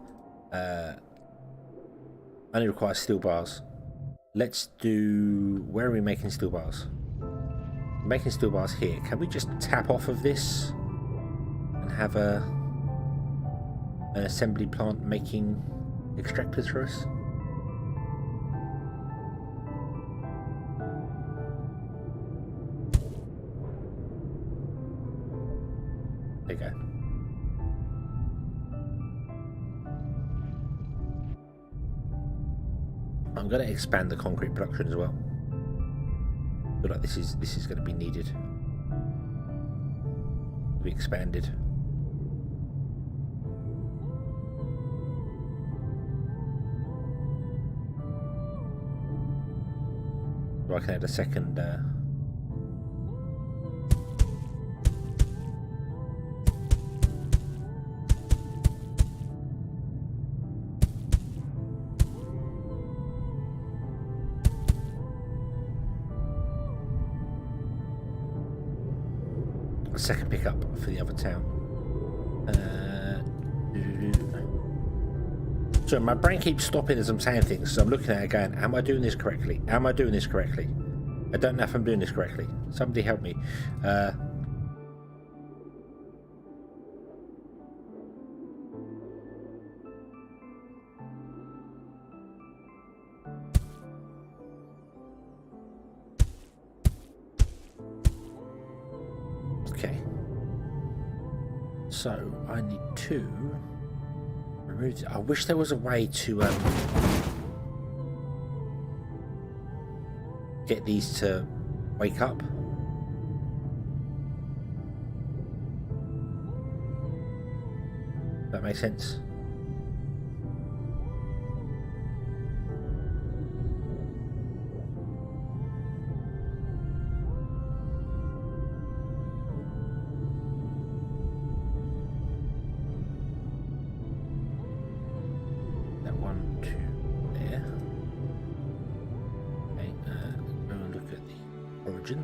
Only requires steel bars. let's do... Where are we making steel bars? We're making steel bars here. Can we just tap off of this and have an assembly plant making extractors for us? There you go. I'm going to expand the concrete production as well. I feel like this is going to be needed to be expanded. So I can add a second. Second pickup for the other town. So my brain keeps stopping as I'm saying things, so I'm looking at it going, am I doing this correctly? Am I doing this correctly? I don't know if I'm doing this correctly. Somebody help me. Okay. So I need to remove it. I wish there was a way to get these to wake up. That makes sense.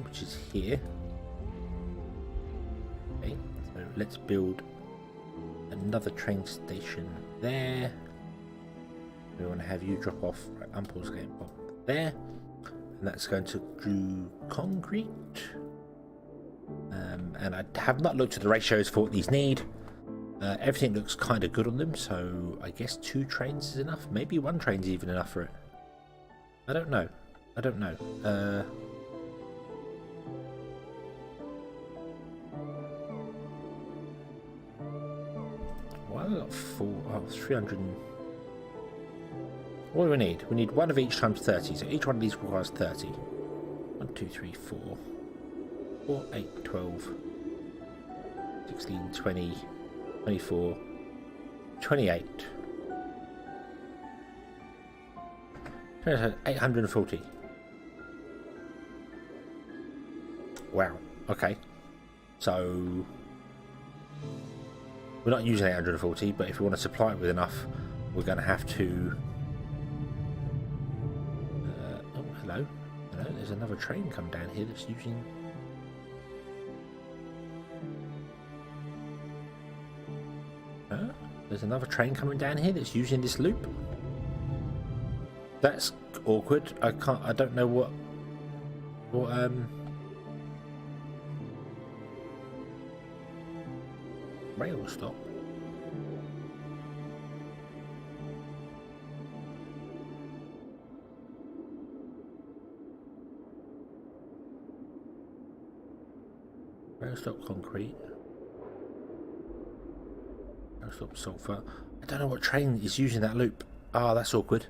Which is here. Okay, so let's build another train station there. We want to have you drop off. Right, Unpause game pop there, and that's going to do concrete. And I have not looked at the ratios for what these need. Everything looks kind of good on them, so I guess 2 trains is enough. Maybe 1 train's even enough for it. I don't know. I don't know. I've got 300. What do we need? We need 1 of each times 30, so each one of these requires 30. 1, 2, 3, 4. 4, 8, 12, 16, 20, 24, 28. 840. Wow, okay. So we're not using 840, but if we want to supply it with enough, we're going to have to... oh, hello. Hello, there's another train come down here that's using... there's another train coming down here that's using this loop. That's awkward. I don't know what rail stop. Rail stop concrete. Rail stop sulfur. I don't know what train is using that loop. Ah, that's awkward.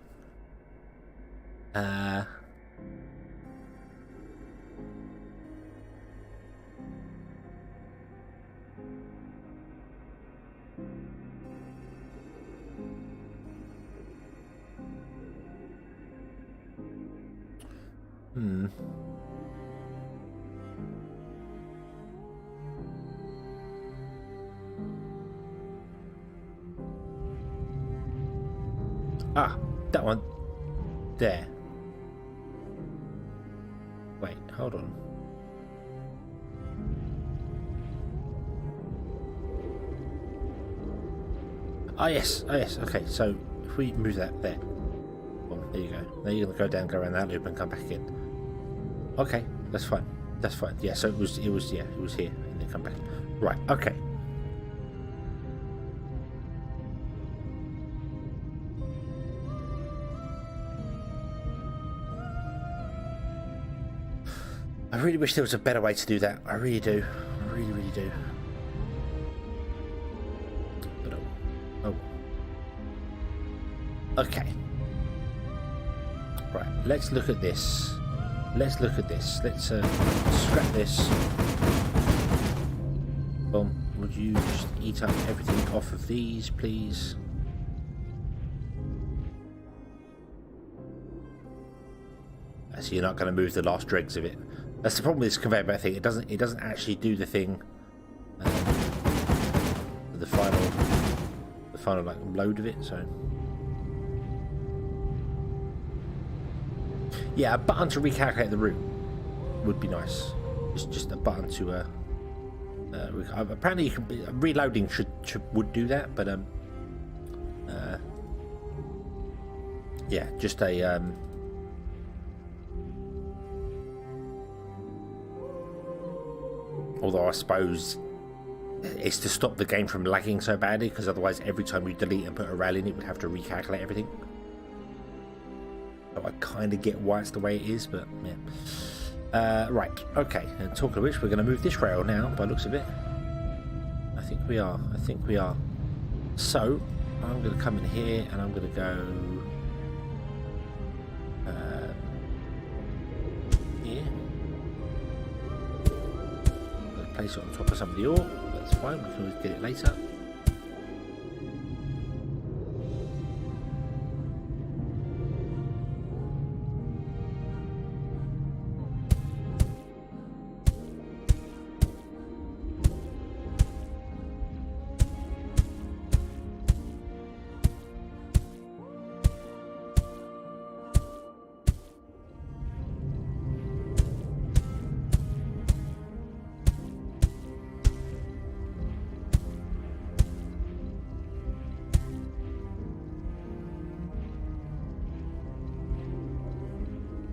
Ah, that one. There. Wait, hold on. Ah, yes. Ah, yes. Okay, so if we move that there. On. There you go. Now you're gonna go down, go around that loop, and come back in. Okay, that's fine. That's fine. Yeah. So it was here, and then come back. Right. Okay. I really wish there was a better way to do that. I really do. I really, really do. But oh. Okay. Right. Let's look at this. Let's look at this. Let's scrap this. Boom. Would you just eat up everything off of these, please? So you're not going to move the last dregs of it. That's the problem with this conveyor belt thing. It doesn't actually do the thing. The final like load of it. So yeah, a button to recalculate the route would be nice. Just a button to apparently you can reloading would do that, but yeah, just a although I suppose it's to stop the game from lagging so badly, because otherwise every time you delete and put a rail in, it would have to recalculate everything. So I kind of get why it's the way it is, but yeah. Right, okay, and talking of which, we're going to move this rail now, by the looks of it. I think we are. So, I'm going to come in here, and I'm going to go here. Place it on top of some of the ore. That's fine, we can always get it later.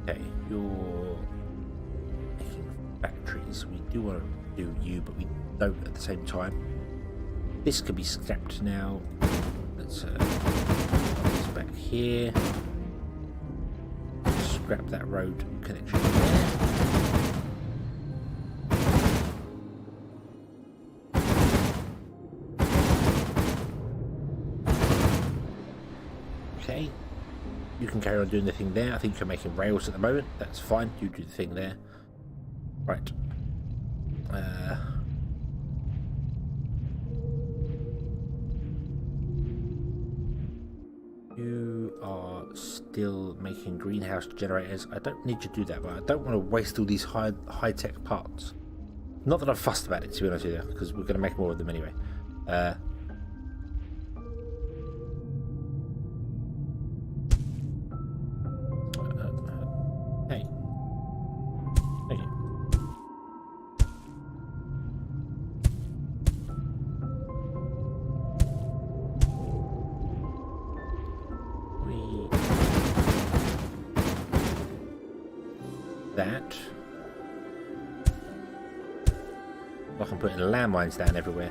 Okay, you're making factories. We do want to do you, but we don't at the same time. This could be scrapped now. Let's put this back here. Scrap that road connection there. Okay. You can carry on doing the thing there. I think you're making rails at the moment. That's fine. You do the thing there. Right. You are still making greenhouse generators. I don't need you to do that, but I don't want to waste all these high-tech parts. Not that I'm fussed about it, to be honest with you, because we're going to make more of them anyway. That. Like I'm putting landmines down everywhere.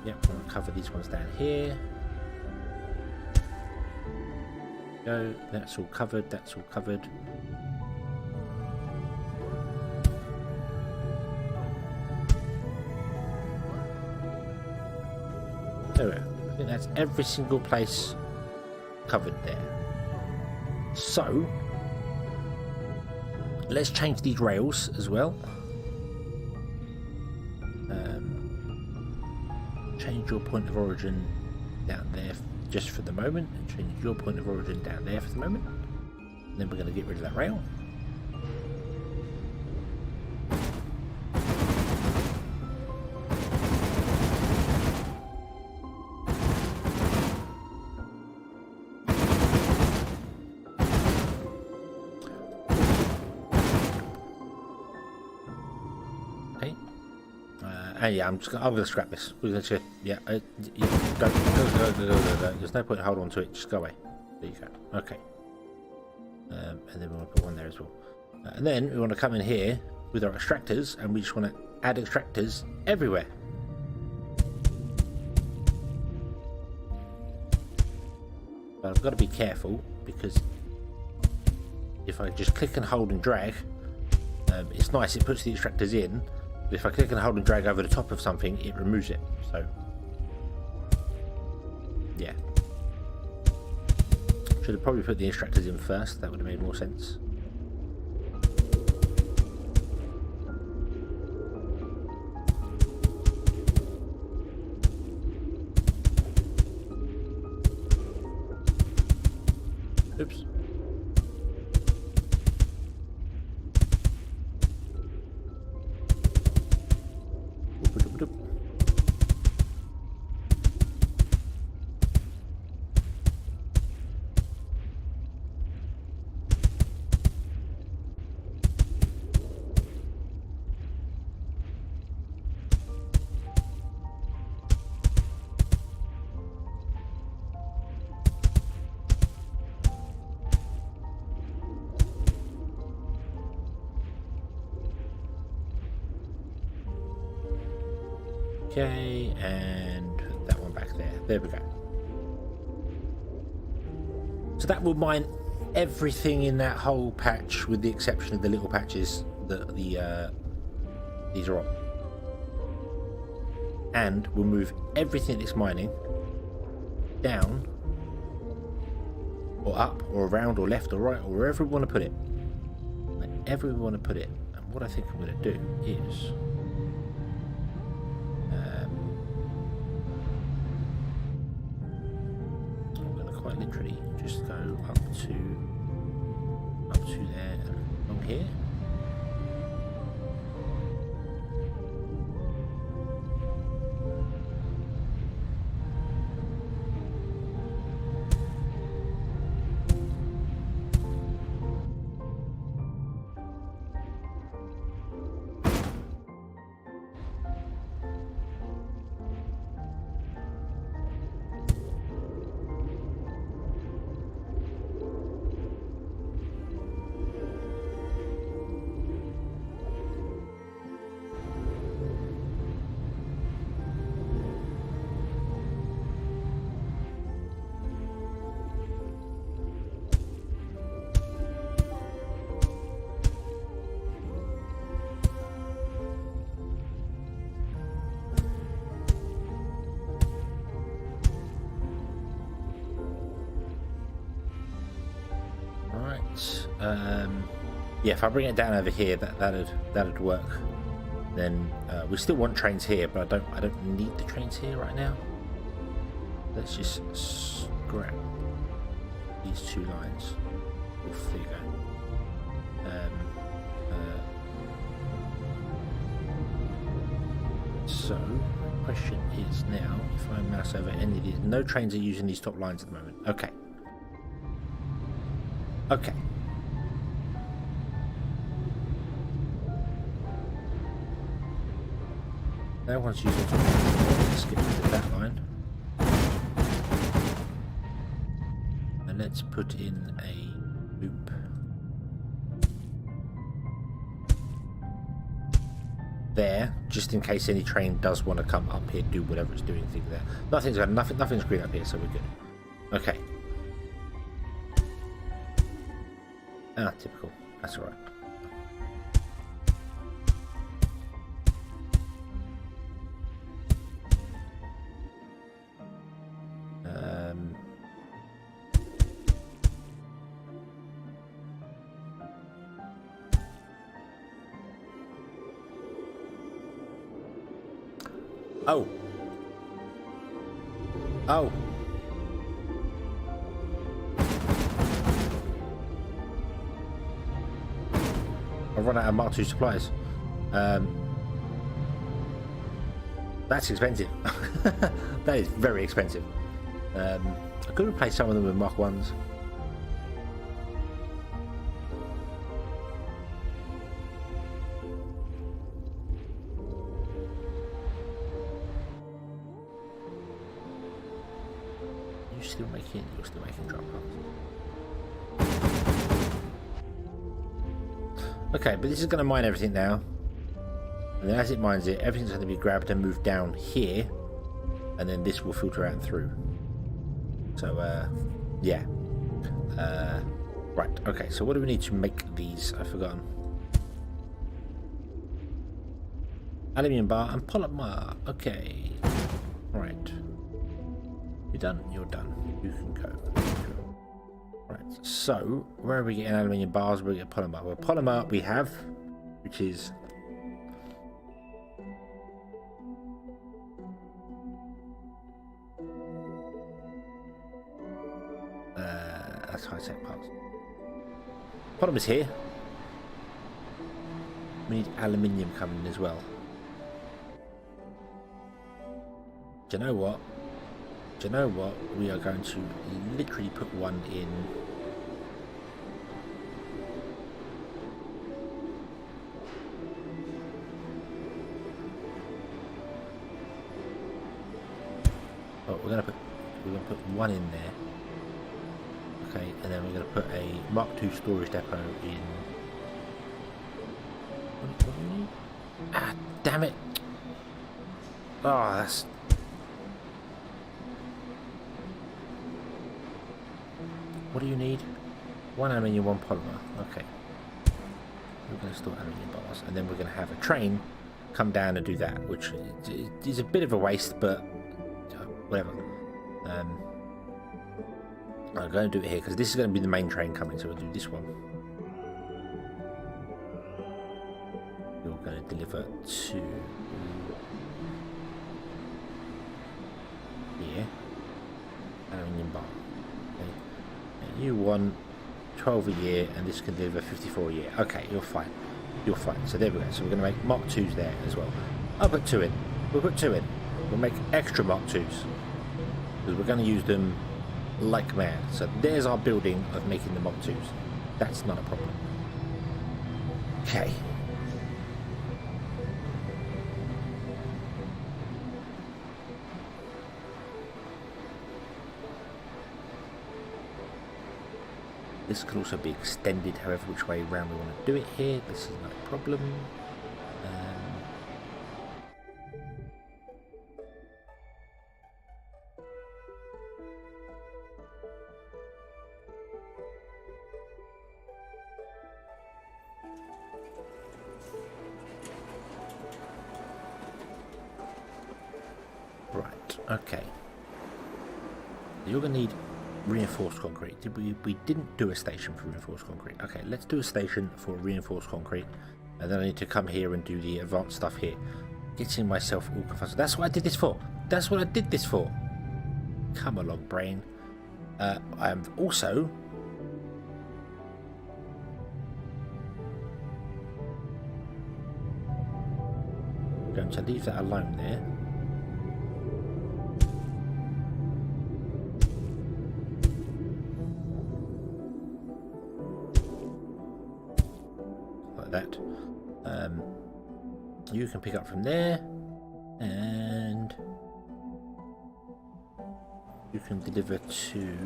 Yep, I'm going to cover these ones down here. Go, that's all covered, that's all covered. There we go. I think that's every single place covered there. So, let's change these rails as well. Change your point of origin down there just for the moment, and change your point of origin down there for the moment. And then we're going to get rid of that rail. And yeah, I'm gonna scrap this. We're gonna say, yeah, go. There's no point holding on to it. Just go away. There you go. Okay. And then we want to put one there as well. And then we want to come in here with our extractors, and we just want to add extractors everywhere. But I've got to be careful because if I just click and hold and drag, it's nice, it puts the extractors in, but if I click and hold and drag over the top of something, it removes it. So yeah, should have probably put the extractors in first. That would have made more sense. Oops. Okay, and put that one back there. There we go. So that will mine everything in that whole patch, with the exception of the little patches that these are on. And we'll move everything it's mining down, or up, or around, or left, or right, or wherever we want to put it. Wherever we want to put it. And what I think I'm going to do is... quite literally just go up to there, along here. Yeah, if I bring it down over here, that'd work. Then we still want trains here, but I don't need the trains here right now. Let's just scrap these two lines. Oof, there you go. So, the question is now, if I mouse over any of these, no trains are using these top lines at the moment. Okay. Okay. Now once you skip that line, and let's put in a loop there, just in case any train does want to come up here, do whatever it's doing. Thing there. Nothing's green up here, so we're good. Okay. Ah, typical. That's all right. Oh. Oh. I've run out of Mark II supplies. That's expensive. That is very expensive. I could replace some of them with Mark I's. still making? You're still making drop parts. Okay, but this is going to mine everything now. And then as it mines it, everything's going to be grabbed and moved down here. And then this will filter out and through. So, yeah. Right, okay, so what do we need to make these? I've forgotten. Aluminium bar and polymer. Okay. Right. You're done? You're done. You can go. Right, so where are we getting aluminium bars? We're getting polymer. Well, polymer we have, which is that's high-tech parts. Polymer's here. We need aluminium coming in as well. Do you know what? Do you know what? We are going to literally put one in. Oh, we're gonna put one in there. Okay, and then we're gonna put a Mark II storage depot in. What do we need? Ah, damn it! Oh, that's. What do you need? One aluminium, one polymer. Okay. We're going to store aluminium bars, and then we're going to have a train come down and do that, which is a bit of a waste, but whatever. I'm going to do it here because this is going to be the main train coming, so we'll do this one. You're going to deliver to here. Aluminium bar. Okay. And you want 12 a year, and this can deliver 54 a year. Okay, you're fine. You're fine. So there we go. So we're going to make Mark IIs there as well. I'll put 2 in. We'll put 2 in. We'll make extra Mark IIs because we're going to use them like mad. So there's our building of making the Mark IIs. That's not a problem. Okay. This can also be extended however which way around we want to do it here. This is not a problem. Right, okay. You're going to need reinforced concrete. We didn't do a station for reinforced concrete. Okay, let's do a station for reinforced concrete, and then I need to come here and do the advanced stuff here. Getting myself all confused. That's what I did this for. That's what I did this for. Come along, brain. I'm also going to leave that alone there. That you can pick up from there, and you can deliver to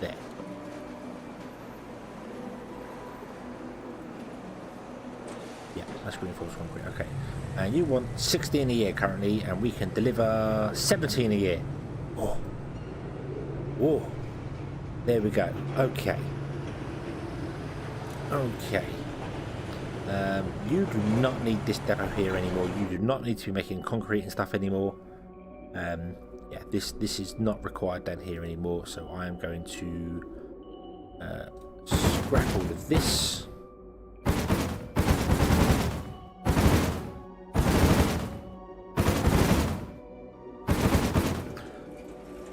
there. Yeah, that's reinforced concrete. Okay, and you want 16 a year currently, and we can deliver 17 a year. Oh, oh, there we go. Okay. Okay. You do not need this depot here anymore. You do not need to be making concrete and stuff anymore. Yeah, this is not required down here anymore. So I am going to scrap all of this.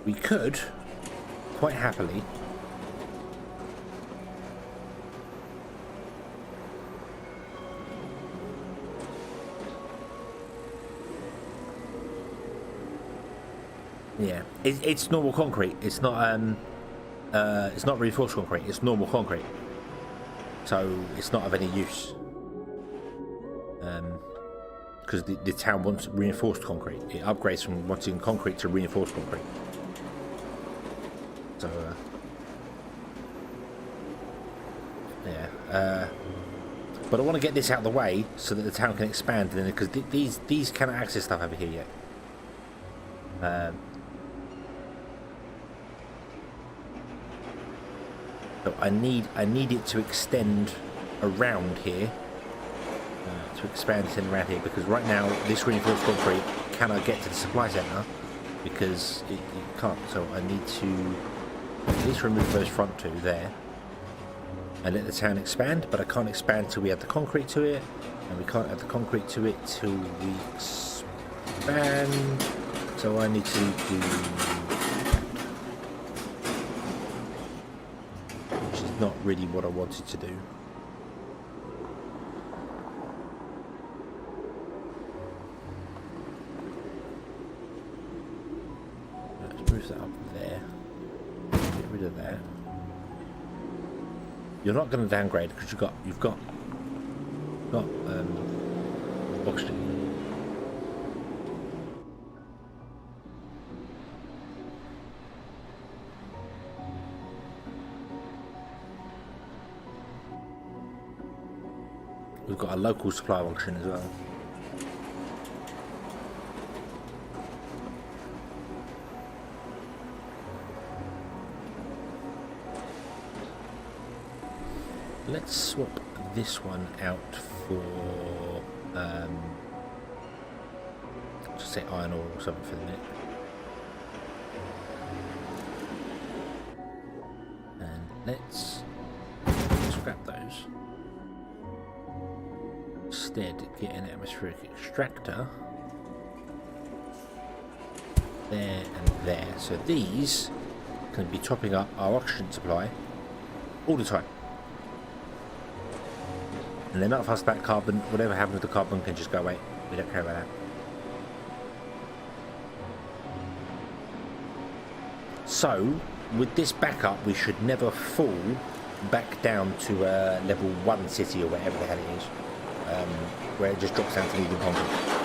We could quite happily yeah, it's normal concrete. It's not reinforced concrete. It's normal concrete, so it's not of any use. because the town wants reinforced concrete. It upgrades from wanting concrete to reinforced concrete. So, yeah. But I want to get this out of the way so that the town can expand, and then because these cannot access stuff over here yet. So I need it to extend around here, to expand it around here, because right now this reinforced concrete cannot get to the supply centre because it can't. So I need to at least remove those front two there and let the town expand, but I can't expand till we add the concrete to it, and we can't add the concrete to it till we expand. So I need to do, which is not really what I wanted to do. Let's move that up there. Get rid of that. You're not going to downgrade because you've got oxygen. We've got a local supply of oxygen as well. Let's swap this one out for just say iron ore or something for the minute. And let's scrap those. Instead, get an atmospheric extractor there and there. So these can be topping up our oxygen supply all the time. And they're not fussed about carbon. Whatever happens with the carbon can just go away. We don't care about that. So, with this backup, we should never fall back down to level 1 city or whatever the hell it is. Where it just drops down to needing concrete.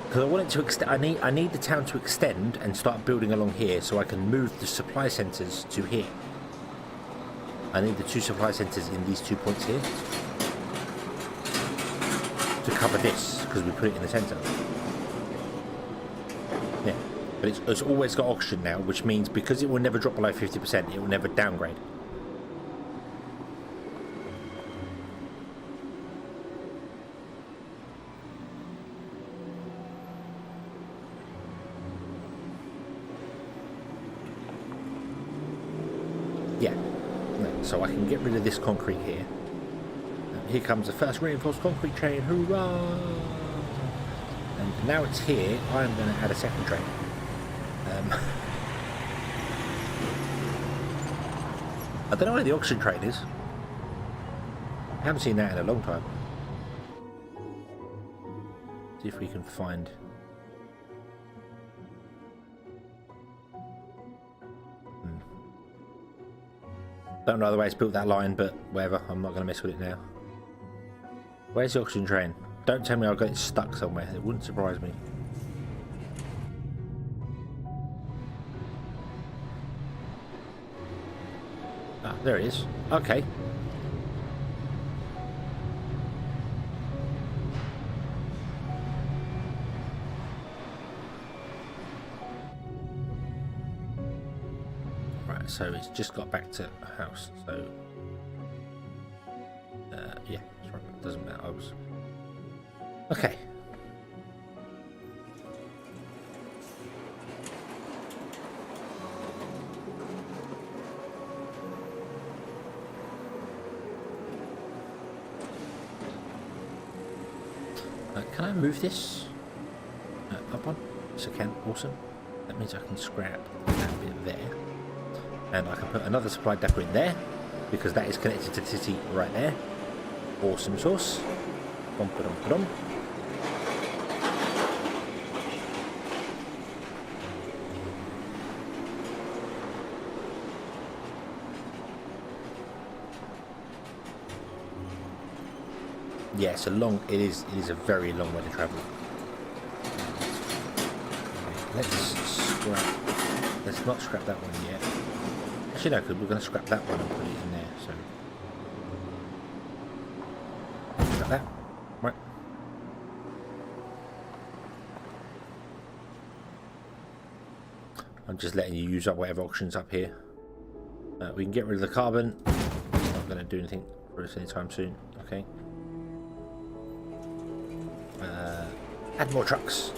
Because I want it to extend. I need the town to extend and start building along here, so I can move the supply centres to here. I need the 2 supply centres in these 2 points here to cover this, because we put it in the centre. Yeah, but it's always got oxygen now, which means because it will never drop below 50%, it will never downgrade. So I can get rid of this concrete here. And here comes the first reinforced concrete train, hoorah! And now it's here, I'm going to add a second train. I don't know where the oxygen train is. I haven't seen that in a long time. See if we can find... Don't know the way it's built that line, but whatever, I'm not going to mess with it now. Where's the oxygen train? Don't tell me I've got it stuck somewhere, it wouldn't surprise me. Ah, there it is. Okay. So it's just got back to a house, so yeah, that's right, it doesn't matter. Okay. Can I move this up one? Yes, I can. Awesome. That means I can scrap that bit there. And I can put another supply depot in there, because that is connected to the city right there. Awesome sauce. Bum, ba-dum, ba-dum. Yeah, it's a long. It is a very long way to travel. Let's not scrap that one yet. Actually, no, because we're going to scrap that one and put it in there. So scrap that. Right. I'm just letting you use up whatever options up here. We can get rid of the carbon. It's not going to do anything for us anytime soon. Okay. Add more trucks.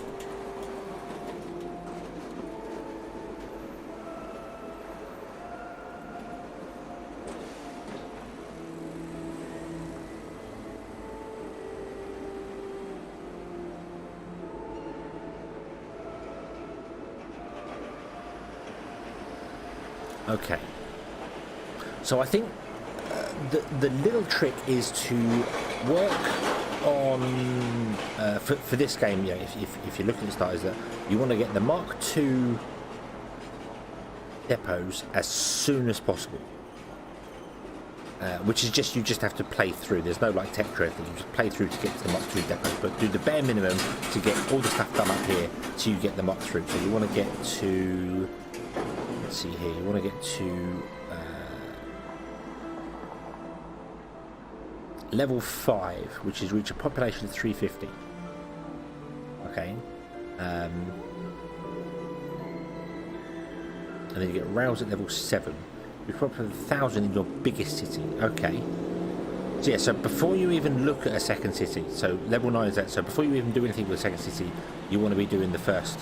Okay. So I think the little trick is to work on for this game. Yeah, if you look at the start, is that you want to get the Mark II depots as soon as possible, which is just you just have to play through. There's no like tech trade. You just play through to get to the Mark II depots, but do the bare minimum to get all the stuff done up here so you get the Mark through. So you want to get to, let's see here. You want to get to level 5, which is reach a population of 350. Okay. And then you get rails at level 7. You've probably 1,000 in your biggest city. Okay. So yeah, so before you even look at a second city, so level 9 is that, so before you even do anything with a second city, you want to be doing the first.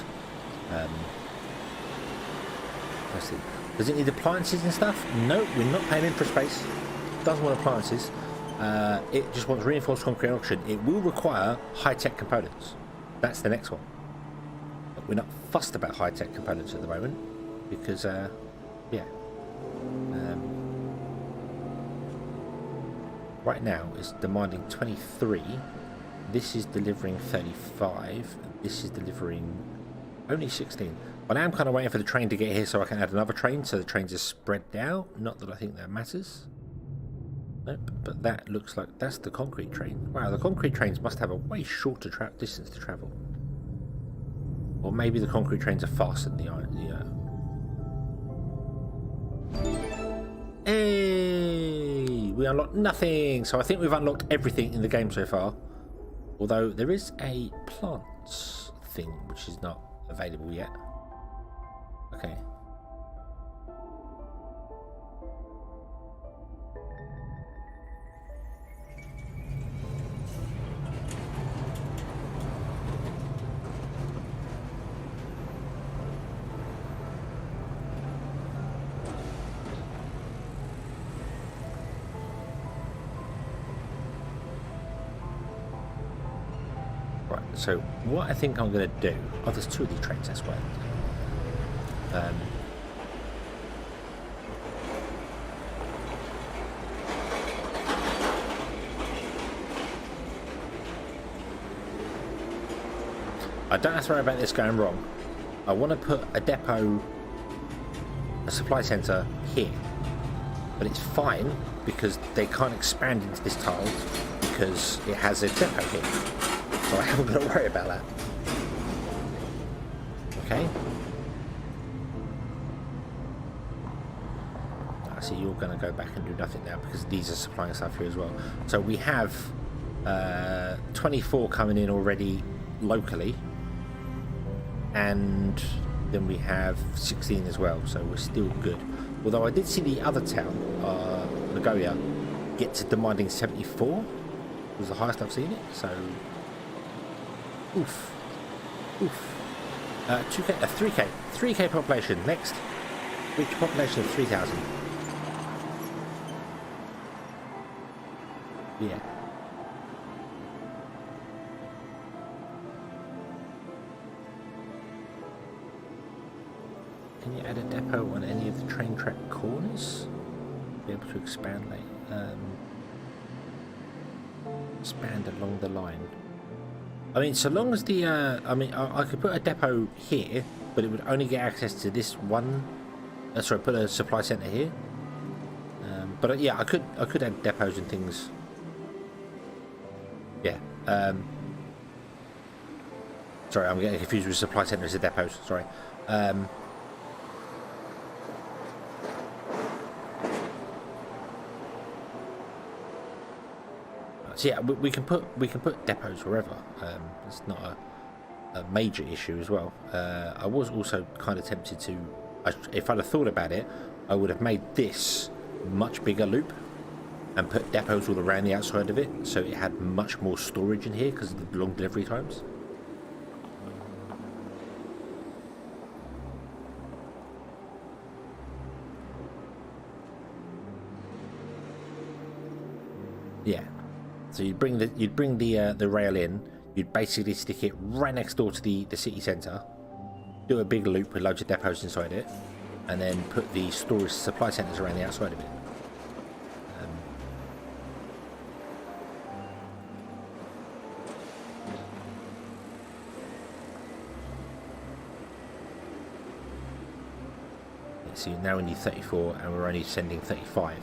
Let's see. Does it need appliances and stuff? No, we're not paying in for space. Doesn't want appliances. It just wants reinforced concrete auction. It will require high-tech components. That's the next one. But we're not fussed about high-tech components at the moment because, yeah. Right now it's demanding 23. This is delivering 35. This is delivering only 16. But I am kind of waiting for the train to get here so I can add another train so the trains are spread out. Not that I think that matters. Nope, but that looks like that's the concrete train. Wow, the concrete trains must have a way shorter distance to travel. Or maybe the concrete trains are faster than the iron. Hey, we unlocked nothing. So I think we've unlocked everything in the game so far. Although there is a plants thing which is not available yet. Okay. So what I think I'm going to do... Oh, there's 2 of these trains, that's right. I don't have to worry about this going wrong. I want to put a depot, a supply centre here. But it's fine because they can't expand into this tile because it has a depot here. So I haven't got to worry about that. Okay. I see you're going to go back and do nothing now because these are supplying stuff here as well. So we have 24 coming in already locally. And then we have 16 as well. So we're still good. Although I did see the other town, Nagoya, get to demanding 74. It was the highest I've seen it. So... Oof. Oof. 2K, 3K. 3K population. Next. Reach a population of 3,000. Yeah. Can you add a depot on any of the train track corners? Be able to expand expand along the line. I mean, so long as the, I could put a depot here, but it would only get access to this one. Sorry, put a supply centre here. But yeah, I could add depots and things Sorry, I'm getting confused with supply centres and depots. Sorry. So yeah, we can put depots wherever. It's not a major issue as well. I was also kind of tempted to, if I'd have thought about it, I would have made this much bigger loop and put depots all around the outside of it, so it had much more storage in here because of the long delivery times. Yeah. So you'd bring the rail in. You'd basically stick it right next door to the city centre, do a big loop with loads of depots inside it, and then put the storage supply centres around the outside of it. So now we need 34, and we're only sending 35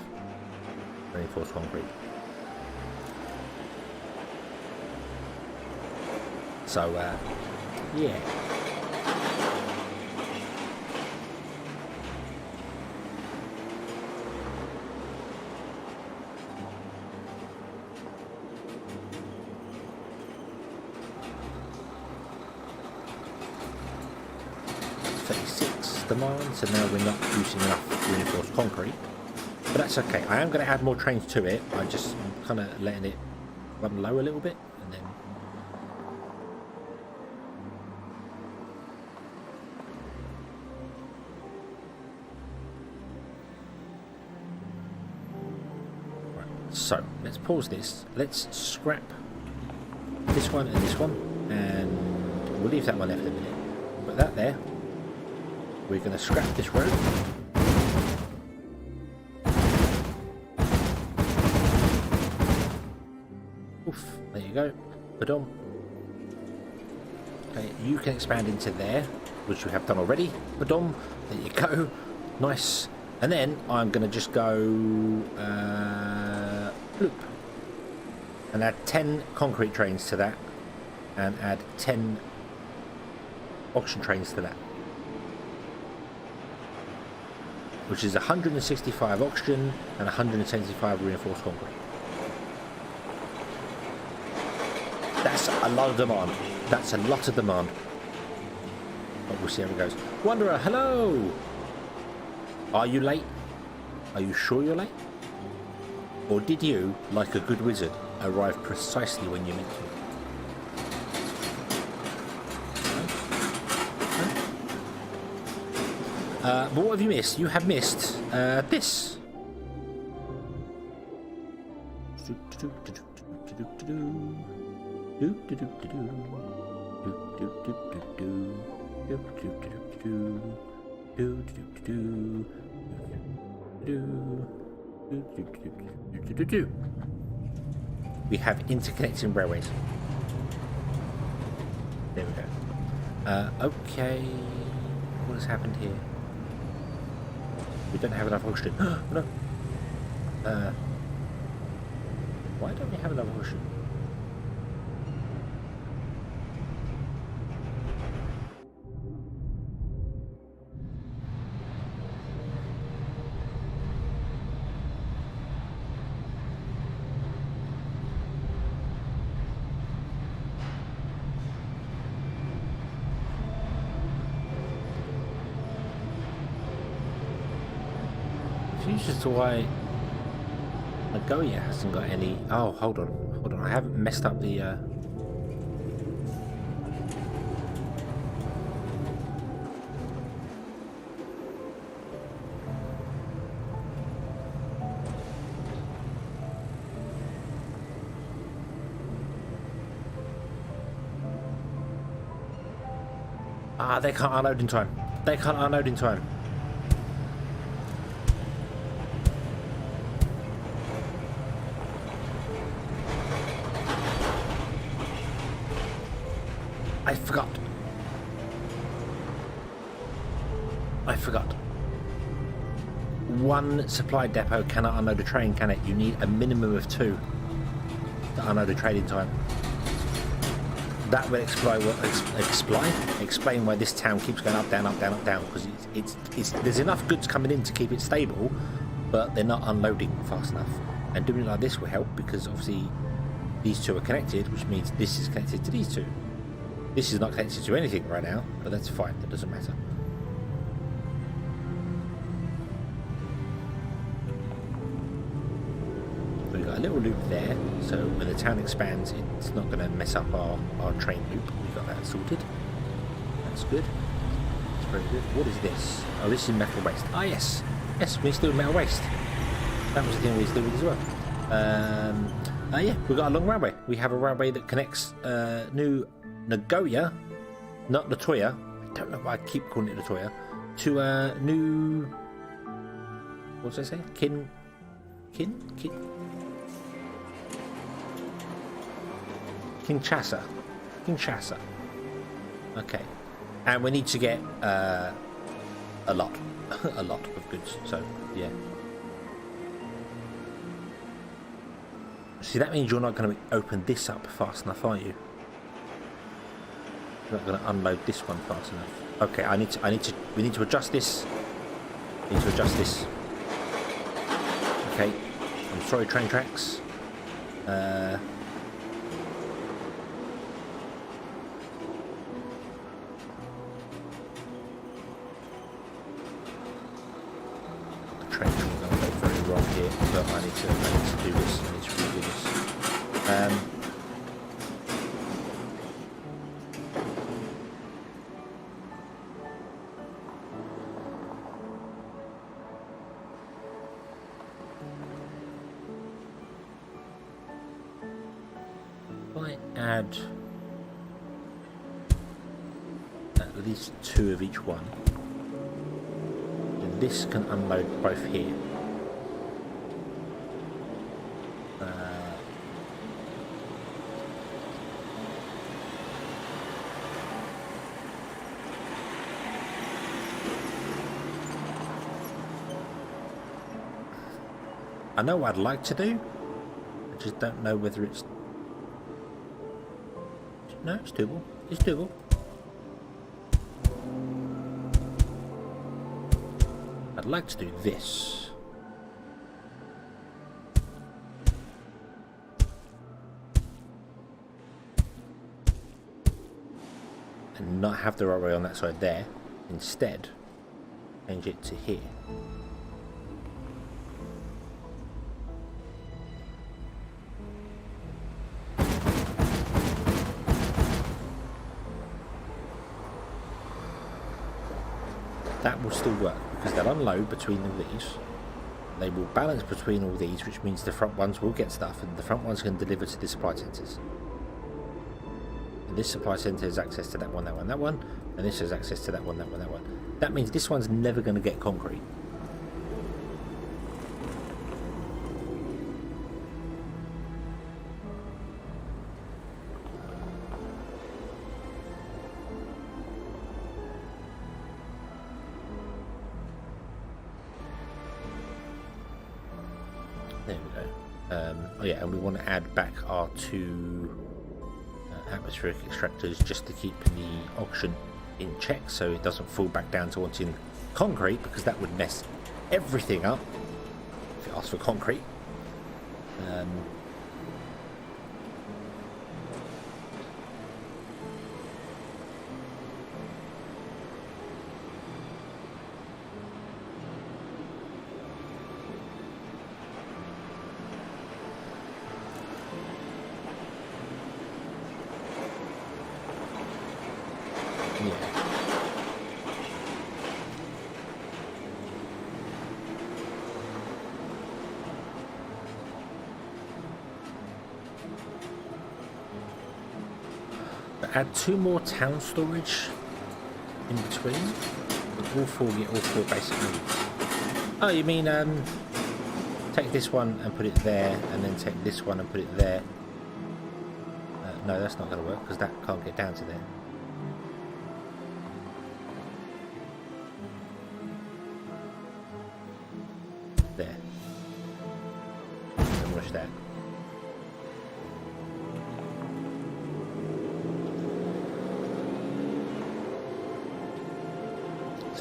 reinforced concrete. So, yeah. Demand, so now we're not using enough reinforced concrete, but that's okay. I am going to add more trains to it. I'm just kind of letting it run low a little bit, and then right. So let's pause this. Let's scrap this one and this one, and we'll leave that one left a minute. Put that there. We're going to scrap this road. Oof, there you go. Badom. Okay, you can expand into there, which you have done already. Badom. There you go. Nice. And then I'm going to just go loop. And add 10 concrete trains to that. And add 10 oxygen trains to that. Which is 165 oxygen and 175 reinforced concrete. That's a lot of demand. That's a lot of demand. But we'll see how it goes. Wanderer, hello! Are you late? Are you sure you're late? Or did you, like a good wizard, arrive precisely when you meant to? But what have you missed? You have missed this. We have interconnecting railways. There we go. Okay. What has happened here? We don't have enough oxygen. No. Why don't we have enough oxygen? As to why Nagoya hasn't got any. Oh, hold on. I haven't messed up the. They can't unload in time. They can't unload in time. I forgot. One supply depot cannot unload a train, can it? You need a minimum of 2 to unload a train in time. that will explain why this town keeps going up, down, up, down, up, down. Because it's there's enough goods coming in to keep it stable, but they're not unloading fast enough. And doing it like this will help because obviously these two are connected, which means this is connected to these two. This is not connected to anything right now, but that's fine. That doesn't matter. We've got a little loop there, so when the town expands, it's not going to mess up our train loop. We've got that sorted. That's good. That's very good. What is this? Oh, this is metal waste. Ah, yes. Yes, we still metal waste. That was the thing we still did as well. Yeah, we've got a long railway. We have a railway that connects New Nagoya, not Latoya. I don't know why I keep calling it Latoya. To New. What did I say? Kinshasa. Okay, and we need to get a lot of goods. So yeah. See, that means you're not going to open this up fast enough, are you? You're not going to unload this one fast enough. Okay, we need to adjust this. Okay, I'm sorry, train tracks. Here, but I need to do this. I need to redo this. If I add at least 2 of each one, then this can unload both here. I know what I'd like to do, I just don't know whether it's... No, it's doable. It's doable. I'd like to do this. And not have the railway on that side there. Instead, change it to here. That will still work because they'll unload between all these. They will balance between all these, which means the front ones will get stuff and the front ones can deliver to the supply centres. And this supply centre has access to that one, and this has access to that one. That means this one's never going to get concrete. There we go. Oh yeah, and we want to add back our 2 atmospheric extractors just to keep the auction in check so it doesn't fall back down to wanting concrete, because that would mess everything up if it asks for concrete. Add 2 more town storage in between. All 4 get all 4 basic needs. Oh, you mean take this one and put it there, and then take this one and put it there? No, that's not going to work because that can't get down to there. There. And rush that.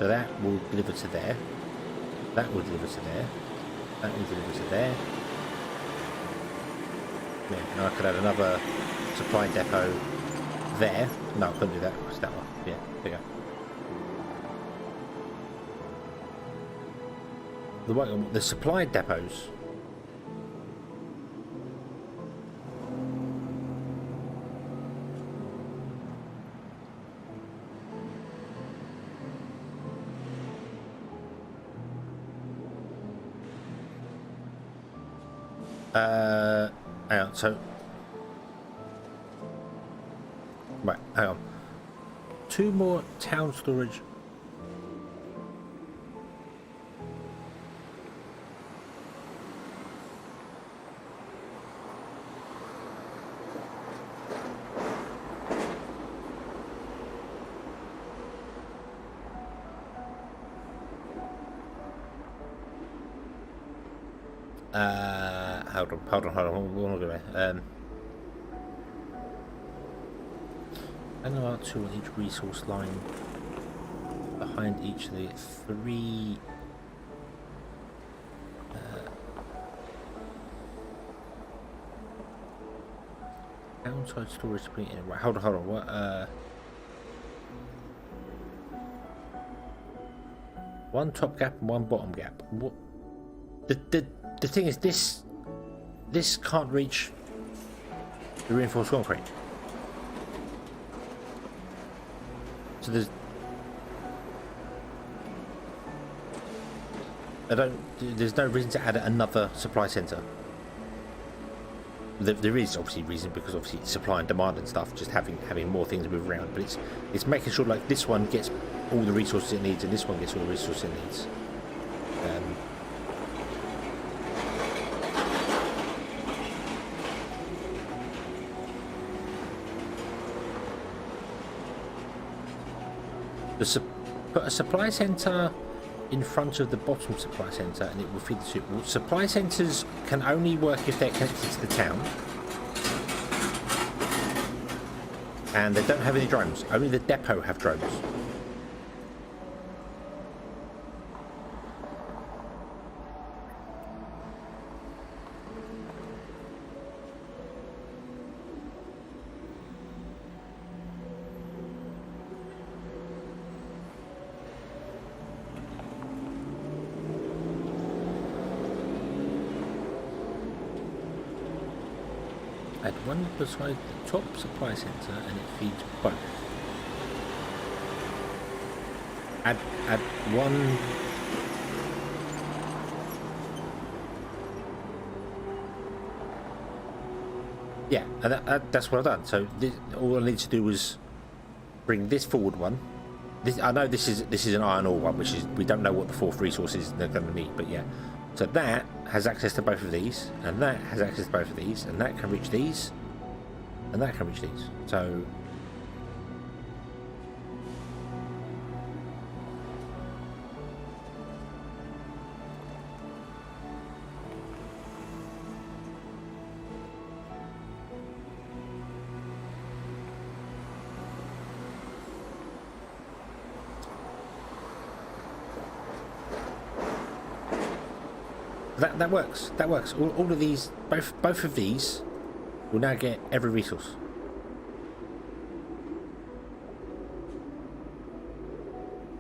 So that will deliver to there. That will deliver to there. That will deliver to there. Yeah, and I could add another supply depot there. No, I couldn't do that. It's that one. Yeah, there you go. The supply depots. Hang on, so right, hang on. 2 more town storage. Hold on. We'll go away. And there are 2 on each resource line behind each of the 3 downside storage to be in. Right, hold on. What? One top gap and 1 bottom gap. What? The thing is, this can't reach the reinforced concrete. So there's no reason to add another supply centre. There is obviously reason, because obviously it's supply and demand and stuff, just having more things move around. But it's making sure like this one gets all the resources it needs and this one gets all the resources it needs. Put a supply centre in front of the bottom supply centre and it will feed the soup. Well, supply centres can only work if they're connected to the town. And they don't have any drones. Only the depot have drones. Add one beside the top supply centre and it feeds both. Add one. Yeah, and that's what I've done. So all I need to do was bring this forward one. I know this is an iron ore one, which is, we don't know what the 4th resource is they're going to need, but yeah. So that has access to both of these, and that has access to both of these, and that can reach these, and that can reach these. So that works. That works. All of these, both of these, will now get every resource.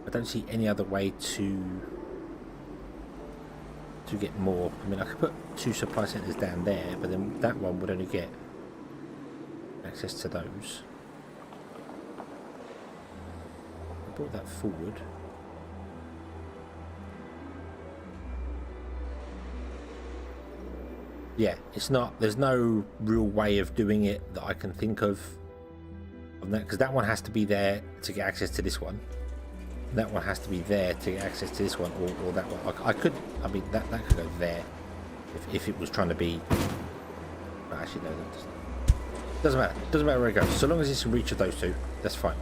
I don't see any other way to get more. I mean, I could put 2 supply centres down there, but then that one would only get access to those. I brought that forward. Yeah, it's not. There's no real way of doing it that I can think of on that, because that one has to be there to get access to this one. That one has to be there to get access to this one, or that one. I could. I mean, that could go there if it was trying to be. Well, actually, no, that doesn't matter. Doesn't matter where it goes. So long as it's in reach of those 2, that's fine.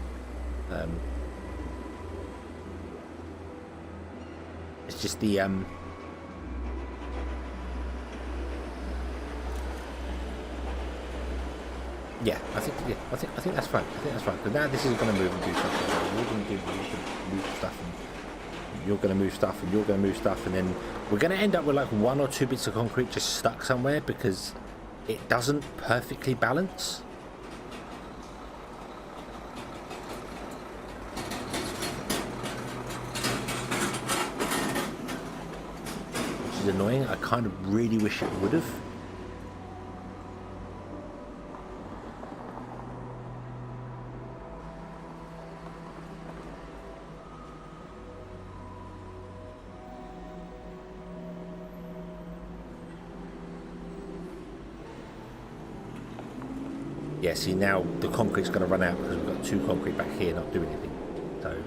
It's just the Yeah, I think that's fine. I think that's fine. Because now this is going to move and do stuff. We're going to move stuff you're going to move stuff, and you're going to move stuff, and then we're going to end up with like 1 or 2 bits of concrete just stuck somewhere because it doesn't perfectly balance. Which is annoying. I kind of really wish it would have. Yeah, see, now the concrete's going to run out because we've got 2 concrete back here not doing anything. So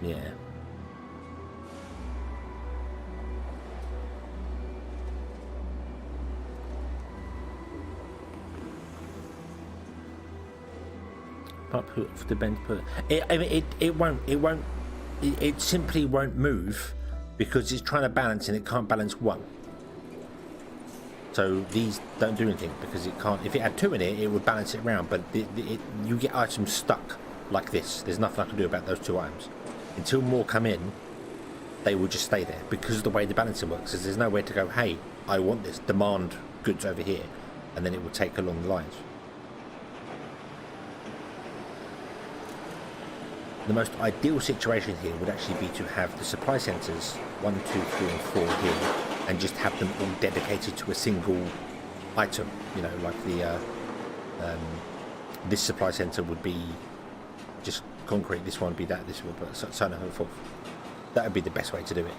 yeah. But put the bench put it. I mean, it simply won't move because it's trying to balance and it can't balance 1. So these don't do anything because it can't. If it had 2 in it, it would balance it around. But you get items stuck like this. There's nothing I can do about those 2 items. Until more come in, they will just stay there because of the way the balancing works. There's nowhere to go, hey, I want this, demand goods over here, and then it will take along the lines. The most ideal situation here would actually be to have the supply centres 1, 2, 3 and 4 here, and just have them all dedicated to a single item. You know, like the this supply centre would be just concrete, this one would be that, this would be so on and so forth. That would be the best way to do it.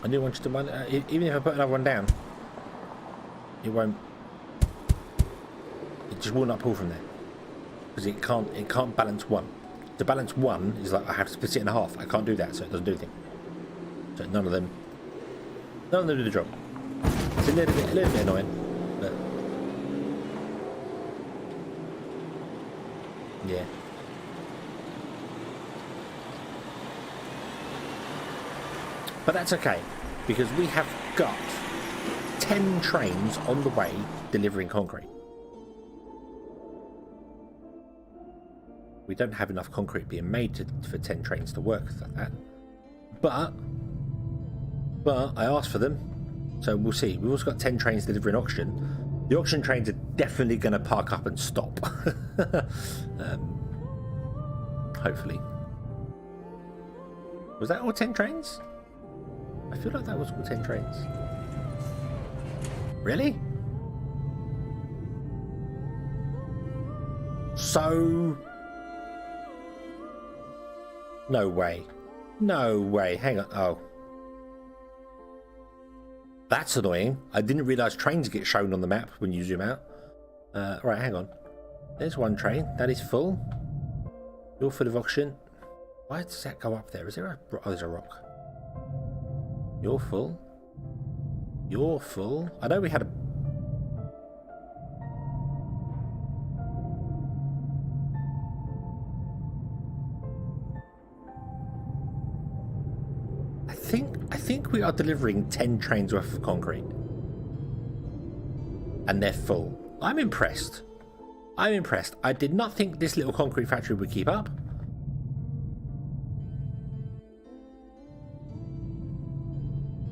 I do want you to mind, even if I put another one down, it won't. It just will not pull from there because it can't balance 1. To balance 1 is like I have to split it in half. I can't do that, so it doesn't do anything. So none of them do the job. It's a little bit annoying, but yeah. But that's okay, because we have got 10 trains on the way delivering concrete. We don't have enough concrete being made for 10 trains to work like that. But I asked for them, so we'll see. We've also got 10 trains delivering auction. The auction trains are definitely going to park up and stop. Hopefully. Was that all 10 trains? I feel like that was all 10 trains. Really? So... No way. No way. Hang on. Oh. That's annoying. I didn't realise trains get shown on the map when you zoom out. Right, hang on. There's one train. That is full. You're full of auction. Why does that go up there? Is there a... Oh, there's a rock. You're full. You're full. I know we had a... I think we are delivering 10 trains worth of concrete. And they're full. I'm impressed. I'm impressed. I did not think this little concrete factory would keep up.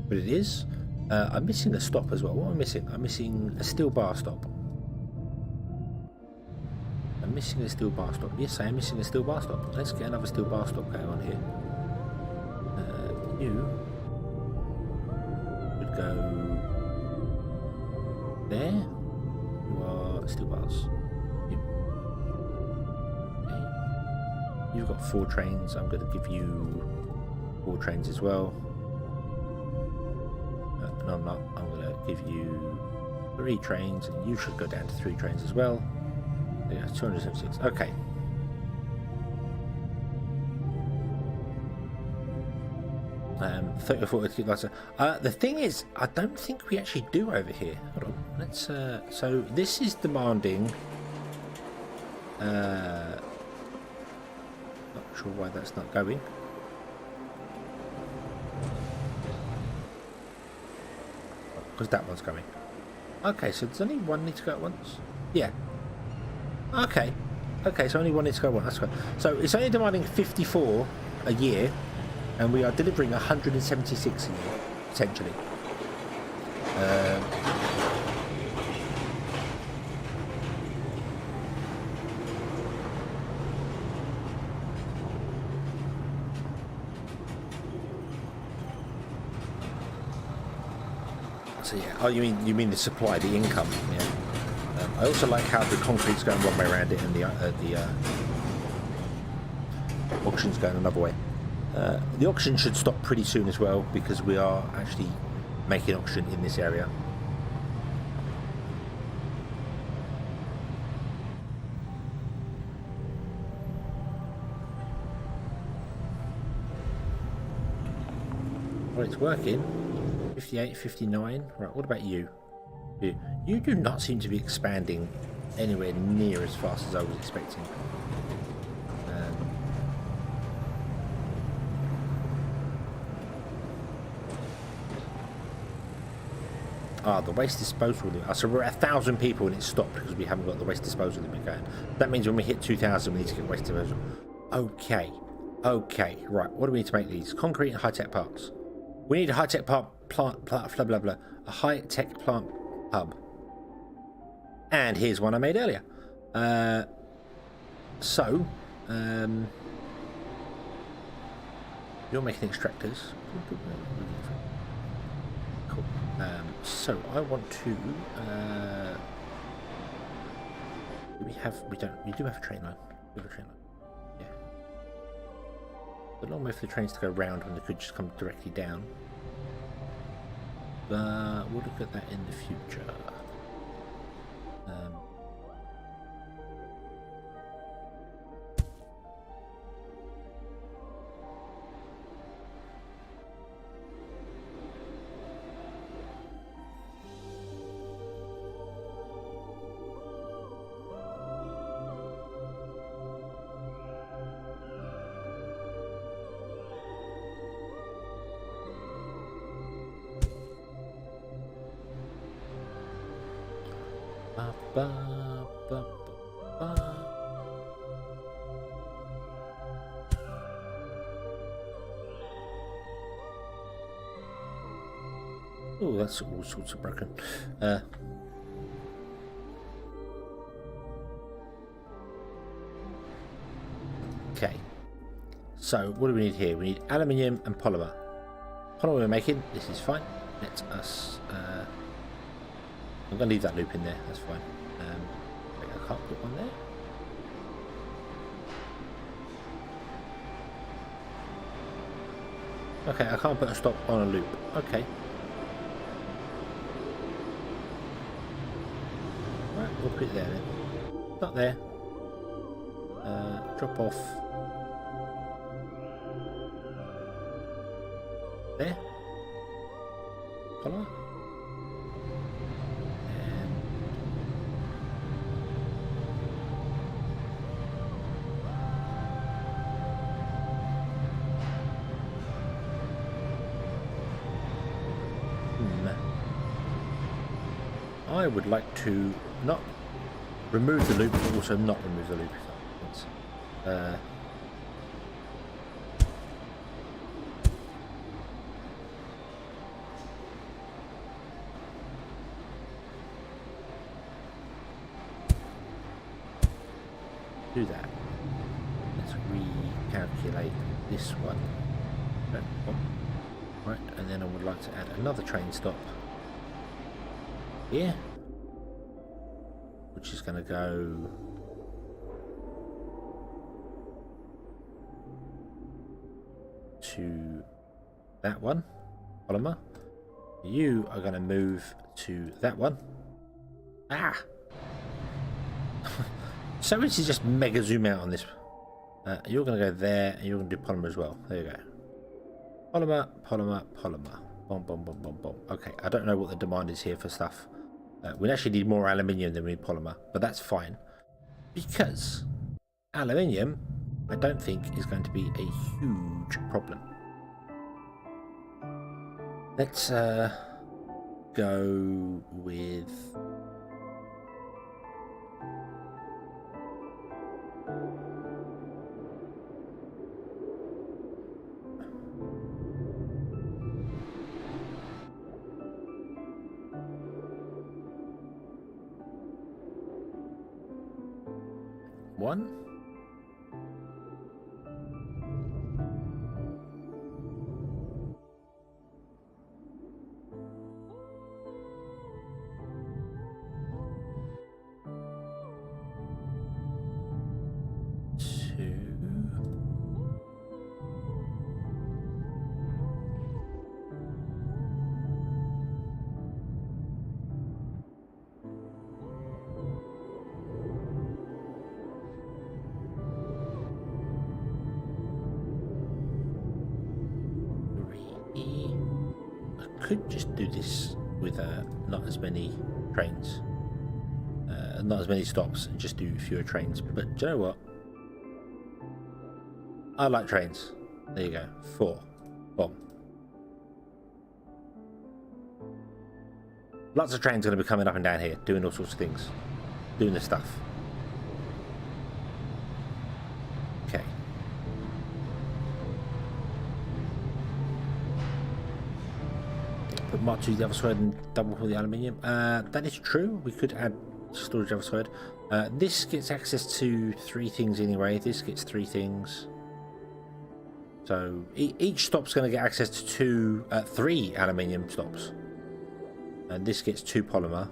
But it is. I'm missing a stop as well. What am I missing? I'm missing a steel bar stop. I'm missing a steel bar stop. Yes, I am missing a steel bar stop. Let's get another steel bar stop going on here. You would go there. You are steel bars. Okay. You've got 4 trains. I'm going to give you 4 trains as well. and I'm not. I'm going to give you 3 trains, and you should go down to 3 trains as well. Yeah, 276. Okay. Um, 34. The thing is, I don't think we actually do over here. Hold on. Let's. So this is demanding. Not sure why that's not going. Because that one's going. Okay, so does only one need to go at once? Yeah. Okay. Okay, so only one needs to go at once. That's good. So it's only demanding 54 a year, and we are delivering 176 a year, essentially. So yeah, oh, you mean the supply, the income? Yeah. I also like how the concrete's going one way around it, and the auction's going another way. The auction should stop pretty soon as well, because we are actually making auction in this area. Well, it's working. 58, 59. Right, what about you? You do not seem to be expanding anywhere near as fast as I was expecting. The waste disposal limit. So we're at 1,000 people and it stopped because we haven't got the waste disposal limit going. That means when we hit 2,000 we need to get waste disposal. Okay. Okay. Right. What do we need to make these? Concrete and high-tech parks. We need a high-tech plant, blah, blah, blah. A high-tech plant hub. And here's one I made earlier. You're making extractors. Cool. So I want to. We do have a train line. We have a train line. Yeah. But long way for the trains to go round when they could just come directly down. But we'll look at that in the future. Oh, that's all sorts of broken. Okay. So, what do we need here? We need aluminium and polymer. Polymer we're making. This is fine. Let us. I'm going to leave that loop in there. That's fine. Wait, I can't put one there. Okay, I can't put a stop on a loop. Okay. Right, we'll put it there then. Not there. Drop off. There. Follow. I would like to not remove the loop, but also not remove the loop. Do that. Let's recalculate this one. Right, and then I would like to add another train stop here, which is going to go to that one, polymer, You are going to move to that one. Ah! So much to just mega zoom out on this. You're going to go there, and you're going to do polymer as well. There you go. Polymer, polymer, polymer. Boom, boom, boom, boom, boom. Okay, I don't know what the demand is here for stuff. We actually need more aluminium than we need polymer, but that's fine. Because aluminium, I don't think, is going to be a huge problem. Let's go with... one. Could just do this with not as many trains, not as many stops, and just do fewer trains. But do you know what? I like trains. There you go. 4. Boom. Lots of trains going to be coming up and down here, doing all sorts of things, doing this stuff. Okay. Put Mark 2 the other side and double for the aluminium. That is true. We could add storage the other side. This gets access to 3 things anyway. This gets 3 things. So each stop's going to get access to 3 aluminium stops. And this gets 2 polymer.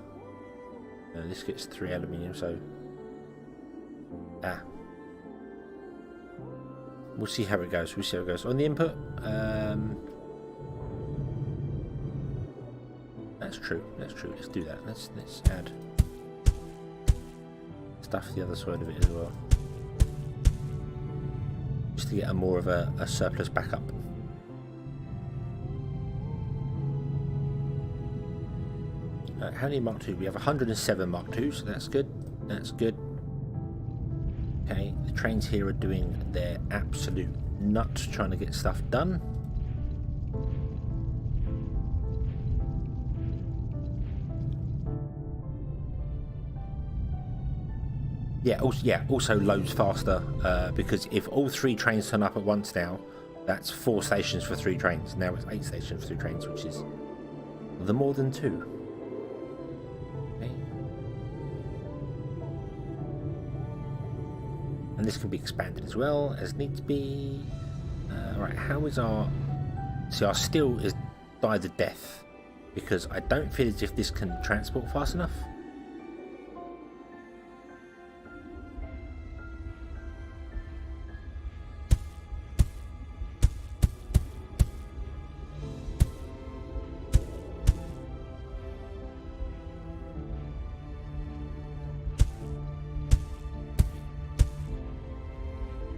And this gets 3 aluminium. So we'll see how it goes. We'll see how it goes on the input. That's true. That's true. Let's do that. Let's add stuff the other side of it as well, just to get a more of a surplus backup. How many Mark II? We have 107 Mark II, so that's good. That's good. Okay, the trains here are doing their absolute nuts trying to get stuff done. Also loads faster, because if all 3 trains turn up at once now, that's 4 stations for 3 trains. Now it's 8 stations for 3 trains, which is the more than 2. Okay. And this can be expanded as well as needs be. Right, how is our... See, our steel is died a death, because I don't feel as if this can transport fast enough.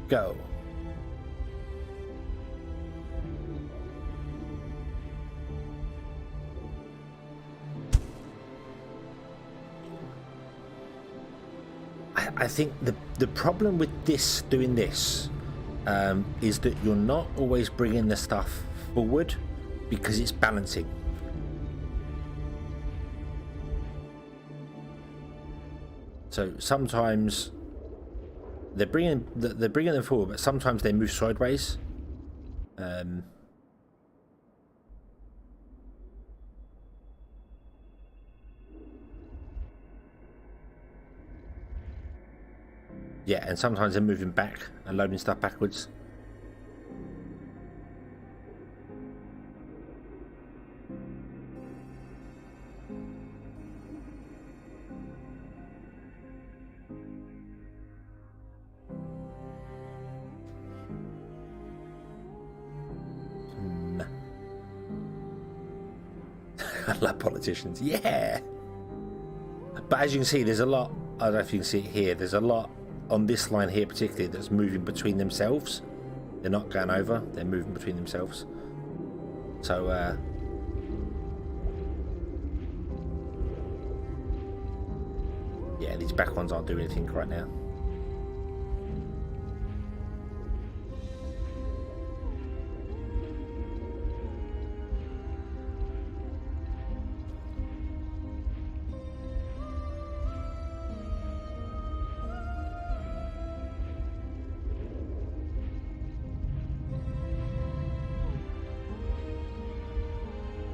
Go. I think the problem with this doing this is that you're not always bringing the stuff forward because it's balancing. So sometimes they're bringing them forward, but sometimes they move sideways. Yeah, and sometimes they're moving back and loading stuff backwards. I love politicians. Yeah. But as you can see, there's a lot. I don't know if you can see it here. There's a lot on this line here, particularly, that's moving between themselves. They're not going over. They're moving between themselves. So, yeah, these back ones aren't doing anything right now.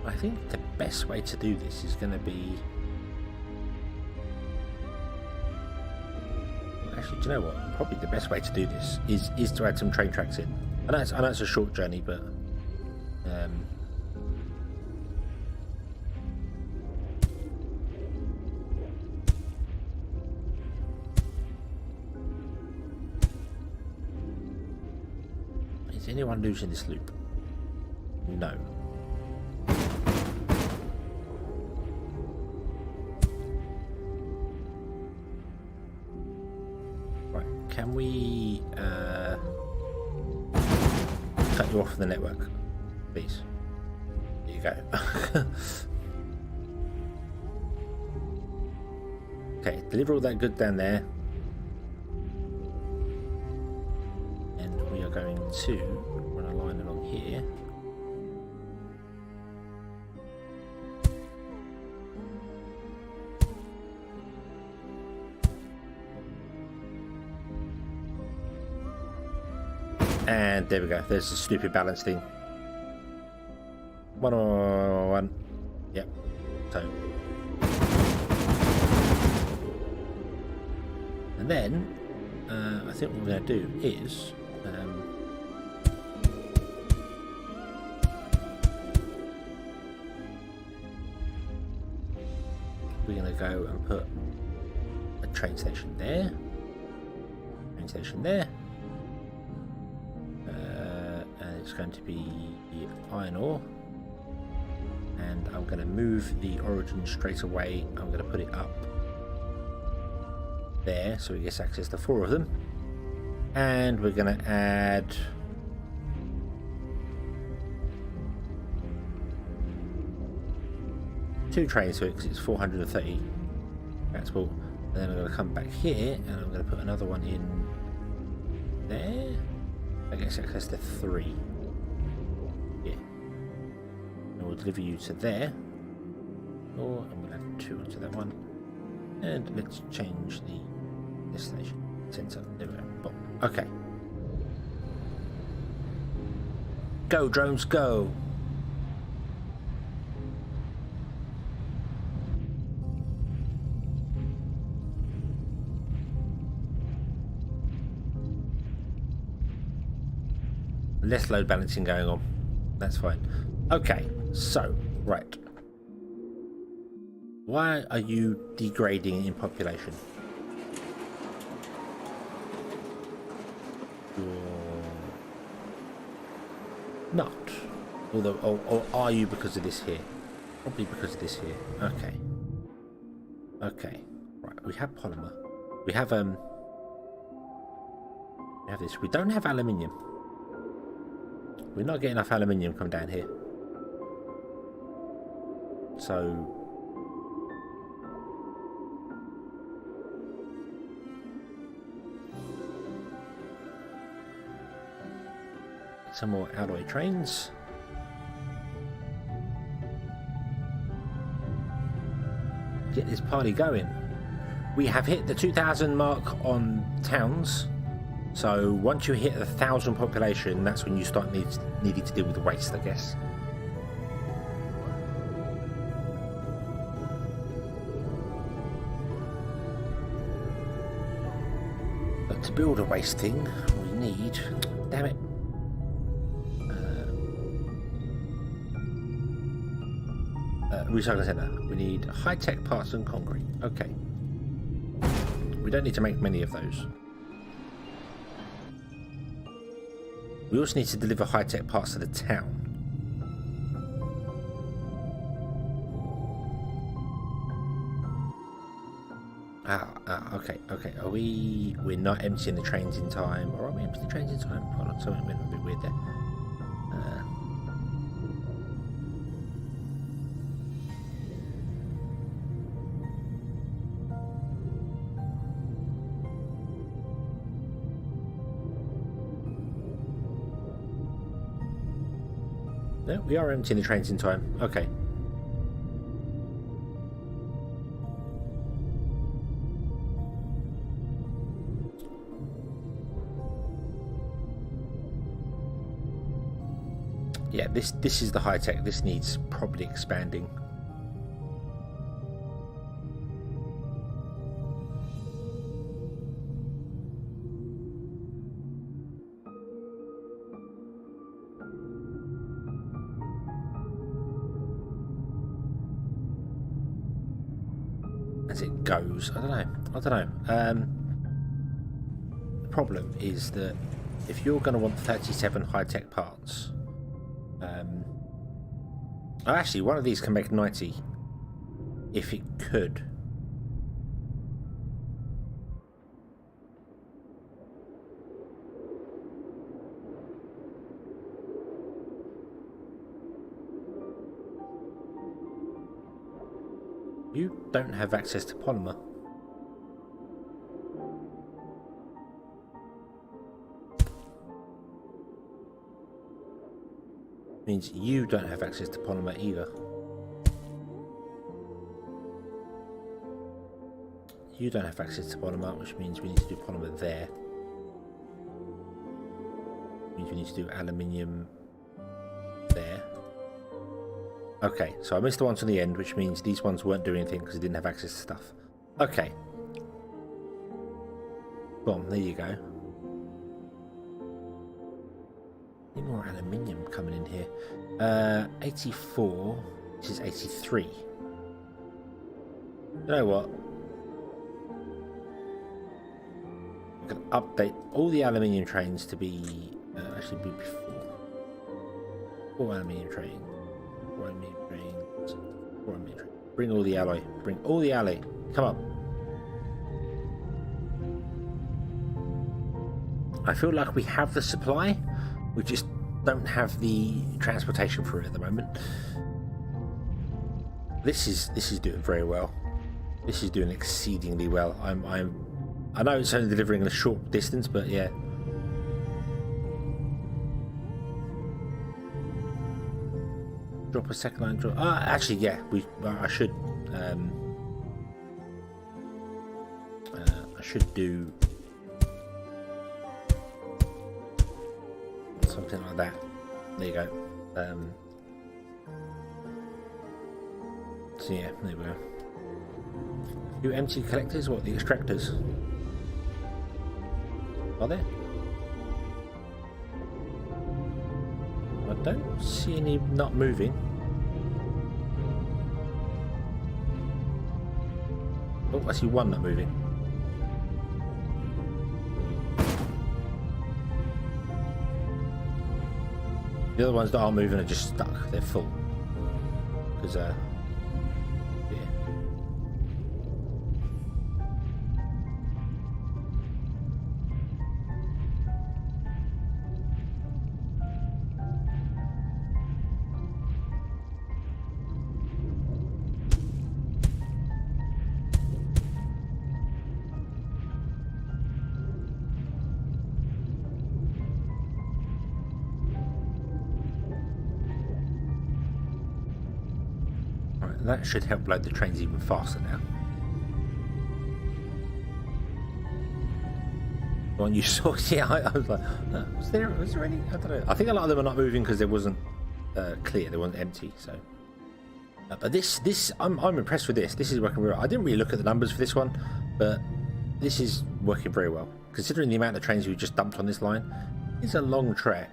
I think the best way to do this is going to be... Actually, do you know what? Probably the best way to do this is to add some train tracks in. I know it's a short journey, but... Is anyone losing this loop? No. Can we cut you off from the network, please? There you go. Okay, deliver all that good down there. And we are going to run a line along here. And there we go. There's the stupid balance thing. 1. Yep. So. And then, I think what we're going to do is, we're going to go and put a train station there. Train station there. It's going to be iron ore, and I'm going to move the origin straight away. I'm going to put it up there so it gets access to 4 of them, and we're going to add two trains to it because it's 430 transport. And then I'm going to come back here and I'm going to put another one in there. I guess access to 3. Yeah. And we'll deliver you to there. Or I'm going to add 2 onto that one. And let's change the destination center. There we go. Boom. Okay. Go, drones, go! Less load balancing going on. That's fine. Okay, so, right. Why are you degrading in population? You're not. Although, or are you because of this here? Probably because of this here. Okay. Okay. Right, we have polymer. We have this. We don't have aluminium. We're not getting enough aluminium come down here. So some more alloy trains. Get this party going. We have hit the 2,000 mark on towns. So once you hit 1,000 population, that's when you start needing to deal with the waste, I guess. But to build a waste thing, we need... Damn it. Recycling centre. We need high-tech parts and concrete. Okay. We don't need to make many of those. We also need to deliver high-tech parts to the town. Okay. Are we? We're not emptying the trains in time. Or are we emptying the trains in time? Hold on, something went a bit weird there. No, we are emptying the trains in time. Okay. Yeah, this is the high tech. This needs probably expanding. As it goes, I don't know. The problem is that if you're going to want 37 high tech parts. Actually, one of these can make 90 if it could. You don't have access to polymer. Means you don't have access to polymer either. You don't have access to polymer, which means we need to do polymer there. Means we need to do aluminium there. Okay, so I missed the ones on the end, which means these ones weren't doing anything because they didn't have access to stuff. Okay. Boom, there you go. Any more aluminium coming in here? 84. This is 83. You know what? I can update all the aluminium trains to be actually be before. 4 aluminium trains. 4 aluminium trains. 4 aluminium trains. Bring all the alloy. Bring all the alloy. Come on. I feel like we have the supply. We just don't have the transportation for it at the moment. This is doing very well. This is doing exceedingly well. I know it's only delivering in a short distance, but yeah. Drop a second line. Drop. Actually, yeah. I should. I should do. Something like that. There you go. So yeah, there we go. You empty collectors? What, the extractors? Are there? I don't see any not moving. Oh, I see one not moving. The other ones that are moving are just stuck. They're full. Because, yeah. That should help load the trains even faster now. The one you saw, yeah, I was like, was there any? I don't know. I think a lot of them are not moving because there wasn't clear, they weren't empty. So, but this, I'm impressed with this. This is working very well. I didn't really look at the numbers for this one, but this is working very well considering the amount of trains we just dumped on this line. It's a long track.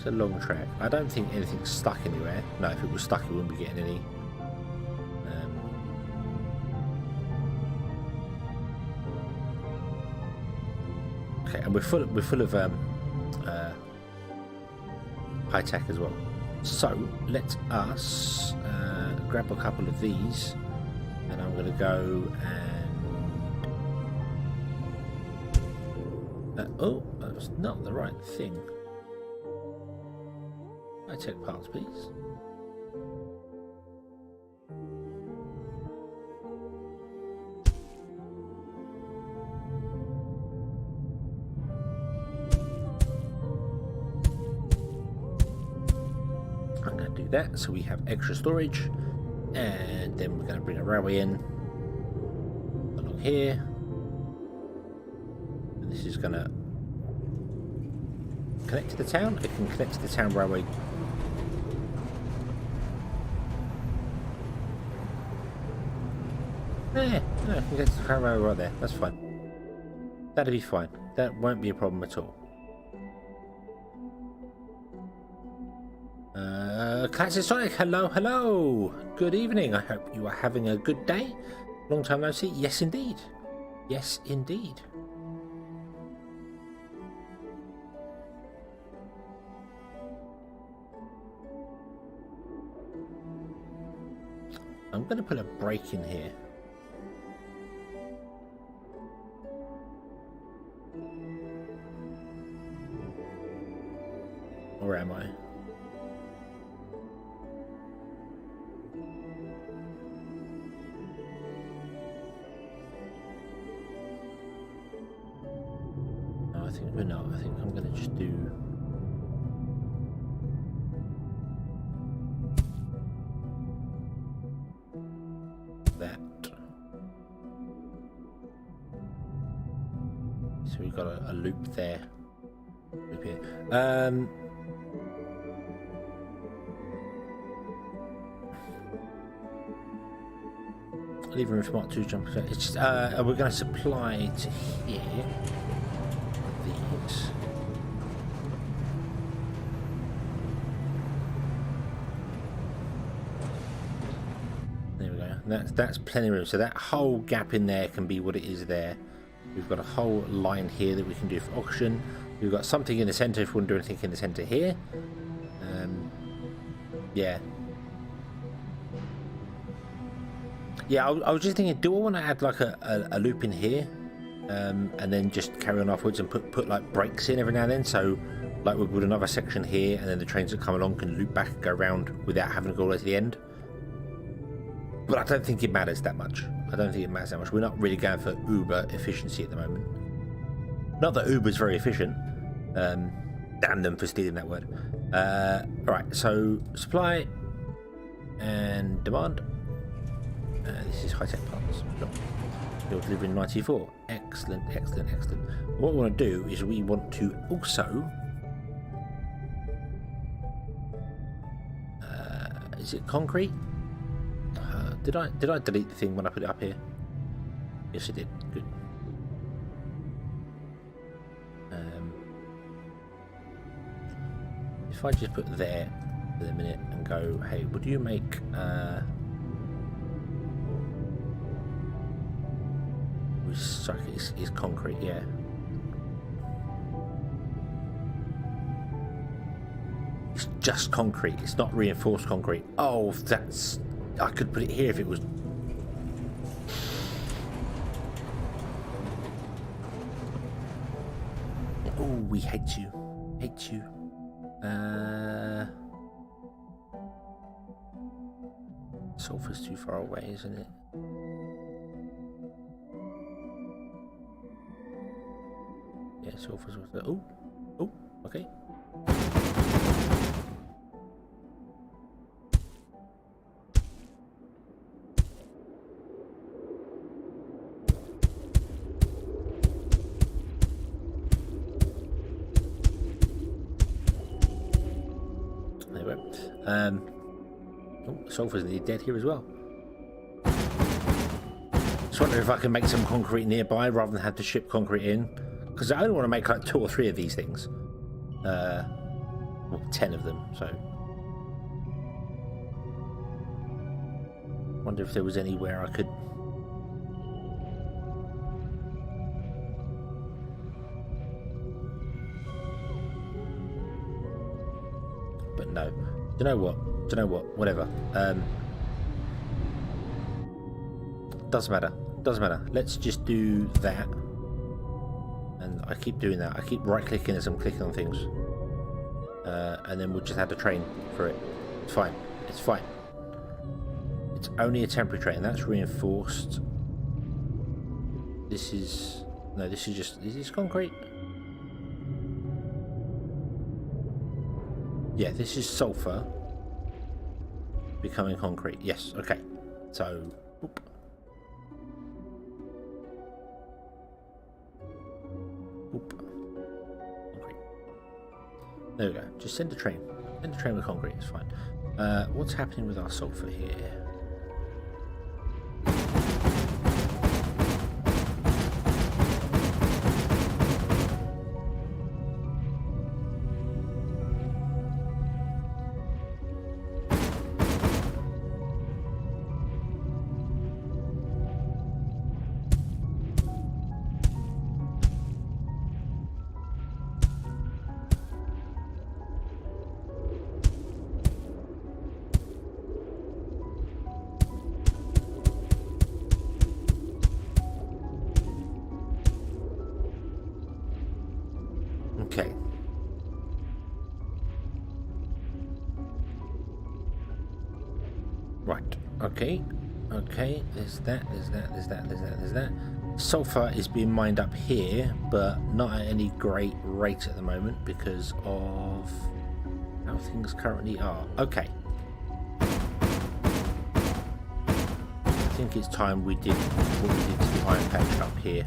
A long track. I don't think anything's stuck anywhere. No, if it was stuck, it wouldn't be getting any. Okay, and we're full of high tech as well. So let us grab a couple of these, and I'm going to go and... oh, that's not the right thing. High-tech parts, please. I'm going to do that so we have extra storage, and then we're going to bring a railway in along here, and this is going to connect to the town. It can connect to the town railway. Yeah, no, it can get to the town railway right there. That's fine. That'll be fine. That won't be a problem at all. Classic Sonic, hello, hello. Good evening. I hope you are having a good day. Long time no see. Yes, indeed. Yes, indeed. I'm going to put a break in here. Or am I? No, I think we're not. I think I'm going to just do... that. So we've got a loop there. Loop here. Leave room for Mark 2 jump. It's just, we're going to supply to here. These. There we go. That's plenty of room. So that whole gap in there can be what it is there. We've got a whole line here that we can do for auction. We've got something in the centre if we want to do anything in the centre here. Yeah. Yeah, I was just thinking, do I want to add like a loop in here, and then just carry on afterwards and put like breaks in every now and then, so like we put another section here, and then the trains that come along can loop back and go around without having to go all the way to the end. But I don't think it matters that much. I don't think it matters that much. We're not really going for uber efficiency at the moment. Not that Uber's very efficient. Damn them for stealing that word. Alright, so supply and demand. This is high-tech parts. You're delivering 94. Excellent, excellent, excellent. What we want to do is we want to also... is it concrete? Did I delete the thing when I put it up here? Yes, I did. Good. If I just put there for the minute and go, hey, would you make... is concrete, yeah. It's just concrete, it's not reinforced concrete. Oh, that's... I could put it here if it was... Oh, we hate you. Hate you. Sulphur's too far away, isn't it? Yeah, sulphur's was there. Oh, okay. There we go. Oh, sulphur's nearly dead here as well. Just wondering if I can make some concrete nearby rather than have to ship concrete in. Because I only want to make like 2 or 3 of these things. Well, 10 of them, so. Wonder if there was anywhere I could... But no. Do you know what? Whatever. doesn't matter. Doesn't matter. Let's just do that. And I keep doing that. I keep right-clicking as I'm clicking on things. And then we'll just add a train for it. It's fine. It's fine. It's only a temporary train. That's reinforced. This is... No, this is just... Is this concrete? Yeah, this is sulfur becoming concrete. Yes, okay. So... Oop. Oop. Concrete. There we go. Just send a train. Send a train with concrete. It's fine. What's happening with our sulfur here? Okay. Right. Okay. Okay. There's that. There's that. There's that. There's that. There's that. Sulfur is being mined up here, but not at any great rate at the moment because of how things currently are. Okay. I think it's time we did what we did to the iron patch up here.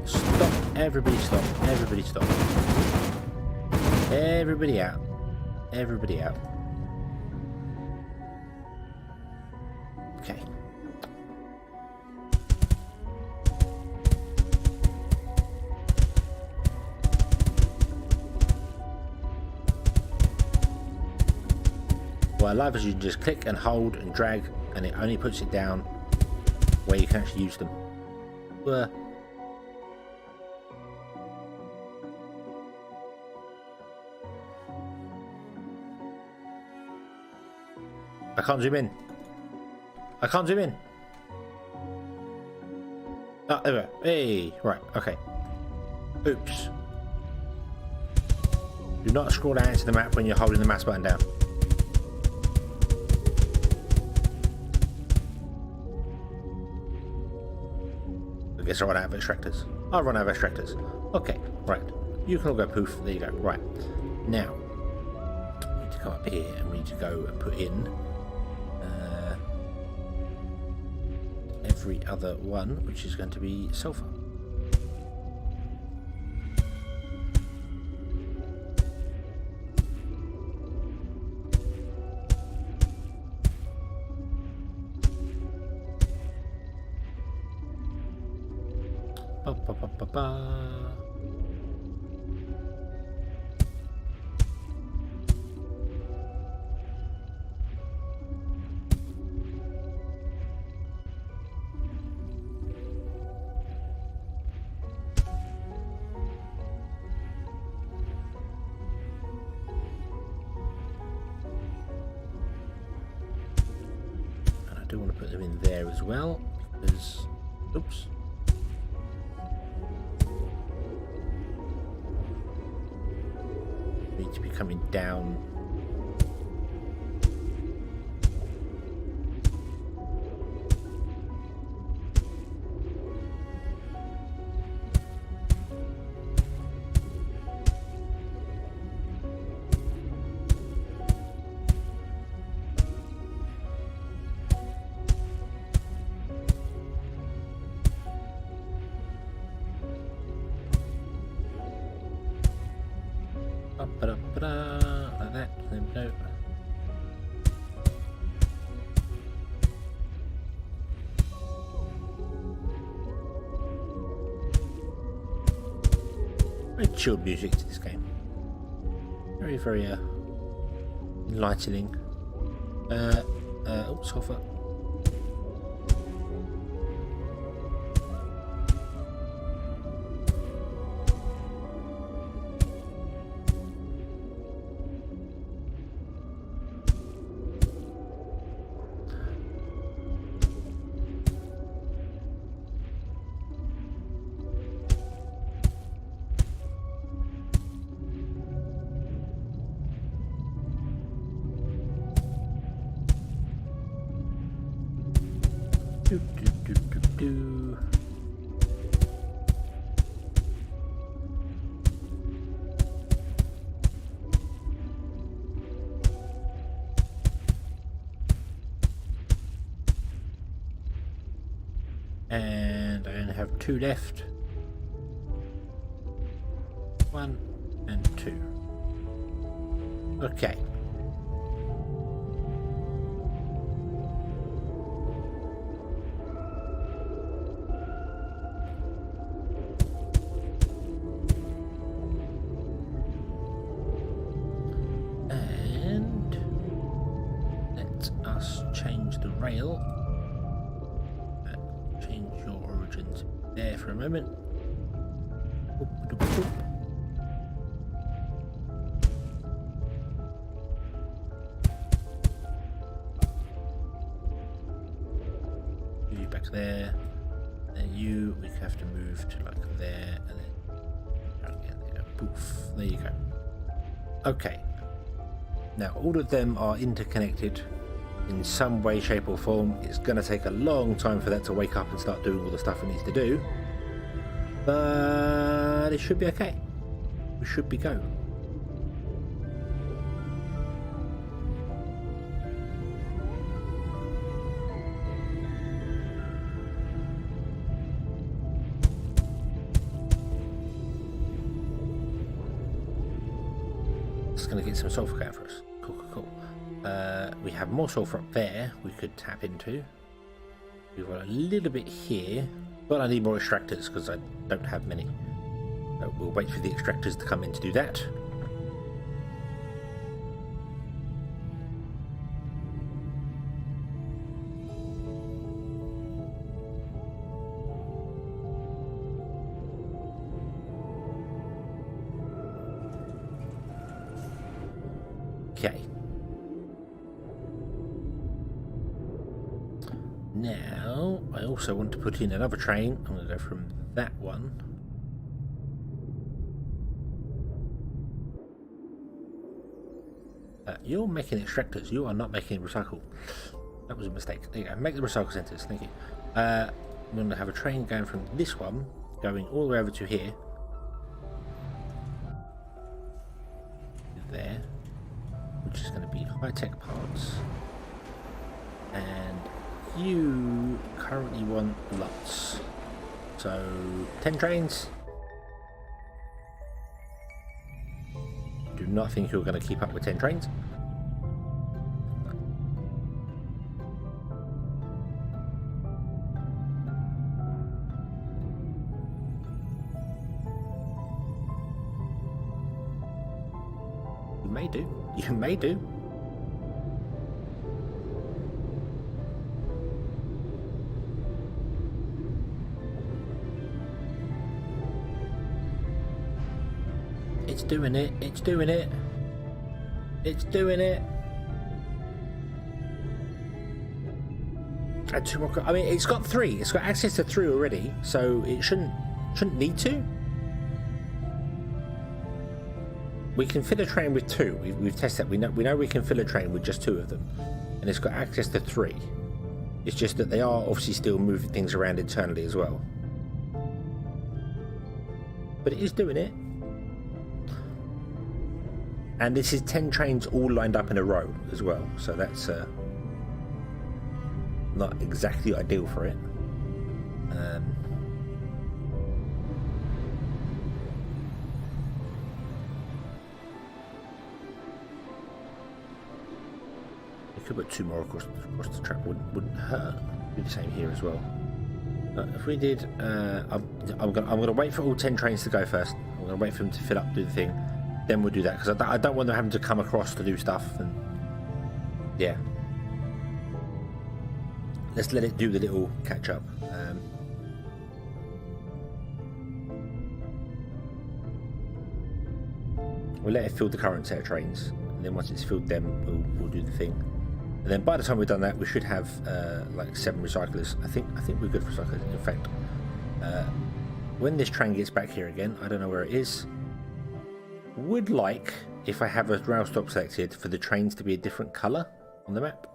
Stop. Everybody stop. Everybody stop. Everybody out. Everybody out. Okay. What I love is you can just click and hold and drag and it only puts it down where you can actually use them. I can't zoom in. I can't zoom in. Oh, there we go. Hey, right, okay. Oops. Do not scroll down into the map when you're holding the mouse button down. I guess I'll run out of extractors. I'll run out of extractors. Okay, right. You can all go poof. There you go. Right. Now, we need to come up here and we need to go and put in every other one, which is going to be sulfur. Ba, ba, ba, ba, ba. I do want to put them in there as well because, oops. Need to be coming down. Like that, no. Very chilled music to this game. Very, very enlightening. Oops, sulfur. Do, do, do, do, do. And I only have 2 left. 1 and 2. Okay. And let us change the rail. Change your origins there for a moment. Boop, boop, boop. You back there. Then you, we have to move to like there, and then again, there you go. Poof. There you go. Okay. Now all of them are interconnected in some way, shape or form. It's going to take a long time for that to wake up and start doing all the stuff it needs to do, but it should be okay. We should be go. It's going to get some sulfur going for us. Cool, cool, cool. We have more sulfur up there we could tap into. We've got a little bit here, but I need more extractors because I don't have many. So we'll wait for the extractors to come in to do that. Okay. Now, I also want to put in another train. I'm going to go from that one. You're making extractors. You are not making recycle. That was a mistake. There you go. Make the recycle centers. Thank you. I'm going to have a train going from this one, going all the way over to here. There. Which is going to be high-tech parts. And you currently want lots. So 10 trains. Do not think you're going to keep up with 10 trains. You may do. You may do. It's doing it. It's doing it. It's doing it. And 2 more. I mean, it's got 3. It's got access to 3 already, so it shouldn't need to. We can fill a train with 2. We've tested that. We know we can fill a train with just 2 of them, and it's got access to 3. It's just that they are obviously still moving things around internally as well. But it is doing it. And this is 10 trains all lined up in a row as well, so that's not exactly ideal for it. We could put 2 more across the track. Wouldn't hurt. Do the same here as well. If we did, I'm gonna wait for all 10 trains to go first. I'm gonna wait for them to fill up, do the thing. Then we'll do that, because I don't want them having to come across to do stuff, and yeah. Let's let it do the little catch up. We'll let it fill the current set of trains, and then once it's filled them, we'll do the thing. And then by the time we've done that, we should have like 7 recyclers. I think we're good for recyclers. In fact, when this train gets back here again, I don't know where it is. Would like, if I have a rail stop selected, for the trains to be a different colour on the map.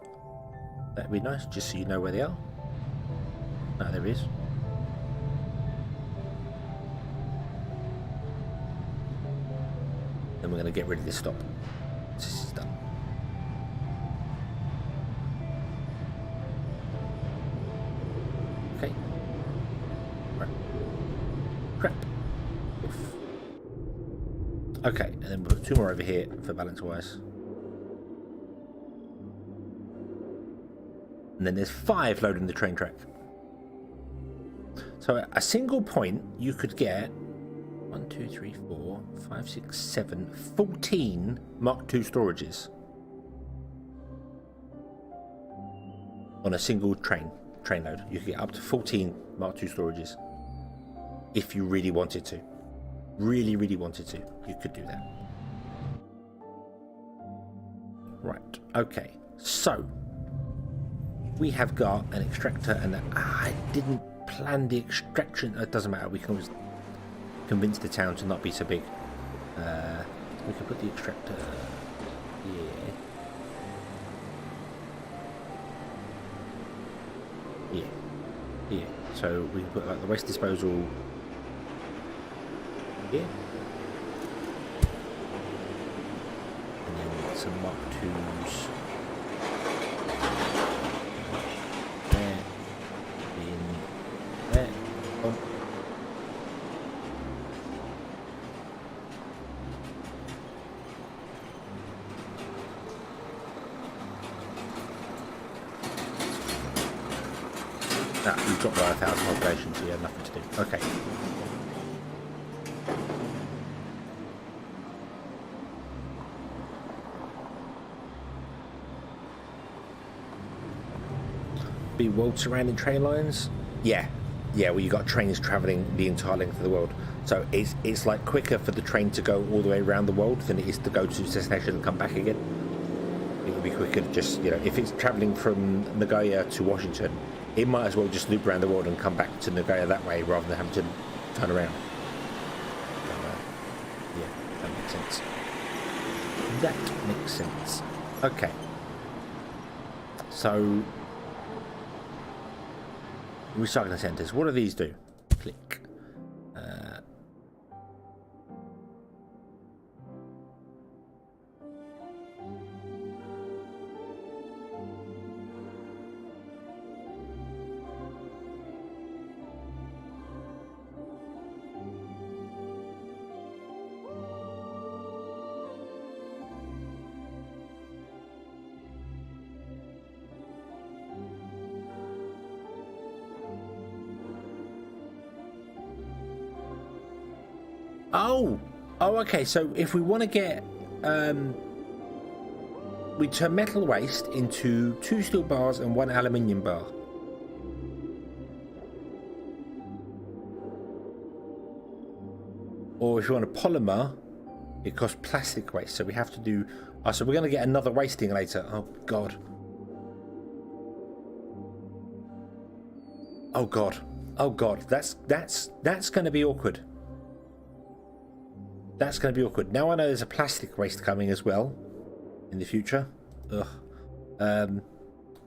That'd be nice, just so you know where they are. No, there is. Then we're going to get rid of this stop. This is done. Okay. Crap. Oof. Okay, and then we'll put 2 more over here for balance wise. And then there's 5 loading the train track. So at a single point, you could get 1, 2, 3, 4, 5, 6, 7, 14 Mark II storages on a single train load. You could get up to 14 Mark II storages if you really wanted to. Really, really wanted to. You could do that. Right. Okay. So we have got an extractor, and I didn't plan the extraction. It doesn't matter. We can always convince the town to not be so big. We can put the extractor here. Here. So we can put like the waste disposal here. And then some Mark IIs. There. In there. Oh. Nah, we've dropped by 1,000 population, so yeah, nothing to do. Okay. Be world surrounding train lines? Yeah. Well, you got trains travelling the entire length of the world. So it's like quicker for the train to go all the way around the world than it is to go to its destination and come back again. It would be quicker to just, if it's travelling from Nagoya to Washington, it might as well just loop around the world and come back to Nagoya that way rather than having to turn around. Yeah, that makes sense. That makes sense. Okay. So, recycling centres. What do these do? Click. Oh, okay. So if we want to get, we turn metal waste into 2 steel bars and 1 aluminium bar. Or if you want a polymer, it costs plastic waste. So we have to do. Oh, so we're going to get another wasting later. Oh God. Oh God. Oh God. That's going to be awkward. That's going to be awkward. Now I know there's a plastic waste coming as well in the future. Ugh.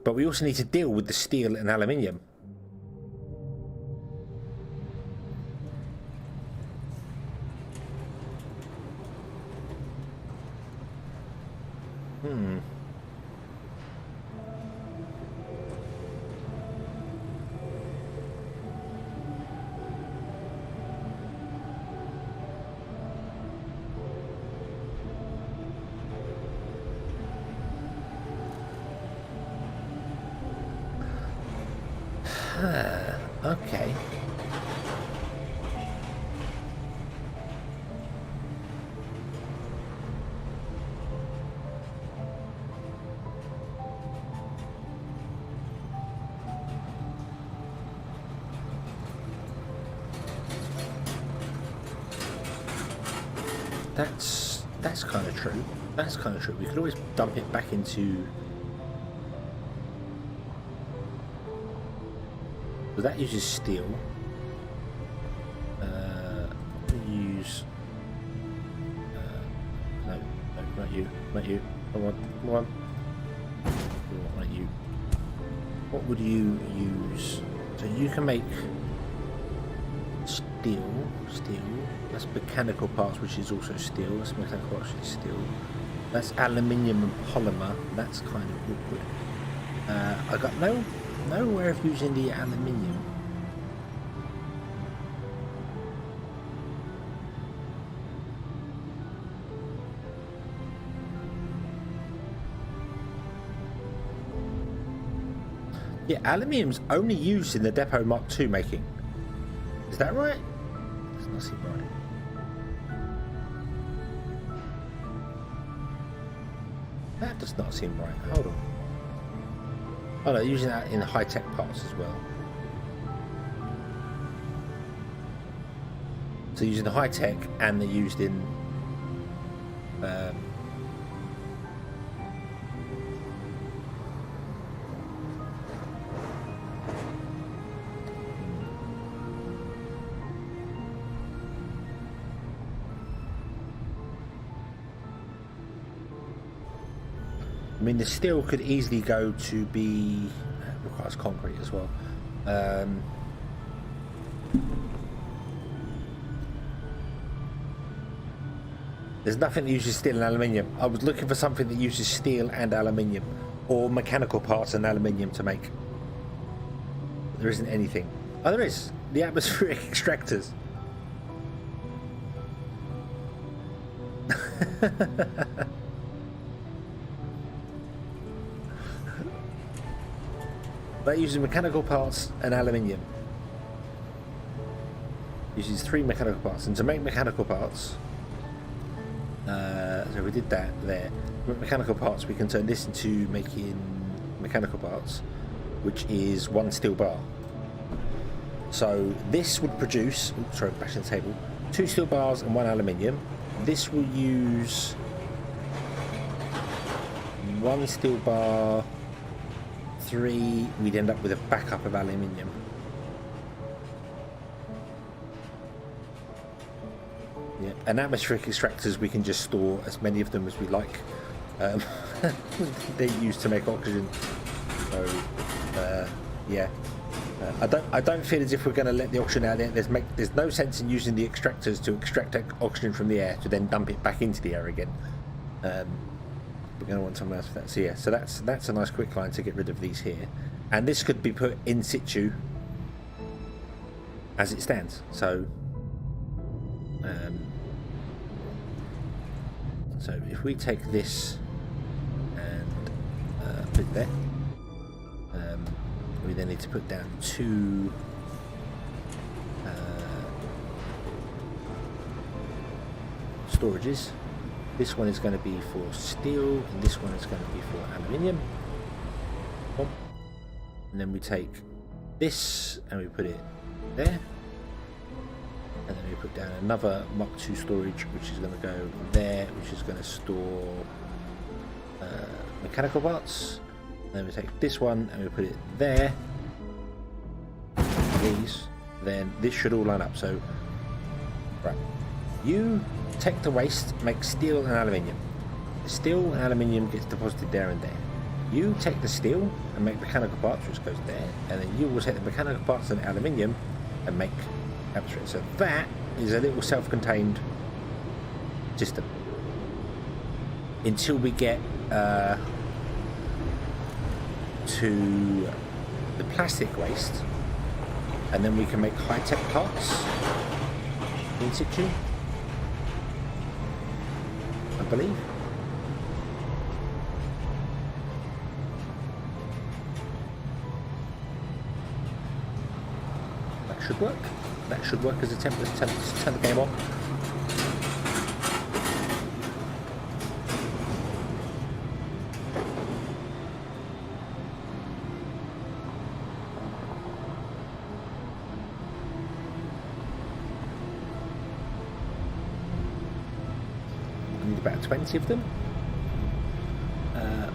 But we also need to deal with the steel and aluminium. Okay. That's kind of true. That's kind of true. We could always dump it back into. So that uses steel. Use. No, not you. Not you. Come on. Come on. Not you. What would you use So you can make steel. That's mechanical parts, which is also steel. That's mechanical parts, which is steel. That's aluminium and polymer. That's kind of awkward. I got no way of using the aluminium. Yeah, aluminium's only used in the Depot Mark II making. Is that right? Does not seem right. That does not seem right. Hold on. Oh no, using that in high-tech parts as well. So using the high-tech and they're used in I mean, the steel could easily go to be... It requires concrete as well. There's nothing that uses steel and aluminium. I was looking for something that uses steel and aluminium, or mechanical parts and aluminium to make. There isn't anything. Oh, there is. The atmospheric extractors. That uses mechanical parts and aluminium. Uses 3 mechanical parts, and to make mechanical parts, so we did that there. With mechanical parts, we can turn this into making mechanical parts, which is 1 steel bar. So this would produce, oops, sorry, bashing the table, 2 steel bars and 1 aluminium. This will use 1 steel bar. 3, we'd end up with a backup of aluminium. Yeah, and atmospheric extractors, we can just store as many of them as we like. They're used to make oxygen. So, yeah. I don't feel as if we're going to let the oxygen out there. There's no sense in using the extractors to extract oxygen from the air to then dump it back into the air again. We're going to want something else for that. So yeah, so that's a nice quick line to get rid of these here, and this could be put in situ as it stands. So, so if we take this and put it there, we then need to put down 2 storages. This one is going to be for steel, and this one is going to be for aluminium. And then we take this and we put it there. And then we put down another Mark II storage, which is going to go there, which is going to store mechanical parts. And then we take this one and we put it there. These. Then this should all line up. So, right. You take the waste, make steel and aluminium. The steel and aluminium gets deposited there and there. You take the steel and make mechanical parts, which goes there, and then you will take the mechanical parts and aluminium and make atmosphere. So that is a little self-contained system until we get to the plastic waste, and then we can make high-tech parts in situ, I believe. That should work. That should work as a template. Let's turn the game on. About 20 of them.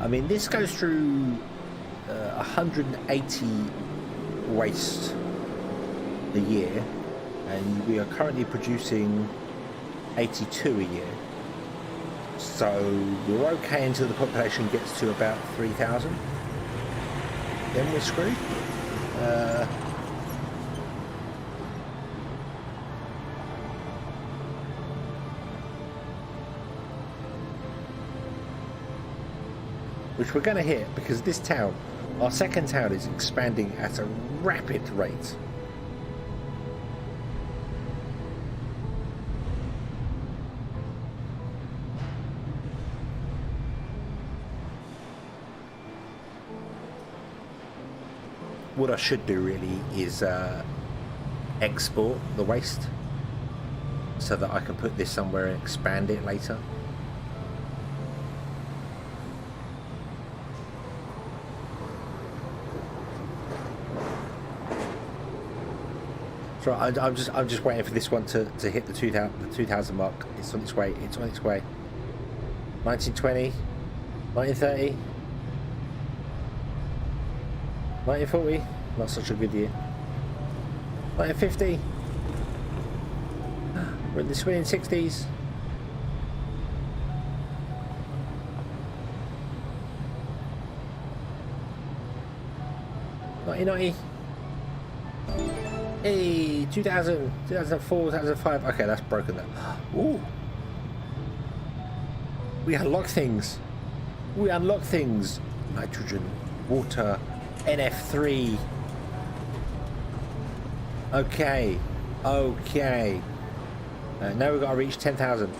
I mean, this goes through 180 waste a year, and we are currently producing 82 a year. So we're okay until the population gets to about 3,000. Then we're screwed. which we're going to hit because this town, our second town, is expanding at a rapid rate. What I should do really is export the waste so that I can put this somewhere and expand it later. So I'm just waiting for this one to hit the 2000 mark. It's on its way. It's on its way. 1920, 1930. 1940, not such a good year. 1950, we're in the swinging 60s. 1990. Hey, 2000, 2004, 2005. Okay, that's broken that. Ooh. We unlock things. We unlock things. Nitrogen, water, NF3. Okay, okay. Now we've got to reach 10,000.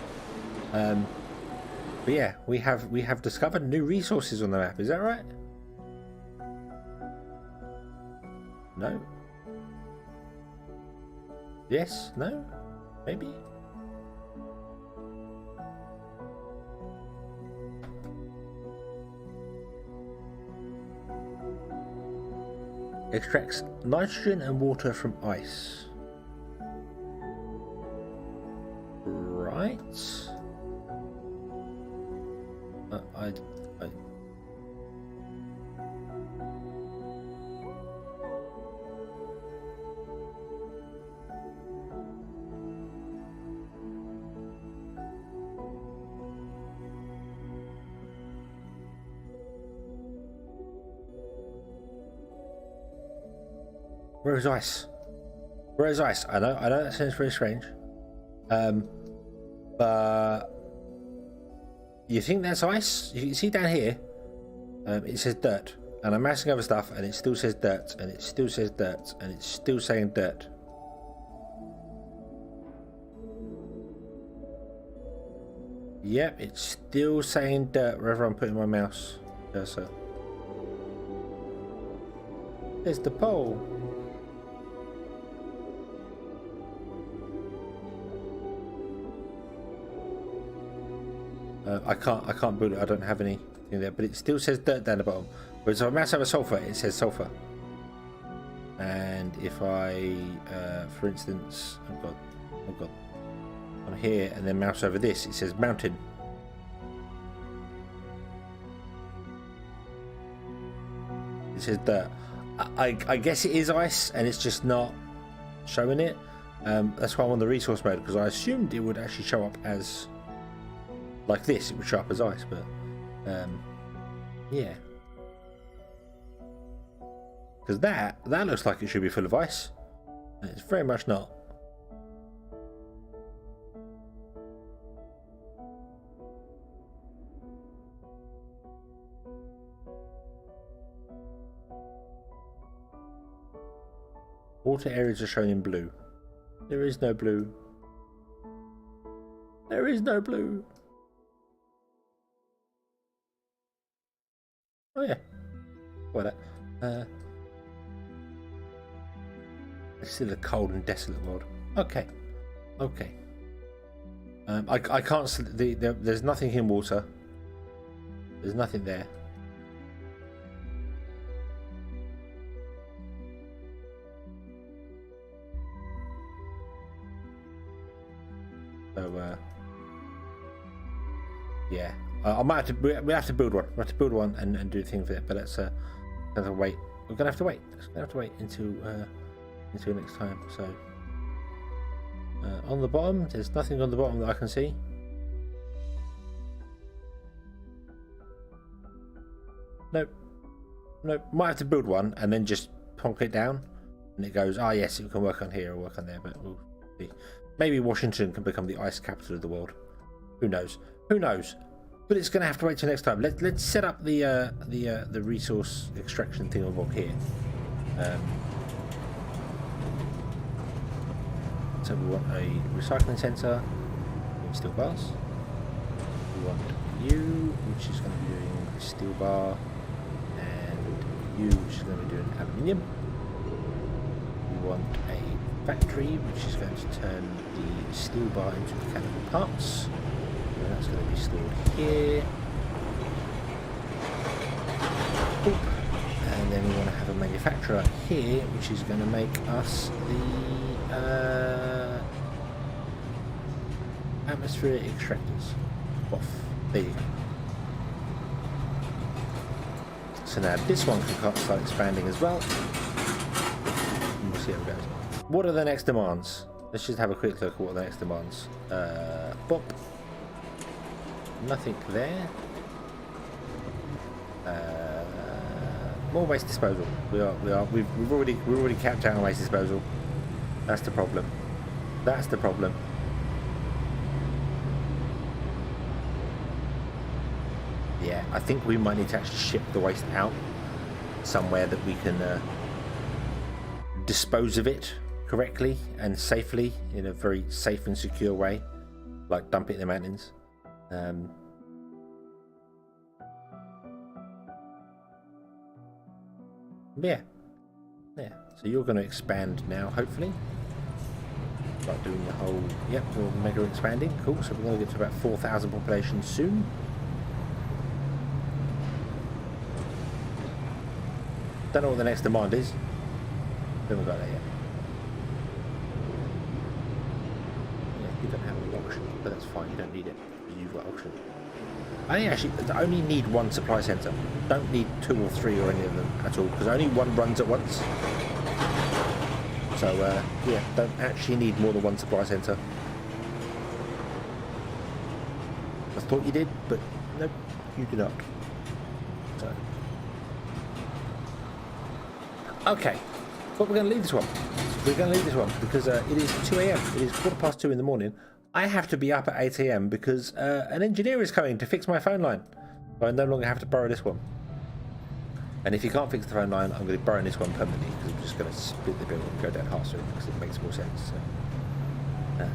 But yeah, we have discovered new resources on the map. Is that right? No. Yes. No. Maybe. Extracts nitrogen and water from ice. Right. Where is ice? Where is ice? I know that sounds very strange. But you think that's ice? You can see down here, it says dirt, and I'm massing over stuff, and it still says dirt, and it still says dirt, and it's still saying dirt. Yep, it's still saying dirt wherever I'm putting my mouse cursor. There's the pole. I can't build it. I don't have anything there, but it still says dirt down the bottom. Whereas if I mouse over sulfur, it says sulfur. And if I, for instance, I'm here, and then mouse over this, it says mountain. It says dirt. I guess it is ice, and it's just not showing it. That's why I'm on the resource mode, because I assumed it would actually show up as like this. It would show up as ice, but yeah, because that looks like it should be full of ice, and it's very much not. Water areas are shown in blue. There is no blue. There is no blue. Oh yeah. What? It's still a cold and desolate world. Okay. Okay. I can't. There's nothing in water. There's nothing there. So yeah, I might have to. We have to build one. We have to build one and do things with it. But let's gonna wait. We're gonna have to wait. We're gonna have to wait until next time. So on the bottom, there's nothing on the bottom that I can see. Nope. Nope. Might have to build one and then just plonk it down, and it goes. Ah, yes, it can work on here or work on there. But we'll see. Maybe Washington can become the ice capital of the world. Who knows? Who knows? But it's going to have to wait till next time. Let's set up the resource extraction thing over here. So we want a recycling centre in steel bars. We want you, which is going to be doing steel bar, and you, which is going to be doing aluminium. We want a factory, which is going to turn the steel bar into mechanical parts. And that's going to be stored here. Oop. And then we want to have a manufacturer here, which is going to make us the atmospheric extractors. Off. There you go. So now this one can start expanding as well. And we'll see how it goes. What are the next demands? Let's just have a quick look at what are the next demands. Bop. Nothing there. More waste disposal. We've already capped out on waste disposal. That's the problem. That's the problem. Yeah, I think we might need to actually ship the waste out somewhere that we can dispose of it correctly and safely in a very safe and secure way, like dump it in the mountains. Yeah. So you're going to expand now, hopefully. Start doing the whole. Yep, we're mega expanding. Cool. So we're going to get to about 4,000 population soon. Don't know what the next demand is. Haven't got that yet. Yeah, you don't have any auction, but that's fine. You don't need it. You've got auction. I only need one supply centre. Don't need 2 or 3 or any of them at all, because only one runs at once. So yeah, don't actually need more than one supply centre. I thought you did, but nope, you do not. So okay, but we're going to leave this one. We're going to leave this one because it is 2 a.m. It is 2:15 in the morning. I have to be up at 8 a.m. because an engineer is coming to fix my phone line. So I no longer have to borrow this one. And if you can't fix the phone line, I'm going to be borrowing this one permanently because I'm just going to split the bill and go down half street because it makes more sense. So, but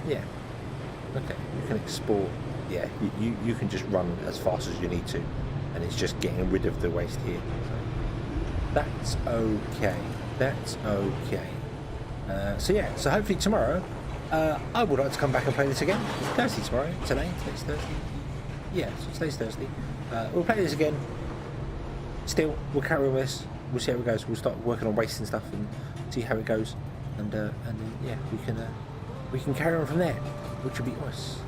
yeah. Okay, you can export. Yeah, you can just run as fast as you need to, and it's just getting rid of the waste here. So that's okay. That's okay. So yeah, so hopefully tomorrow, I would like to come back and play this again. It's Thursday tomorrow. Today's Thursday. Yeah, so today's Thursday. We'll play this again. Still, we'll carry on with this. We'll see how it goes. We'll start working on waste and stuff and see how it goes. And then yeah, we can carry on from there, which would be nice.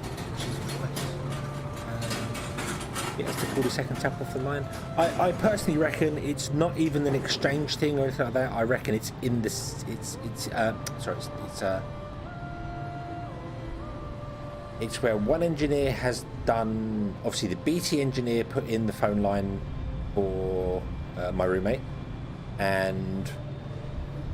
Yeah, it's to pull the second tap off the line. I personally reckon it's not even an exchange thing or anything like that. I reckon it's in this. It's where one engineer has done. Obviously, the BT engineer put in the phone line for my roommate, and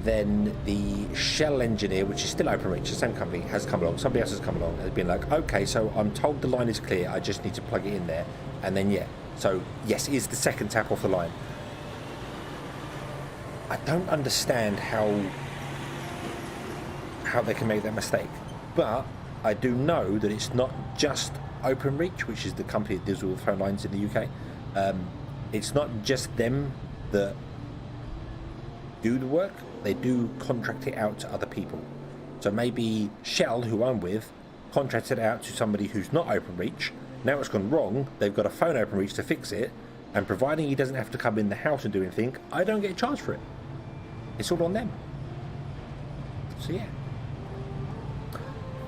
then the Shell engineer, which is still OpenReach, the same company, has come along. Somebody else has come along and has been like, okay, so I'm told the line is clear. I just need to plug it in there, and then yeah. So yes, it's the second tap off the line. I don't understand how they can make that mistake, but I do know that it's not just OpenReach, which is the company that deals with phone lines in the UK. It's not just them that do the work. They do contract it out to other people. So maybe Shell, who I'm with, contracted it out to somebody who's not OpenReach. Now it's gone wrong. They've got to phone OpenReach to fix it, and providing he doesn't have to come in the house and do anything, I don't get charged for it. It's all on them. So yeah.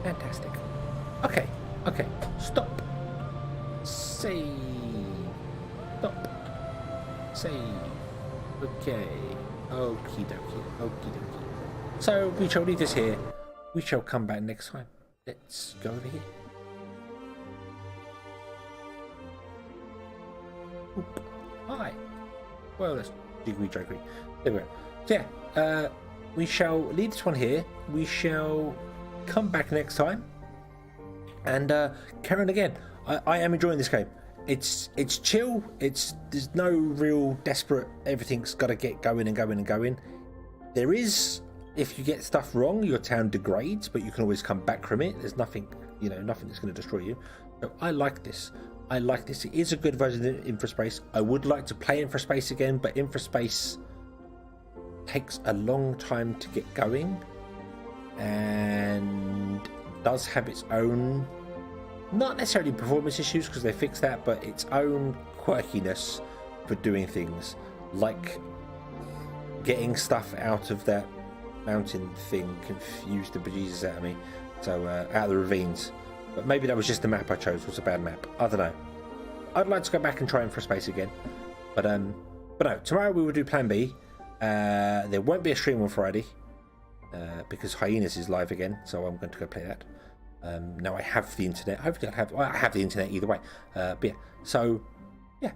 Fantastic. Okay. Stop. Save. Stop. Save. Okay. Okie dokie. So we shall leave this here. We shall come back next time. Let's go over here. Oop. Hi. Well, let's degree. There we go. So yeah, we shall leave this one here. We shall come back next time and carry on again. I am enjoying this game. It's chill. There's no real desperate. Everything's got to get going and going and going. There is, if you get stuff wrong, your town degrades, but you can always come back from it. There's nothing, nothing that's going to destroy you. So I like this. It is a good version of Infraspace. I would like to play Infraspace again, but Infraspace takes a long time to get going and does have its own, not necessarily performance issues because they fixed that, but its own quirkiness for doing things, like getting stuff out of that mountain thing confused the bejesus out of me. So out of the ravines. But maybe that was just the map I chose was a bad map. I don't know. I'd like to go back and try Infraspace again. But no, tomorrow we will do Plan B. There won't be a stream on Friday because Hyenas is live again, so I'm going to go play that. Now I have the internet. Hopefully I have the internet either way. But yeah, so yeah.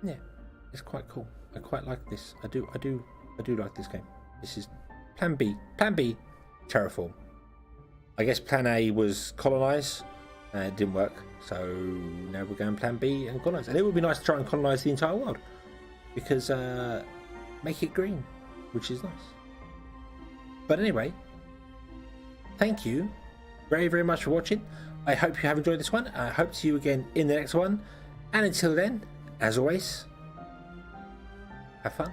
Yeah, it's quite cool. I quite like this. I do like this game. This is Plan B. Plan B, Terraform. I guess Plan A was colonize. It didn't work. So now we're going Plan B and colonize. And it would be nice to try and colonize the entire world. Because make it green, which is nice. But anyway, thank you very, very much for watching. I hope you have enjoyed this one. I hope to see you again in the next one. And until then, as always, have fun.